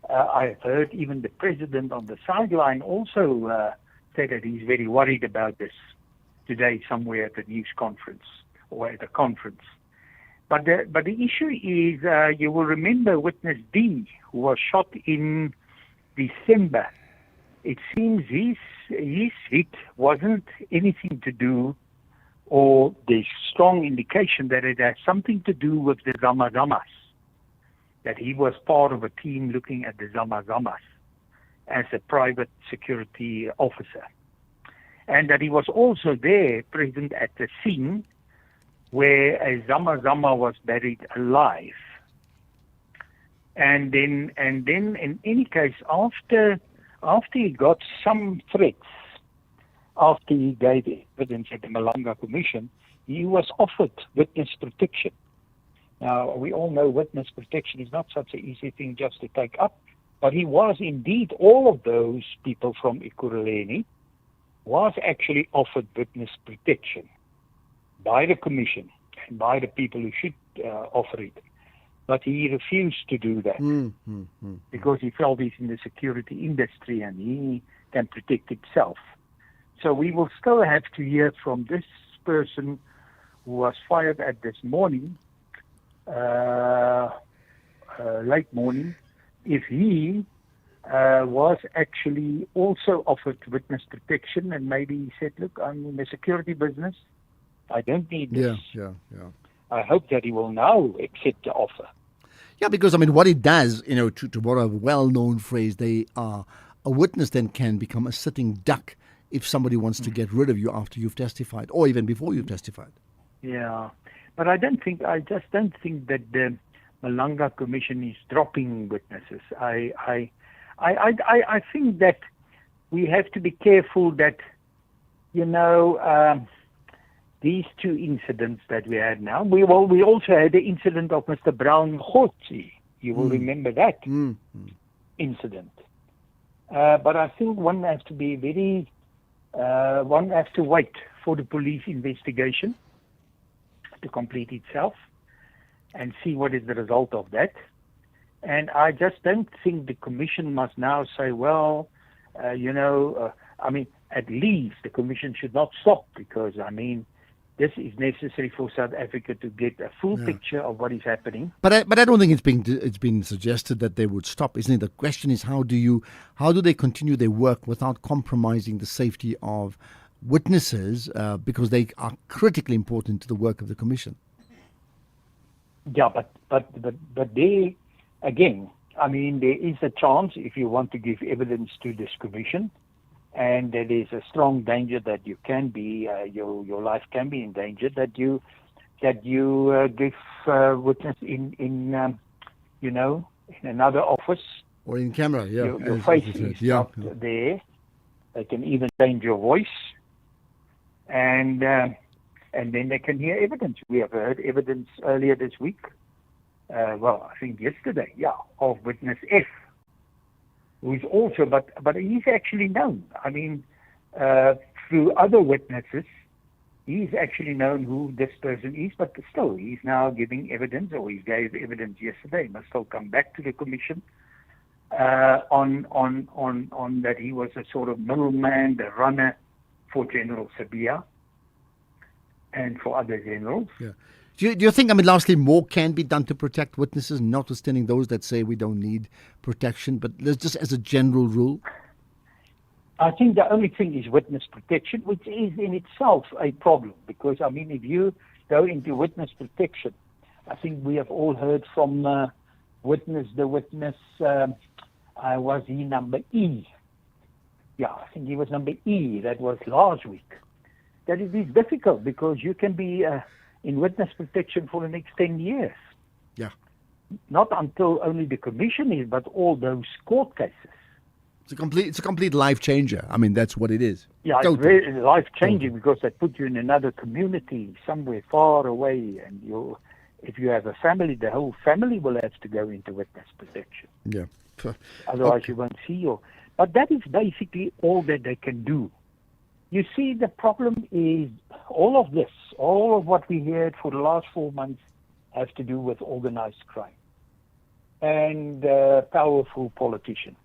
I've heard even the president on the sideline also said that he's very worried about this today somewhere at the news conference or at a conference. But the issue is, you will remember witness D, who was shot in December. It seems his hit wasn't anything to do, or there's strong indication that it has something to do with the Zamazamas, that he was part of a team looking at the Zamazamas as a private security officer. And that he was also there, present at the scene, where a Zamazama was buried alive. And then in any case, after he got some threats, after he gave evidence at the Madlanga Commission, he was offered witness protection. Now, we all know witness protection is not such an easy thing just to take up, but he was indeed, all of those people from Ekurhuleni was actually offered witness protection by the commission and by the people who should offer it. But he refused to do that because he felt he's in the security industry and he can protect himself. So we will still have to hear from this person who was fired at this morning, late morning, if he was actually also offered witness protection, and maybe he said, look, I'm in the security business. I don't need this. Yeah. I hope that he will now accept the offer. Yeah, because, I mean, what it does, to borrow a well-known phrase, a witness then can become a sitting duck if somebody wants to get rid of you after you've testified, or even before you've testified. Yeah, but I just don't think that the Madlanga Commission is dropping witnesses. I think that we have to be careful that, these two incidents that we had now, we also had the incident of Mr. Brown Khotsi. You will remember that incident. But I think one has to be one has to wait for the police investigation to complete itself and see what is the result of that. And I just don't think the commission must now say, well, at least the commission should not stop because, this is necessary for South Africa to get a full picture of what is happening. But I don't think it's been suggested that they would stop, isn't it? The question is how do they continue their work without compromising the safety of witnesses because they are critically important to the work of the commission. Yeah, but there again, there is a chance if you want to give evidence to this commission. And there is a strong danger that you can be, your life can be endangered. That you give witness in another office Or in camera, yeah. Your as face you said. is Yeah. not there. They can even change your voice, and then they can hear evidence. We have heard evidence earlier this week. I think yesterday, of witness F, who's also, but he's actually known. I mean, through other witnesses, he's actually known who this person is, but still, he's now giving evidence, or he gave evidence yesterday. He must still come back to the commission on that he was a sort of middleman, the runner for General Sabia and for other generals. Yeah. Do you think, lastly, more can be done to protect witnesses, notwithstanding those that say we don't need protection, but just as a general rule? I think the only thing is witness protection, which is in itself a problem, because, if you go into witness protection, I think we have all heard from the witness, was he number E? Yeah, I think he was number E. That was last week. That it is difficult because you can be in witness protection for the next 10 years. Yeah. Not until only the commission is, but all those court cases. It's a complete life changer. That's what it is. Yeah, Totally. it's very life-changing because they put you in another community somewhere far away, and if you have a family, the whole family will have to go into witness protection. Yeah. Otherwise, you won't see your... But that is basically all that they can do. You see, the problem is all of this, all of what we heard for the last 4 months has to do with organized crime and powerful politicians.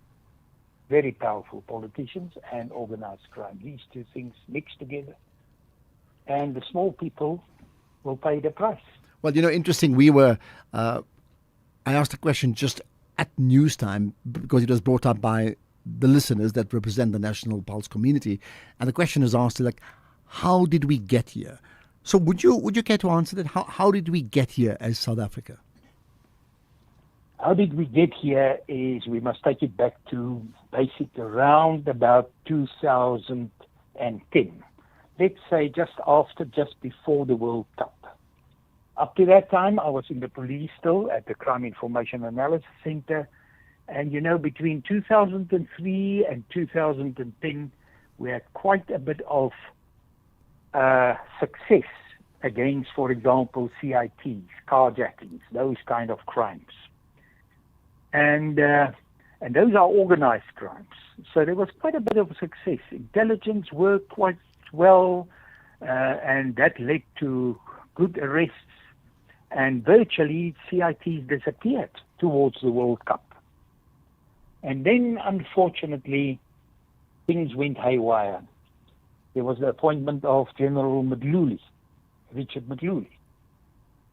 Very powerful politicians and organized crime. These two things mixed together. And the small people will pay the price. Well, interesting, I asked a question just at news time because it was brought up by the listeners that represent the National Pulse community. And the question is asked, how did we get here? So would you care to answer that? How did we get here as South Africa? How did we get here is we must take it back to basically around about 2010. Let's say just before the World Cup. Up to that time, I was in the police still at the Crime Information Analysis Center. And, between 2003 and 2010, we had quite a bit of success against, for example, CITs, carjackings, those kind of crimes. And those are organized crimes. So there was quite a bit of success. Intelligence worked quite well, and that led to good arrests. And virtually, CITs disappeared towards the World Cup. And then, unfortunately, things went haywire. There was the appointment of General Richard Madlanga.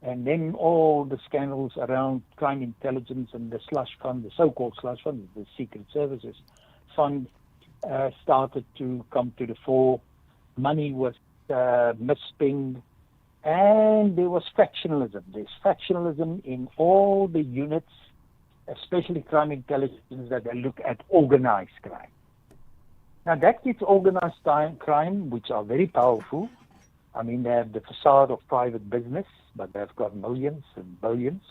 And then all the scandals around crime intelligence and the slush fund, the so-called slush fund, the Secret Services fund, started to come to the fore. Money was misspent, and there was factionalism. There's factionalism in all the units, especially crime intelligence, that they look at organized crime. Now that gets organized crime, which are very powerful. They have the facade of private business, but they've got millions and billions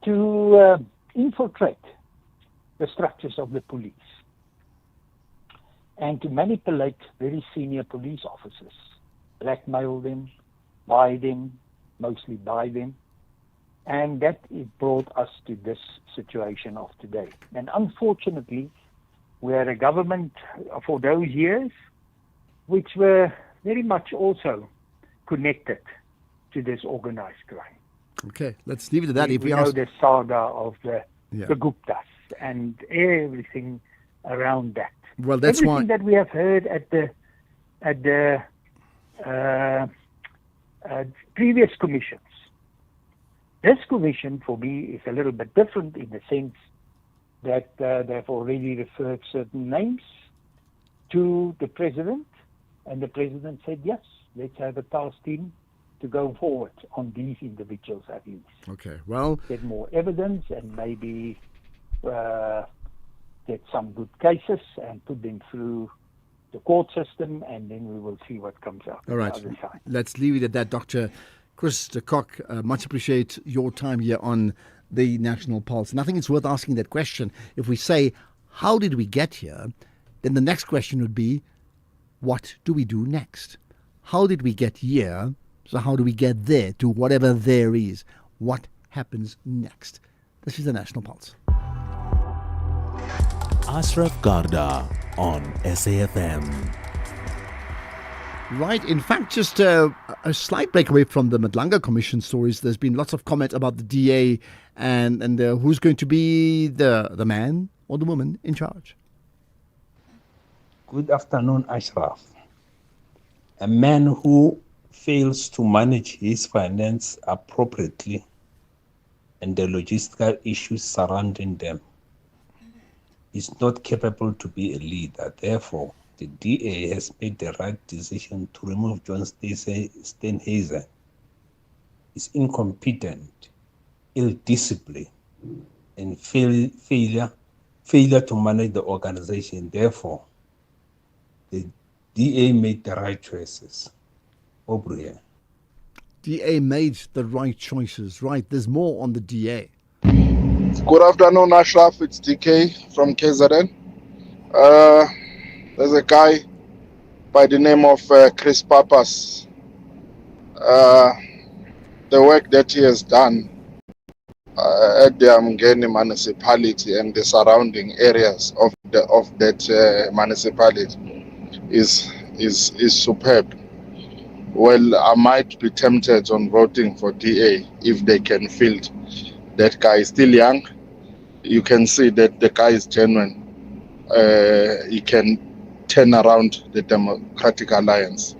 to infiltrate the structures of the police and to manipulate very senior police officers, blackmail them, mostly buy them. And that brought us to this situation of today. And unfortunately, we had a government for those years which were very much also connected to this organized crime. Okay, let's leave it at that. We know the saga of the Guptas and everything around that. Well, that's everything why that we have heard at the previous commissions. This commission, for me, is a little bit different in the sense that they've already referred certain names to the president, and the president said, yes, let's have a task team to go forward on these individuals at least. Okay, well... Get more evidence and maybe get some good cases and put them through the court system, and then we will see what comes out. All right, on the other side. Let's leave it at that, Dr. Chris de Kock. Much appreciate your time here on the National Pulse. And I think it's worth asking that question. If we say, how did we get here? Then the next question would be, what do we do next? How did we get here? So how do we get there to whatever there is? What happens next? This is the National Pulse. Ashraf Garda on SAFM. Right. In fact, just a slight breakaway from the Madlanga Commission stories. There's been lots of comment about the DA and who's going to be the man or the woman in charge. Good afternoon, Ashraf. A man who fails to manage his finance appropriately and the logistical issues surrounding them is not capable to be a leader. Therefore, the DA has made the right decision to remove John Steenhuisen. He's incompetent, ill-disciplined, and failure to manage the organization. Therefore, the DA made the right choices. Aubrey. DA made the right choices. Right. There's more on the DA. Good afternoon, Ashraf. It's DK from KZN. There's a guy by the name of Chris Papas. The work that he has done at the Mngeni municipality and the surrounding areas of that municipality is superb. Well, I might be tempted on voting for DA if they can field that guy. Is still young. You can see that the guy is genuine. He can turn around the Democratic Alliance.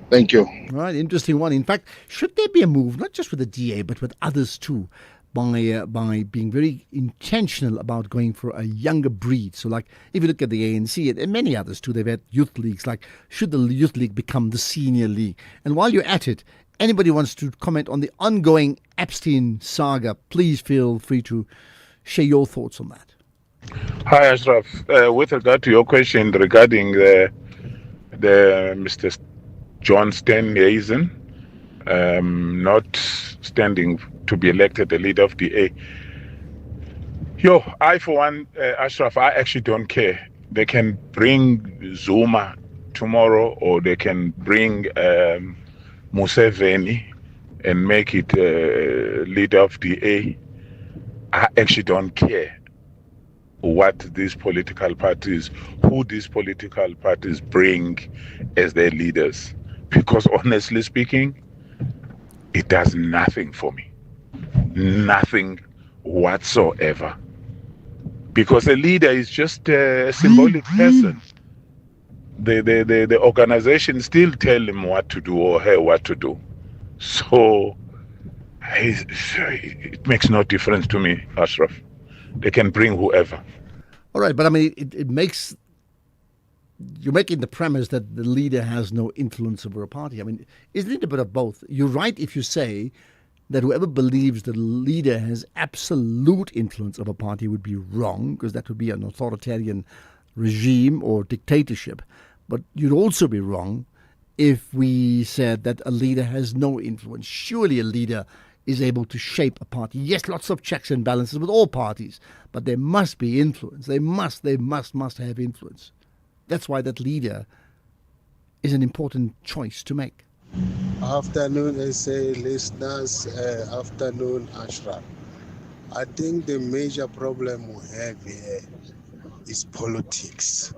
Thank you. Right, interesting one. In fact, should there be a move, not just with the DA, but with others too, by being very intentional about going for a younger breed? So like, if you look at the ANC and many others too, they've had youth leagues. Like, should the youth league become the senior league? And while you're at it, anybody wants to comment on the ongoing Epstein saga, please feel free to share your thoughts on that. Hi, Ashraf. With regard to your question regarding the Mr. John Steenhuisen not standing to be elected the leader of DA, I for one, Ashraf, I actually don't care. They can bring Zuma tomorrow, or they can bring Museveni and make it leader of DA. I actually don't care what these political parties, who these political parties bring as their leaders. Because honestly speaking, it does nothing for me. Nothing whatsoever. Because a leader is just a symbolic person. The organization still tell him what to do or her what to do. So it makes no difference to me, Ashraf. They can bring whoever. All right, but I mean, it makes... You're making the premise that the leader has no influence over a party. I mean, isn't it a bit of both? You're right if you say that whoever believes the leader has absolute influence over a party would be wrong, because that would be an authoritarian regime or dictatorship. But you'd also be wrong if we said that a leader has no influence. Surely a leader is able to shape a party. Yes, lots of checks and balances with all parties, but there must be influence. They must have influence. That's why that leader is an important choice to make. Afternoon, SA listeners. Afternoon, Ashraf. I think the major problem we have here is politics.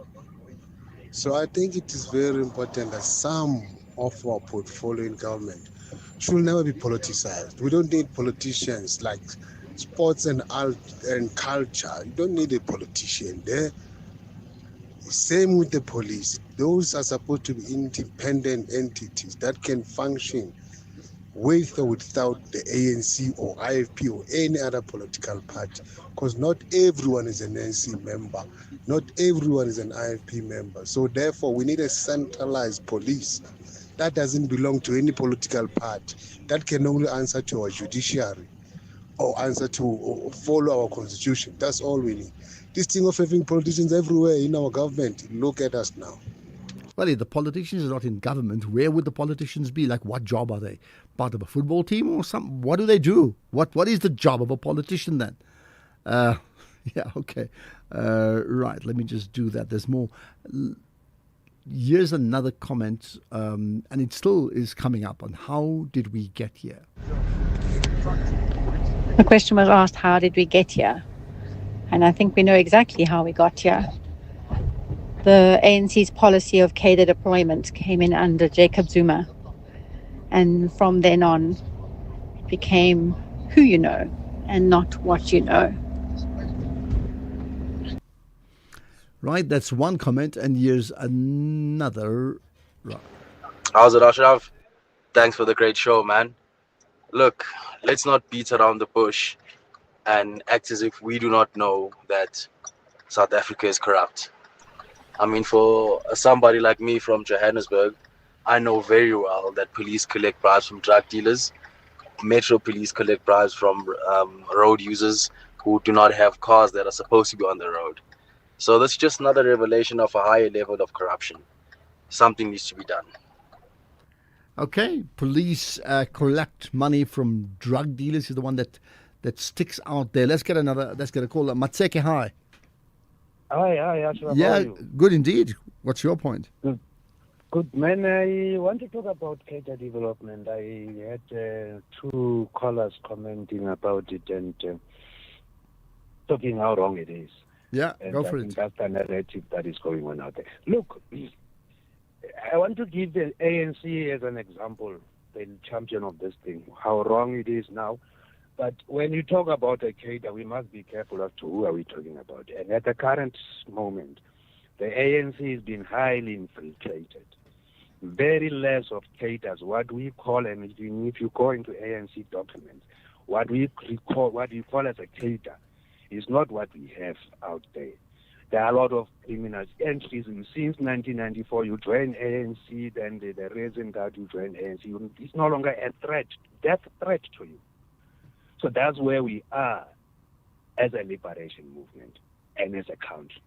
So I think it is very important that some of our portfolio in government should never be politicized. We don't need politicians like sports and art and culture. You don't need a politician there. Same with the police. Those are supposed to be independent entities that can function with or without the ANC or IFP or any other political party. Because not everyone is an ANC member. Not everyone is an IFP member. So therefore, we need a centralized police that doesn't belong to any political party, that can only answer to our judiciary or answer to or follow our constitution. That's all we need. This thing of having politicians everywhere in our government, look at us now. Well, if the politicians are not in government, where would the politicians be? Like, what job are they? Part of a football team or something? What do they do? What is the job of a politician then? Yeah, okay. Right, let me just do that. There's more. Here's another comment, and it still is coming up on how did we get here? The question was asked, how did we get here? And I think we know exactly how we got here. The ANC's policy of cadre deployment came in under Jacob Zuma. And from then on, it became who you know and not what you know. Right, that's one comment, and here's another. Right. How's it, Ashraf? Thanks for the great show, man. Look, let's not beat around the bush and act as if we do not know that South Africa is corrupt. I mean, for somebody like me from Johannesburg, I know very well that police collect bribes from drug dealers. Metro police collect bribes from road users who do not have cars that are supposed to be on the road. So that's just another revelation of a higher level of corruption. Something needs to be done. Okay, police collect money from drug dealers is the one that sticks out there. Let's get a call. Matseke, hi. Hi, Ashraf. Yeah, how are you? good indeed. What's your point? Good, man. I want to talk about cadre development. I had two callers commenting about it and talking how wrong it is. Yeah, and go for I think it. that's the narrative that is going on out there. Look, I want to give the ANC as an example, the champion of this thing, how wrong it is now. But when you talk about a cadre, we must be careful as to who are we talking about. And at the current moment, the ANC has been highly infiltrated. Very less of cadres, what we call, and if you go into ANC documents, what you call as a cadre is not what we have out there. There are a lot of criminals entries since 1994. You join ANC, then the reason that you join ANC, it's no longer a threat, death threat to you. So that's where we are as a liberation movement and as a country.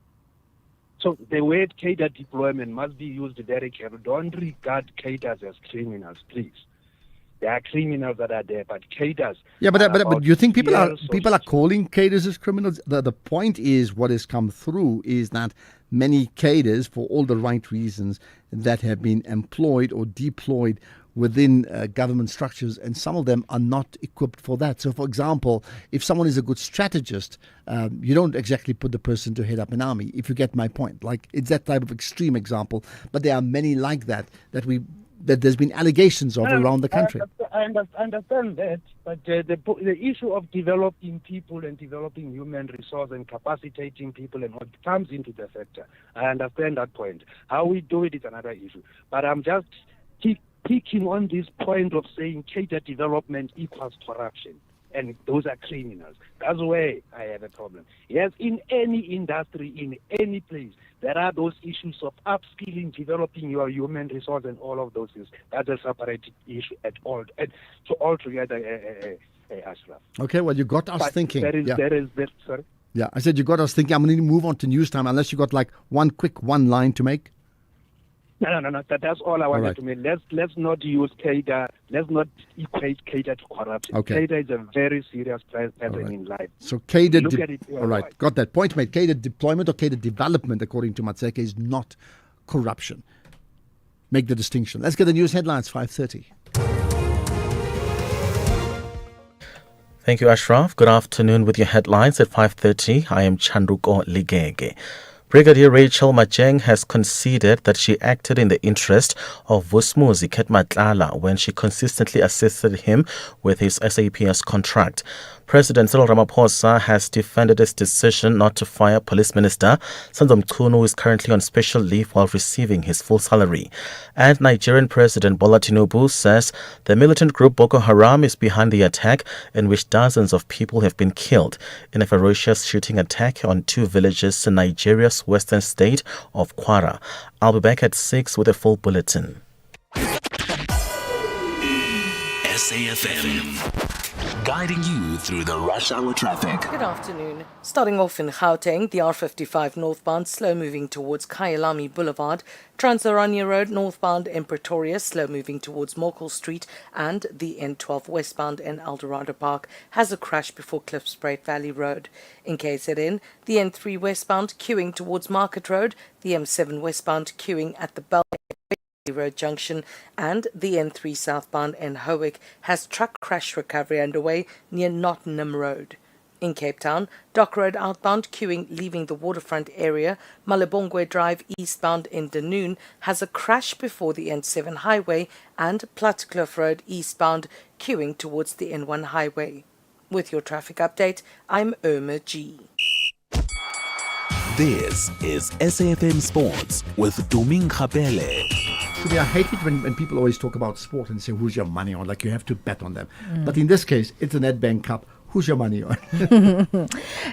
So the word cadre deployment must be used very carefully. Don't regard cadres as criminals, please. There are criminals that are there, but cadres. Yeah, but you think people are years calling cadres as criminals? The point is, what has come through is that many cadres, for all the right reasons, that have been employed or deployed within government structures, and some of them are not equipped for that. So, for example, if someone is a good strategist, you don't exactly put the person to head up an army, if you get my point. Like, it's that type of extreme example, but there are many like that there's been allegations of around the country. I understand that, but the issue of developing people and developing human resource and capacitating people and what comes into the sector, I understand that point. How we do it is another issue. But I'm just picking on this point of saying cadre development equals corruption, and those are criminals. That's where I have a problem. Yes, in any industry, in any place, there are those issues of upskilling, developing your human resource and all of those things. That's a separate issue at all. And so altogether, Ashraf. Okay, well, you got us thinking. Sorry? Yeah, I said you got us thinking. I'm going to move on to news time unless you got like one line to make. No. That's all I wanted right. to make. Let's not use cadre. Let's not equate cadre to corruption. Okay. Cadre is a very serious pattern in life. So cadre, Look at it all right, got that point made. Cadre deployment or cadre development, according to Matseke, is not corruption. Make the distinction. Let's get the news headlines. 5:30. Thank you, Ashraf. Good afternoon with your headlines at 5:30. I am Chandruko Ligege. Brigadier Rachel Majeng has conceded that she acted in the interest of Vusmuzi Madlanga when she consistently assisted him with his SAPS contract. President Cyril Ramaphosa has defended his decision not to fire Police Minister Sanzo Mkhwanazi, who is currently on special leave while receiving his full salary. And Nigerian President Bola Tinubu says the militant group Boko Haram is behind the attack in which dozens of people have been killed in a ferocious shooting attack on two villages in Nigeria's western state of Kwara. I'll be back at 6 with a full bulletin. SAFM, guiding you through the rush hour traffic. Good afternoon. Starting off in Gauteng, the R55 northbound slow moving towards Kyalami Boulevard, Trans-Oranje Road northbound in Pretoria slow moving towards Morkel Street, and the N12 westbound in Eldorado Park has a crash before Klipspruit Valley Road. In KZN, the N3 westbound queuing towards Market Road, the M7 westbound queuing at the Bell Road Junction, and the N3 southbound in Howick has truck crash recovery underway near Nottingham Road. In Cape Town, Dock Road outbound queuing leaving the waterfront area, Malebongwe Drive eastbound in Dunoon has a crash before the N7 highway, and Plattekloof Road eastbound queuing towards the N1 highway. With your traffic update, I'm Irma G. This is SAFM Sports with Doming Khapele. I hate it when people always talk about sport and say, who's your money on? Like you have to bet on them. But in this case, it's a Nedbank Cup. Who's your money on?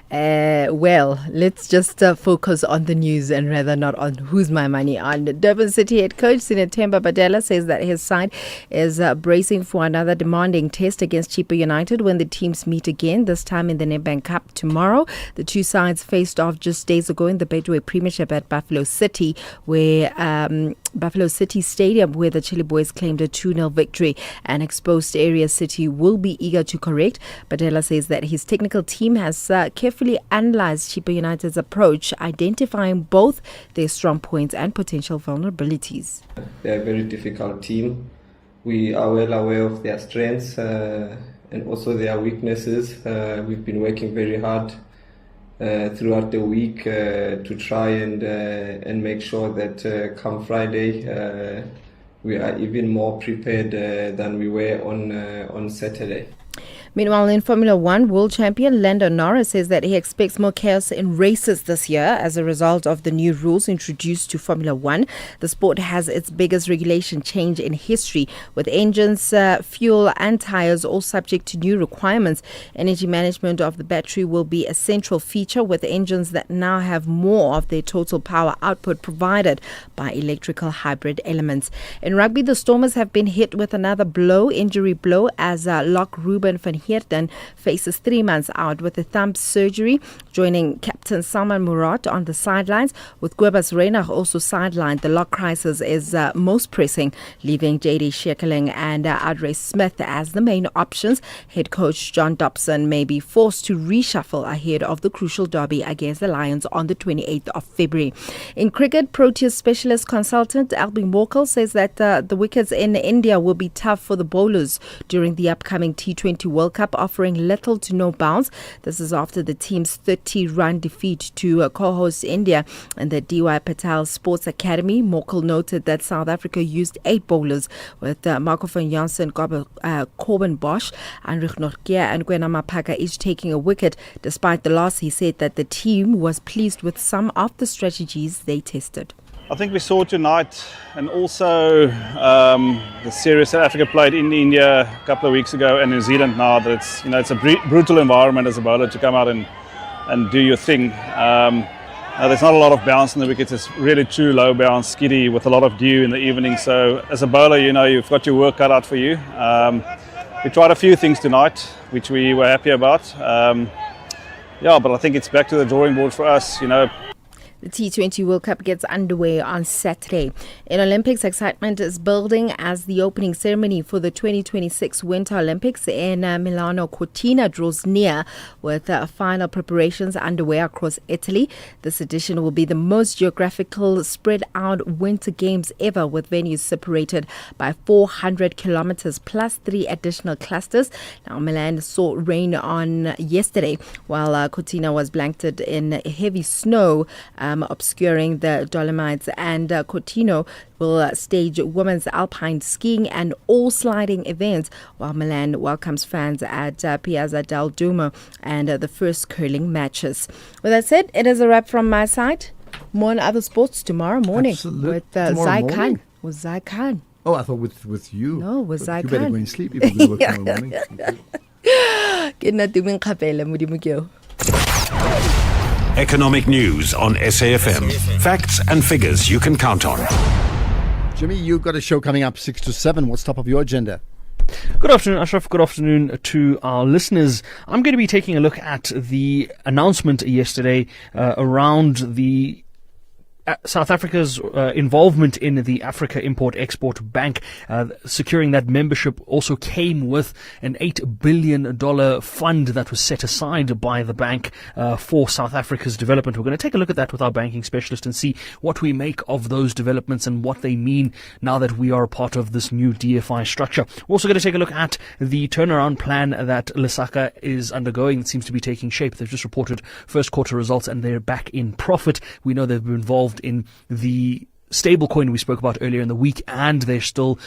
Well, let's just focus on the news and rather not on who's my money on. Durban City head coach Sinetemba Badela says that his side is bracing for another demanding test against Chippa United when the teams meet again, this time in the Nedbank Cup tomorrow. The two sides faced off just days ago in the Betway Premiership at Buffalo City, where Buffalo City Stadium, where the Chile Boys claimed a 2-0 victory. An exposed area City will be eager to correct. Badela says that his technical team has carefully analysed Chippa United's approach, identifying both their strong points and potential vulnerabilities. They're a very difficult team. We are well aware of their strengths and also their weaknesses. We've been working very hard throughout the week to try and make sure that come Friday we are even more prepared than we were on Saturday. Meanwhile, in Formula One, world champion Lando Norris says that he expects more chaos in races this year as a result of the new rules introduced to Formula One. The sport has its biggest regulation change in history, with engines, fuel and tyres all subject to new requirements. Energy management of the battery will be a central feature, with engines that now have more of their total power output provided by electrical hybrid elements. In rugby, the Stormers have been hit with another injury blow, as Locke Ruben van Heerden faces 3 months out with a thumb surgery, joining captain Salman Murat on the sidelines, with Guebas Reinach also sidelined. The lock crisis is most pressing, leaving JD Shekeling and Audrey Smith as the main options. Head coach John Dobson may be forced to reshuffle ahead of the crucial derby against the Lions on the 28th of February. In cricket, Proteas specialist consultant Albin Walker says that the wickets in India will be tough for the bowlers during the upcoming T20 World Cup, offering little to no bounce. This is after the team's 30-run defeat to co-host India and the DY Patel Sports Academy. Morkel noted that South Africa used 8 bowlers, with Marco van Janssen, Corbin Bosch, Heinrich Nortje and Gwena Maphaka each taking a wicket. Despite the loss, he said that the team was pleased with some of the strategies they tested. I think we saw tonight, and also the series South Africa played in India a couple of weeks ago and New Zealand now, that it's a brutal environment as a bowler to come out and do your thing. There's not a lot of bounce in the wickets. It's really true low bounce, skiddy with a lot of dew in the evening. So as a bowler, you've got your work cut out for you. We tried a few things tonight, which we were happy about. But I think it's back to the drawing board for us. The T20 World Cup gets underway on Saturday. In Olympics, excitement is building as the opening ceremony for the 2026 Winter Olympics in Milano Cortina draws near, with final preparations underway across Italy. This edition will be the most geographical spread out Winter Games ever, with venues separated by 400 kilometers plus 3 additional clusters. Now, Milan saw rain on yesterday, while Cortina was blanketed in heavy snow, obscuring the Dolomites, and Cortina will stage women's alpine skiing and all sliding events, while Milan welcomes fans at Piazza del Duomo and the first curling matches. With that said, it is a wrap from my side. More on other sports tomorrow morning. Absolutely. With Tomorrow Zai Khan. morning? With Zai Khan. Oh, I thought with you. No, with Zai You Khan. better go and sleep if you're going to work tomorrow morning. Ke nna Tumeng Kgapela, Modimo ke o. Economic news on SAFM. Facts and figures you can count on. Jimmy, you've got a show coming up 6 to 7. What's top of your agenda? Good afternoon, Ashraf. Good afternoon to our listeners. I'm going to be taking a look at the announcement yesterday around the South Africa's involvement in the Africa Import-Export Bank. Securing that membership also came with an $8 billion fund that was set aside by the bank for South Africa's development. We're going to take a look at that with our banking specialist and see what we make of those developments and what they mean now that we are a part of this new DFI structure. We're also going to take a look at the turnaround plan that Lesaka is undergoing. It seems to be taking shape. They've just reported first quarter results and they're back in profit. We know they've been involved in the stablecoin we spoke about earlier in the week, and they're still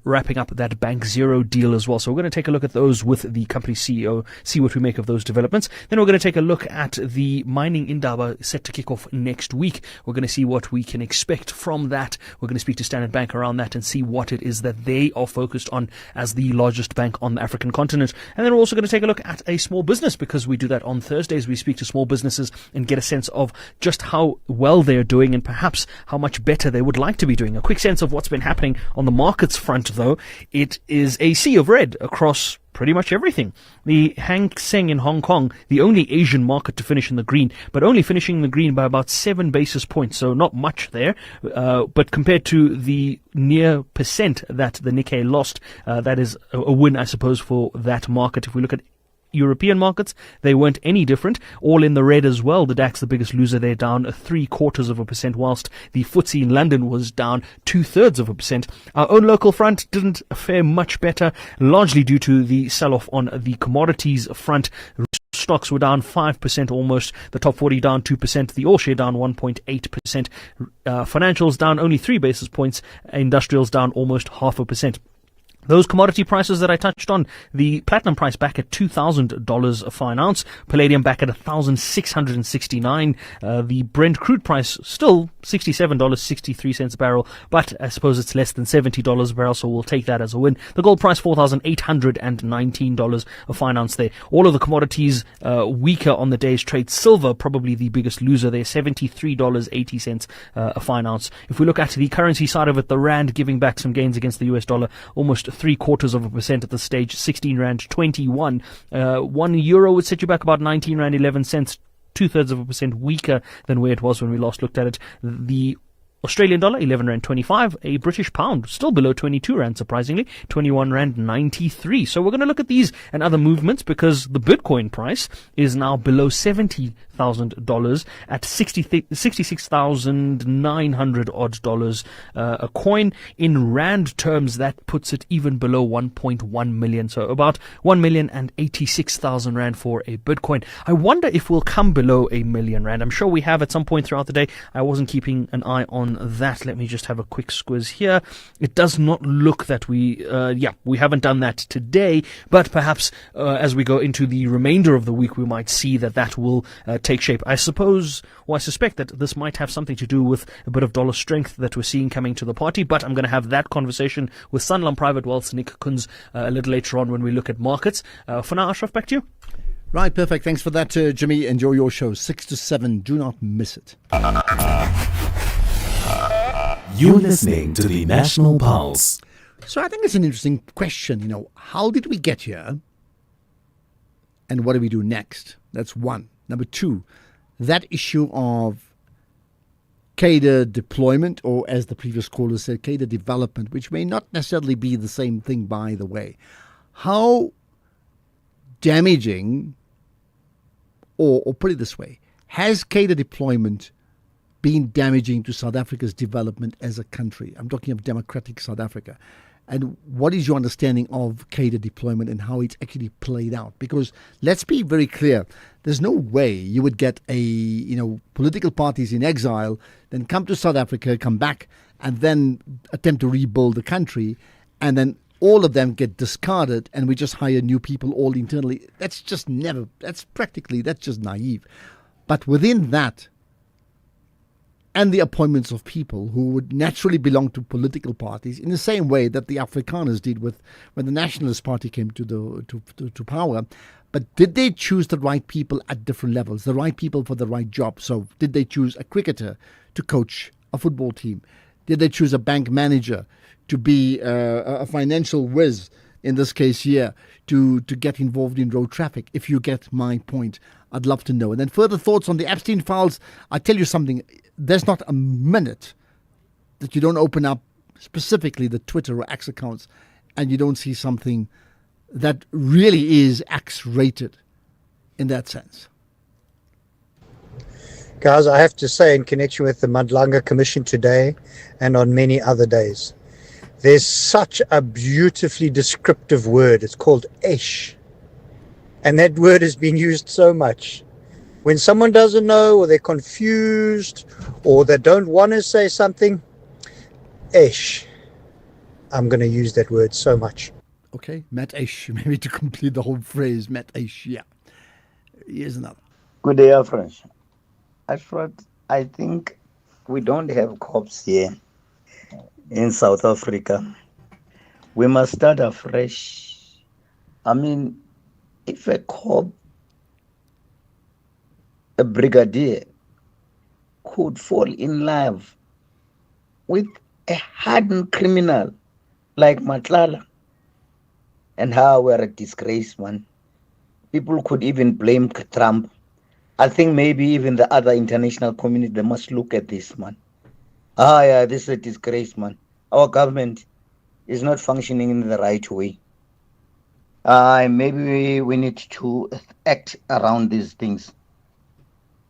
wrapping up that Bank Zero deal as well. So we're going to take a look at those with the company CEO, see what we make of those developments. Then we're going to take a look at the mining indaba set to kick off next week. We're going to see what we can expect from that. We're going to speak to Standard Bank around that and see what it is that they are focused on as the largest bank on the African continent. And then we're also going to take a look at a small business, because we do that on Thursdays. We speak to small businesses and get a sense of just how well they're doing and perhaps how much better they would like to be doing. A quick sense of what's been happening on the markets front, though. It is a sea of red across pretty much everything. The Hang Seng in Hong Kong, the only Asian market to finish in the green, but only finishing in the green by about 7 basis points, so not much there. But compared to the near percent that the Nikkei lost, that is a win, I suppose, for that market. If we look at European markets, they weren't any different, all in the red as well. The DAX, the biggest loser, they're down 0.75%, whilst the FTSE in London was down 0.2%. Our own local front didn't fare much better, largely due to the sell-off on the commodities front. Stocks were down 5% almost, the top 40 down 2%, the all share down 1.8%, financials down only 3 basis points, industrials down almost 0.5%. Those commodity prices that I touched on, the platinum price back at $2,000 a fine ounce, palladium back at $1,669, the Brent crude price still $67.63 a barrel, but I suppose it's less than $70 a barrel, so we'll take that as a win. The gold price $4,819 a fine ounce there. All of the commodities weaker on the day's trade. Silver probably the biggest loser there, $73.80 a fine ounce. If we look at the currency side of it, the rand giving back some gains against the US dollar, almost 0.75% at this stage, 16 rand 21. 1 euro would set you back about 19 rand 11 cents, 0.2% weaker than where it was when we last looked at it. The Australian dollar, 11 rand 25. A British pound, still below 22 rand, surprisingly, 21 rand 93. So we're going to look at these and other movements, because the Bitcoin price is now below $70,000 at 66,900 odd dollars a coin. In rand terms, that puts it even below 1.1 million. So about 1,086,000 rand for a Bitcoin. I wonder if we'll come below a million rand. I'm sure we have at some point throughout the day. I wasn't keeping an eye on that. Let me just have a quick squiz here. It does not look that we haven't done that today, but perhaps as we go into the remainder of the week, we might see that will take shape. I suspect that this might have something to do with a bit of dollar strength that we're seeing coming to the party, but I'm going to have that conversation with Sanlam Private Wealth's Nick Kunz a little later on when we look at markets. For now, Ashraf, back to you. Right, perfect. Thanks for that, Jimmy. Enjoy your show, 6 to 7. Do not miss it. You're listening to the National Pulse. So I think it's an interesting question. How did we get here? And what do we do next? That's one. Number two, that issue of cadre deployment, or as the previous caller said, cadre development, which may not necessarily be the same thing, by the way. How damaging, or put it this way, has cadre deployment been damaging to South Africa's development as a country? I'm talking of democratic South Africa. And what is your understanding of cadre deployment and how it's actually played out? Because let's be very clear, there's no way you would get political parties in exile, then come to South Africa, come back, and then attempt to rebuild the country, and then all of them get discarded and we just hire new people all internally. That's just that's just naive. But within that, and the appointments of people who would naturally belong to political parties, in the same way that the Afrikaners did when the Nationalist Party came to power. But did they choose the right people at different levels, the right people for the right job? So did they choose a cricketer to coach a football team? Did they choose a bank manager to be a financial whiz in this case here, to get involved in road traffic, if you get my point. I'd love to know. And then further thoughts on the Epstein files. I tell you something, there's not a minute that you don't open up specifically the Twitter or X accounts and you don't see something that really is X-rated in that sense. Guys, I have to say, in connection with the Madlanga Commission today and on many other days, there's such a beautifully descriptive word. It's called esh. And that word has been used so much. When someone doesn't know, or they're confused, or they don't want to say something, esh. I'm going to use that word so much. Okay, Matt Esh, maybe to complete the whole phrase, Matt Esh, yeah. Here's another. Good day, French. I think we don't have cops here in South Africa. We must start afresh. I mean, if a cop, a brigadier, could fall in love with a hardened criminal like Matlala, and how we're a disgrace, man. People could even blame Trump. I think maybe even the other international community, they must look at this, man. Yeah, this is a disgrace, man. Our government is not functioning in the right way. Maybe we need to act around these things.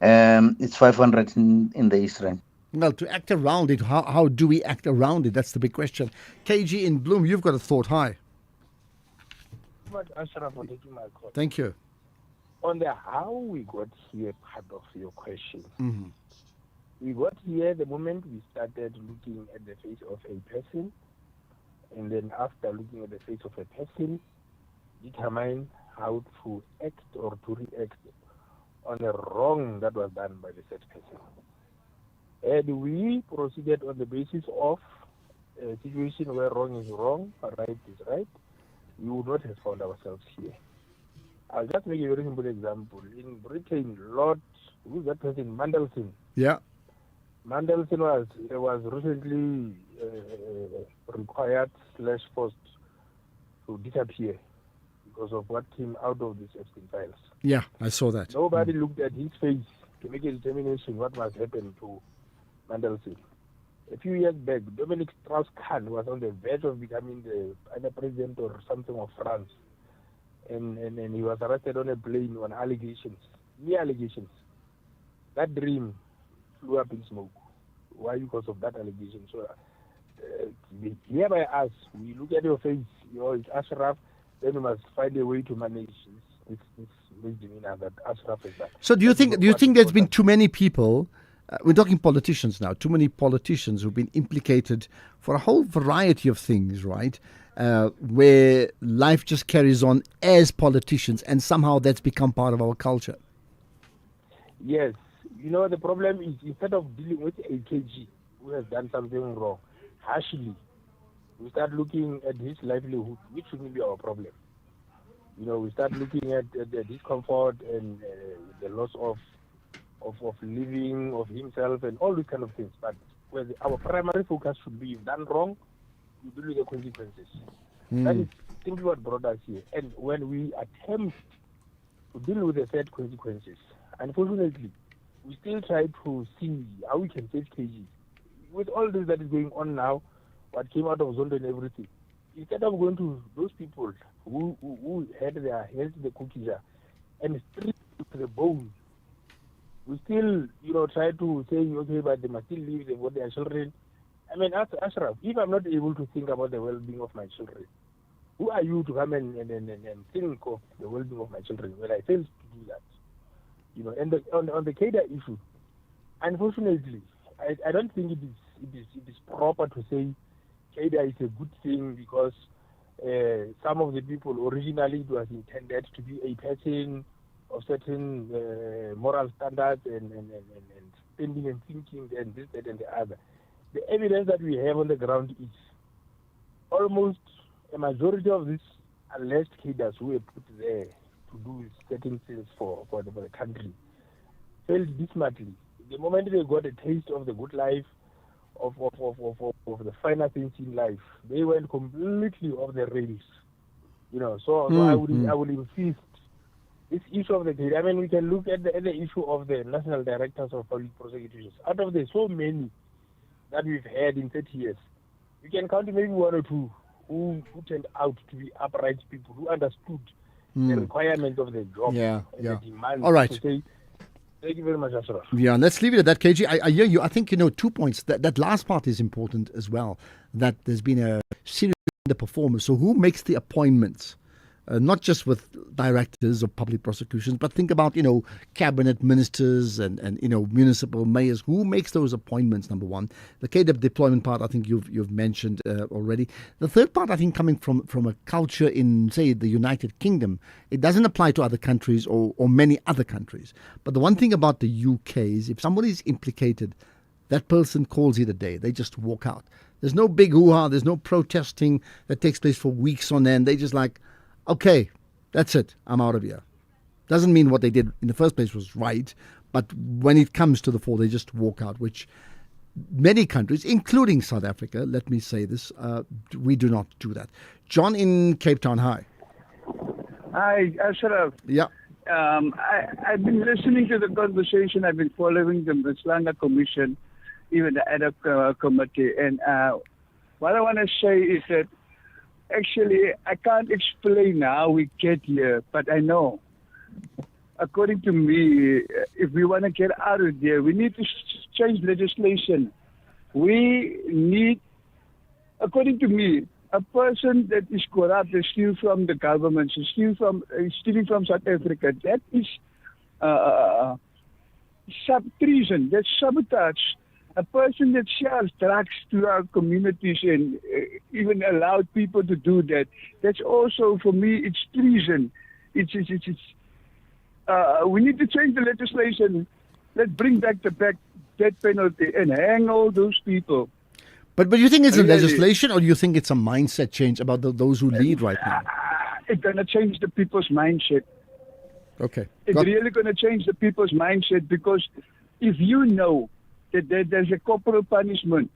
It's 500 in the Israel. Well, to act around it, how do we act around it? That's the big question. KG in Bloom, you've got a thought. Hi. Ashraf, for taking my call. Thank you. On the how we got here part of your question. Mm-hmm. We got here the moment we started looking at the face of a person, and then after looking at the face of a person, determine how to act or to react on a wrong that was done by the said person. And we proceeded on the basis of a situation where wrong is wrong, right is right. We would not have found ourselves here. I'll just make a very simple example. In Britain, who's that person? Mandelson. Yeah. Mandelson was recently required / forced to disappear because of what came out of these Epstein files. Yeah, I saw that. Nobody looked at his face to make a determination what must happen to Mandelson. A few years back, Dominic Strauss-Kahn was on the verge of becoming either president or something of France. And he was arrested on a plane on allegations, mere allegations. That dream flew up in smoke. Why? Because of that allegation. So hereby us, we look at your face, it's Ashraf, then we must find a way to manage this misdemeanor that Ashraf is that. So do you think there's been too many people, we're talking politicians now, too many politicians who've been implicated for a whole variety of things, right? Where life just carries on as politicians, and somehow that's become part of our culture. Yes. The problem is, instead of dealing with AKG, who has done something wrong, harshly, we start looking at his livelihood, which shouldn't be our problem. We start looking at the discomfort and the loss of living, of himself, and all these kind of things. But where our primary focus should be, if done wrong, you deal with the consequences. That is simply what brought us here. And when we attempt to deal with the said consequences, unfortunately, we still try to see how we can save KG. With all this that is going on now, what came out of Zondo and everything, instead of going to those people who had their hands in the cookie jar and stripped to the bone, we still, try to say, okay, but they must still live with their children. I mean, Ashraf, if I'm not able to think about the well-being of my children, who are you to come and think of the well-being of my children when I fail to do that? And on the Qaeda issue, unfortunately, I don't think it is proper to say Qaeda is a good thing because some of the people originally it was intended to be a person of certain moral standards and spending and thinking and this, that, and the other. The evidence that we have on the ground is almost a majority of these alleged cadres who were put there to do certain things for the country failed dismally. The moment they got a taste of the good life, of the finer things in life, they went completely off the rails. So I will insist this issue of the data. I mean, we can look at the issue of the national directors of public prosecutions. Out of the so many that we've had in 30 years, we can count maybe one or two who turned out to be upright people who understood the requirement of the job and the demand. All right. To say, thank you very much, Ashraf. Yeah, let's leave it at that, KG. I hear you. I think, 2 points. That last part is important as well, that there's been a serious underperformance. So who makes the appointments? Not just with directors of public prosecutions, but think about, cabinet ministers and municipal mayors. Who makes those appointments, number one? The KDEP deployment part, I think you've mentioned already. The third part, I think, coming from a culture in, say, the United Kingdom, it doesn't apply to other countries or many other countries. But the one thing about the UK is if somebody is implicated, that person calls it a day. They just walk out. There's no big hoo-ha. There's no protesting that takes place for weeks on end. They just like, okay, that's it. I'm out of here. Doesn't mean what they did in the first place was right, but when it comes to the fore, they just walk out, which many countries, including South Africa, let me say this, we do not do that. John in Cape Town, hi. Hi, Ashraf. Yeah. I've been listening to the conversation. I've been following the Madlanga Commission, even the ad hoc committee. And what I want to say is that actually, I can't explain how we get here, but I know. According to me, if we want to get out of there, we need to change legislation. We need, according to me, a person that is corrupt, is stealing from the government, is stealing from South Africa. That is treason. That's sabotage. A person that sells drugs to our communities and even allowed people to do that, that's also, for me, it's treason. We need to change the legislation. Let's bring back the death penalty and hang all those people. But you think it's a legislation, or do you think it's a mindset change about those who lead right now? It's going to change the people's mindset. Okay. It's really going to change the people's mindset, because if you know that there's a corporal punishment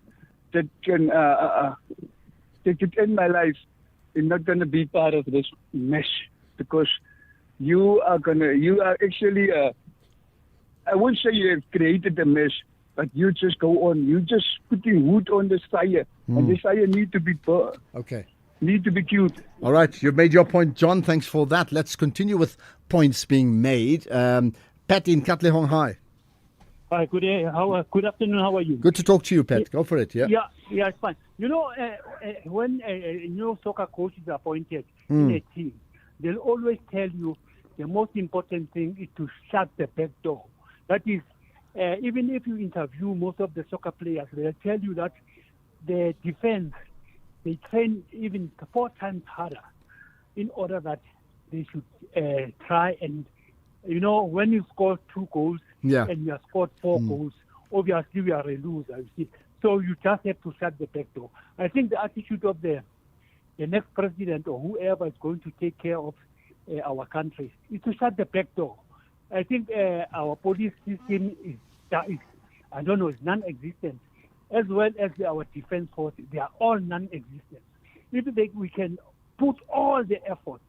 that can end my life, you're not going to be part of this mess, because you are actually, I won't say you have created the mess, but you just go on. You just putting wood on the fire, and the fire need to be burned. Okay. Need to be killed. All right, you've made your point, John. Thanks for that. Let's continue with points being made. Pat in Katlehong, hi. Hi, good day. Good afternoon. How are you? Good to talk to you, Pat. Go for it. Yeah. Yeah, it's fine. When a new soccer coach is appointed in a team, they'll always tell you the most important thing is to shut the back door. That is, even if you interview most of the soccer players, they'll tell you that the defense, they train even 4 times harder in order that they should try and, when you score 2 goals and you have scored 4 goals, obviously we are a loser. You see. So you just have to shut the back door. I think the attitude of the next president or whoever is going to take care of our country is to shut the back door. I think our police system is non-existent, as well as our defense force. They are all non-existent. If we can put all the efforts,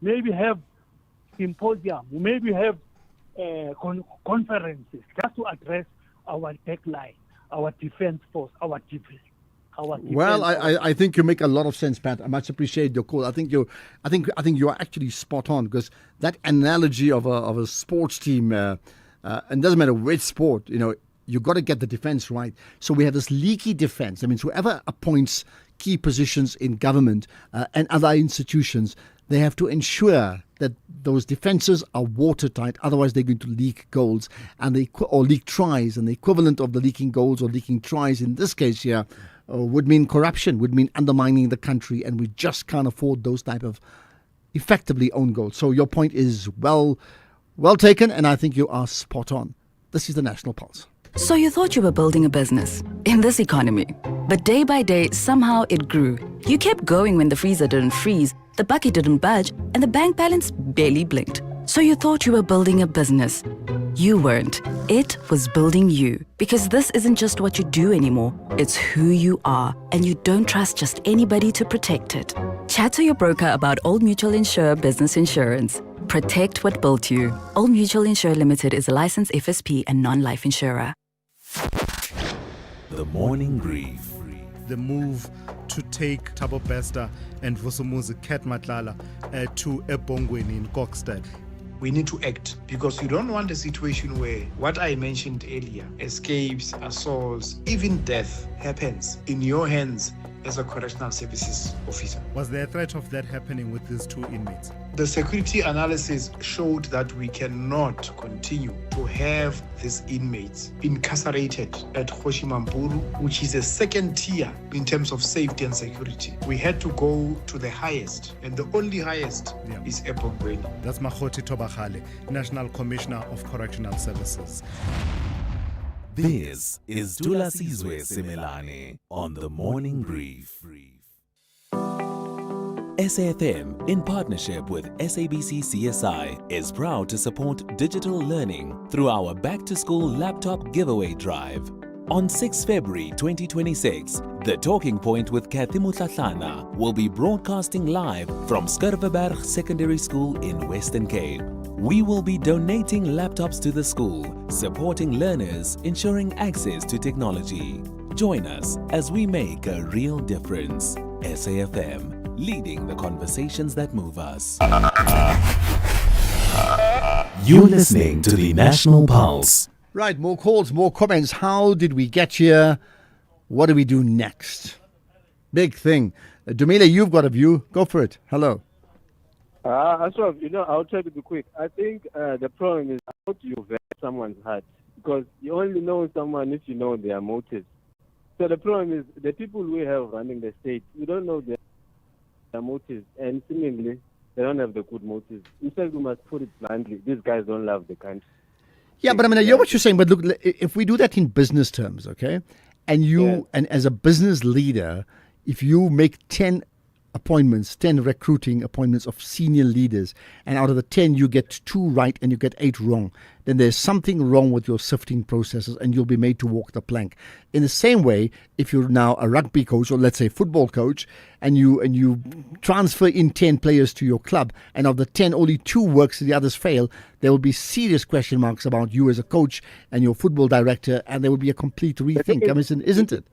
maybe have symposium, maybe have conferences just to address our backline, our defense force, our defense. Well, I think you make a lot of sense, Pat. I much appreciate your call. I think you are actually spot on, because that analogy of a sports team, and it doesn't matter which sport, you've got to get the defense right. So we have this leaky defense. I mean, whoever appoints key positions in government and other institutions, they have to ensure that those defenses are watertight. Otherwise, they're going to leak goals or leak tries. And the equivalent of the leaking goals or leaking tries in this case here would mean corruption, would mean undermining the country. And we just can't afford those type of effectively own goals. So your point is well taken, and I think you are spot on. This is the National Pulse. So you thought you were building a business in this economy, but day by day, somehow it grew. You kept going when the freezer didn't freeze, the bucket didn't budge, and the bank balance barely blinked. So you thought you were building a business. You weren't. It was building you. Because this isn't just what you do anymore, it's who you are. And you don't trust just anybody to protect it. Chat to your broker about Old Mutual Insure Business Insurance. Protect what built you. Old Mutual Insure Limited is a licensed FSP and non-life insurer. The Morning Brief. The move to take Thabo Bester and Vusumuzi Cat Madlanga to Ebongweni in Kokstad. We need to act because you don't want a situation where what I mentioned earlier, escapes, assaults, even death happens in your hands as a correctional services officer. Was there a threat of that happening with these two inmates? The security analysis showed that we cannot continue to have these inmates incarcerated at Kgoshi-Mampuru, which is a second tier in terms of safety and security. We had to go to the highest, and the only highest is Ebongweni. That's Makhoti Tobachale, National Commissioner of Correctional Services. This is Dula Sizwe Simelane on The Morning Brief. SAFM, in partnership with SABC CSI, is proud to support digital learning through our Back-to-School Laptop Giveaway Drive. On 6 February 2026, The Talking Point with Kathy Mutlatlana will be broadcasting live from Skurveberg Secondary School in Western Cape. We will be donating laptops to the school, supporting learners, ensuring access to technology. Join us as we make a real difference. SAFM, leading the conversations that move us. You're listening to the National Pulse. Right, more calls, more comments. How did we get here? What do we do next? Big thing. Dumile, you've got a view. Go for it. Hello. Ashraf, I'll try to be quick. I think the problem is how do you vet someone's heart? Because you only know someone if you know their motives. So the problem is the people we have running the state, we don't know their motives, and seemingly they don't have the good motives. In fact, we must put it bluntly, these guys don't love the country. Yeah, but I hear what you're saying, but look, if we do that in business terms, okay, and and as a business leader, if you make 10 appointments, 10 recruiting appointments of senior leaders, and out of the 10 you get 2 right and you get 8 wrong, then there's something wrong with your sifting processes and you'll be made to walk the plank. In the same way, if you're now a rugby coach or let's say football coach and you transfer in 10 players to your club and of the 10 only 2 works and the others fail, there will be serious question marks about you as a coach and your football director, and there will be a complete rethink. Isn't it?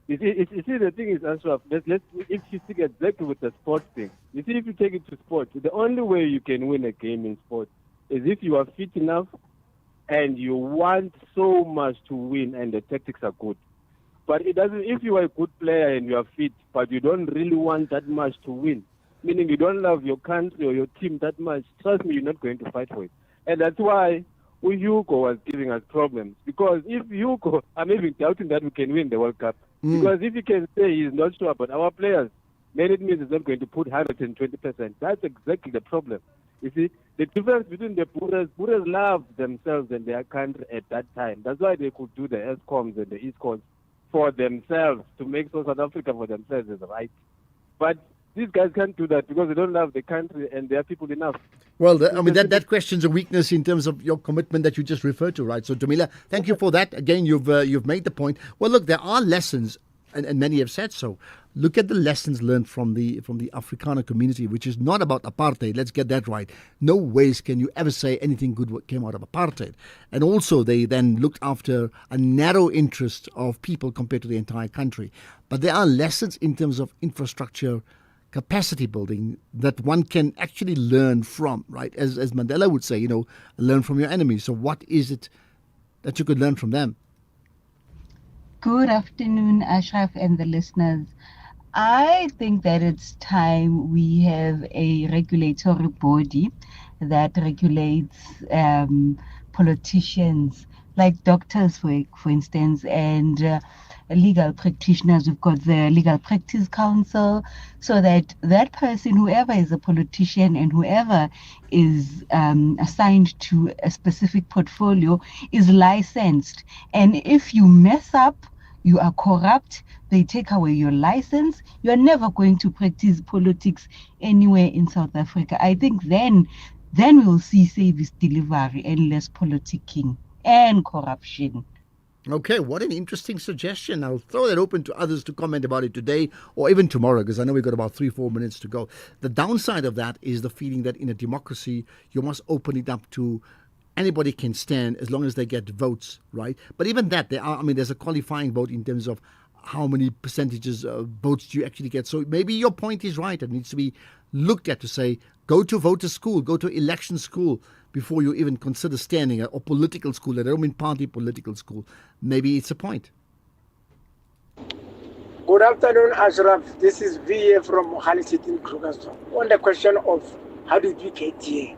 You see, the thing is, Ashraf, if you stick exactly with the sports thing, you see, if you take it to sports, the only way you can win a game in sports is if you are fit enough and you want so much to win and the tactics are good. But it doesn't, if you are a good player and you are fit, but you don't really want that much to win, meaning you don't love your country or your team that much, trust me, you're not going to fight for it. And that's why Hugo was giving us problems. Because if Hugo, I'm even doubting that we can win the World Cup. Because if you can say he's not sure about our players, then it means he's not going to put 120%. That's exactly the problem. You see, the difference between the Boers love themselves and their country at that time. That's why they could do the ESCOMs and the ESCOMs for themselves, to make South Africa for themselves is right. But these guys can't do that because they don't love the country and they are people enough. Well, that questions a weakness in terms of your commitment that you just referred to, right? So, Dumila, thank you for that. Again, you've made the point. Well, look, there are lessons, and many have said so. Look at the lessons learned from the Afrikaner community, which is not about apartheid. Let's get that right. No ways can you ever say anything good what came out of apartheid. And also, they then looked after a narrow interest of people compared to the entire country. But there are lessons in terms of infrastructure, capacity building that one can actually learn from, right? As Mandela would say, learn from your enemies. So what is it that you could learn from them? Good afternoon, Ashraf and the listeners. I think that it's time we have a regulatory body that regulates politicians, like doctors, for instance, and legal practitioners. We've got the Legal Practice Council, so that person, whoever is a politician and whoever is assigned to a specific portfolio, is licensed. And if you mess up, you are corrupt, they take away your license, you are never going to practice politics anywhere in South Africa. I think then then we will see service delivery and less politicking and corruption. Okay, what an interesting suggestion. I'll throw that open to others to comment about it today or even tomorrow, because I know we've got about 3-4 minutes to go. The downside of that is the feeling that in a democracy, you must open it up to anybody can stand as long as they get votes, right? But even that, there's a qualifying vote in terms of how many percentages of votes do you actually get. So maybe your point is right. It needs to be looked at to say, go to voter school, go to election school before you even consider standing, or political school. I don't mean party political school. Maybe it's a point. Good afternoon, Ashraf. This is VA from Mkhwanazi in Krugersdorp. On the question of how did we get here?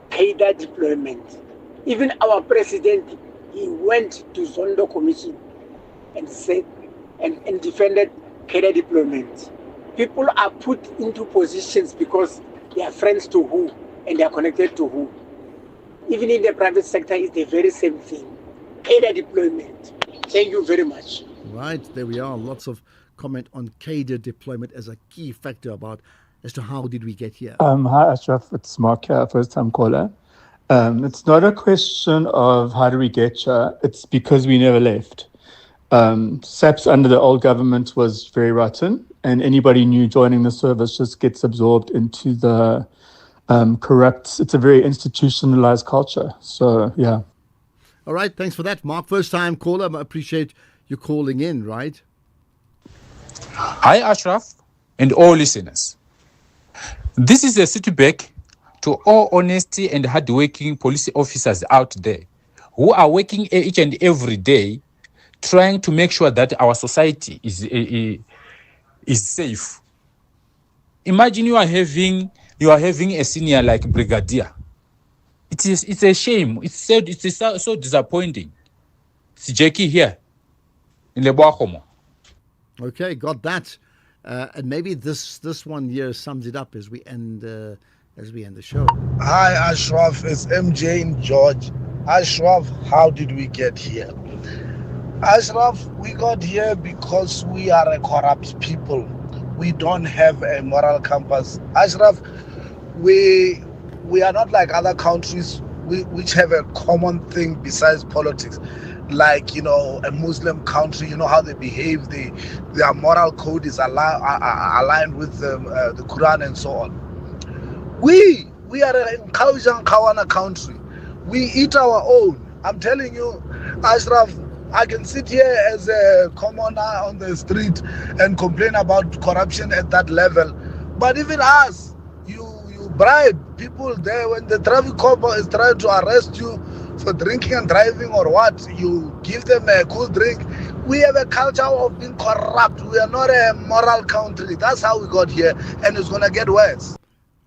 Cadre deployment. Even our president, he went to Zondo Commission and said and defended cadre deployment. People are put into positions because they are friends to who and they are connected to who. Even in the private sector, it's the very same thing. Cadre deployment. Thank you very much. Right, there we are. Lots of comment on cadre deployment as a key factor as to how did we get here. Hi, Ashraf. It's Mark here, first-time caller. It's not a question of how do we get here. It's because we never left. SAPS under the old government was very rotten, and anybody new joining the service just gets absorbed into the corrupt. It's a very institutionalized culture. So, yeah. All right, thanks for that, Mark. First-time caller. I appreciate you calling in, right? Hi, Ashraf, and all listeners. This is a city back to all honesty and hardworking police officers out there who are working each and every day trying to make sure that our society is safe. Imagine you are having a senior like brigadier. It's a shame. It's so disappointing. It's Jackie here in Leboahomo. Okay, got that. And maybe this one here sums it up as we end the show. Hi, Ashraf. It's MJ in George. Ashraf, how did we get here? Ashraf, we got here because we are a corrupt people. We don't have a moral compass. Ashraf, we are not like other countries which have a common thing besides politics. Like, a Muslim country, how they behave, their moral code is aligned with the Quran and so on. We are a Kaujang Kawana country. We eat our own. I'm telling you, Ashraf, I can sit here as a commoner on the street and complain about corruption at that level. But even us, you bribe people there when the traffic cop is trying to arrest you for drinking and driving or what, you give them a cool drink. We have a culture of being corrupt. We are not a moral country. That's how we got here, and it's going to get worse.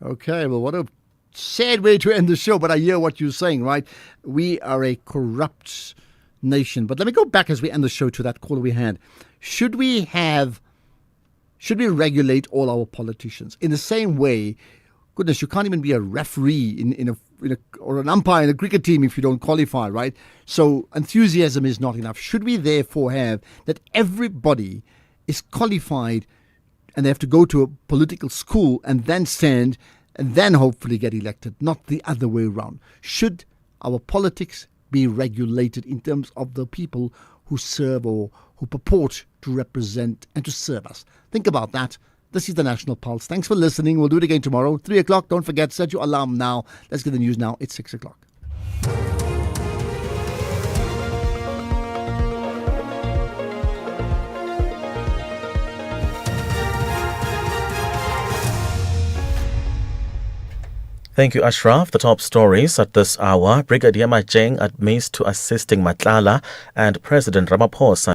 Okay, well, what a sad way to end the show, but I hear what you're saying, right? We are a corrupt nation. But let me go back as we end the show to that caller we had. Should we regulate all our politicians in the same way? Goodness, you can't even be a referee or an umpire in a cricket team if you don't qualify, right? So enthusiasm is not enough. Should we therefore have that everybody is qualified and they have to go to a political school and then stand and then hopefully get elected, not the other way around? Should our politics be regulated in terms of the people who serve or who purport to represent and to serve us? Think about that. This is the National Pulse. Thanks for listening. We'll do it again tomorrow, 3 o'clock. Don't forget, set your alarm now. Let's get the news now. It's 6 o'clock. Thank you, Ashraf. The top stories at this hour. Brigadier Majeng admits to assisting Matlala and President Ramaphosa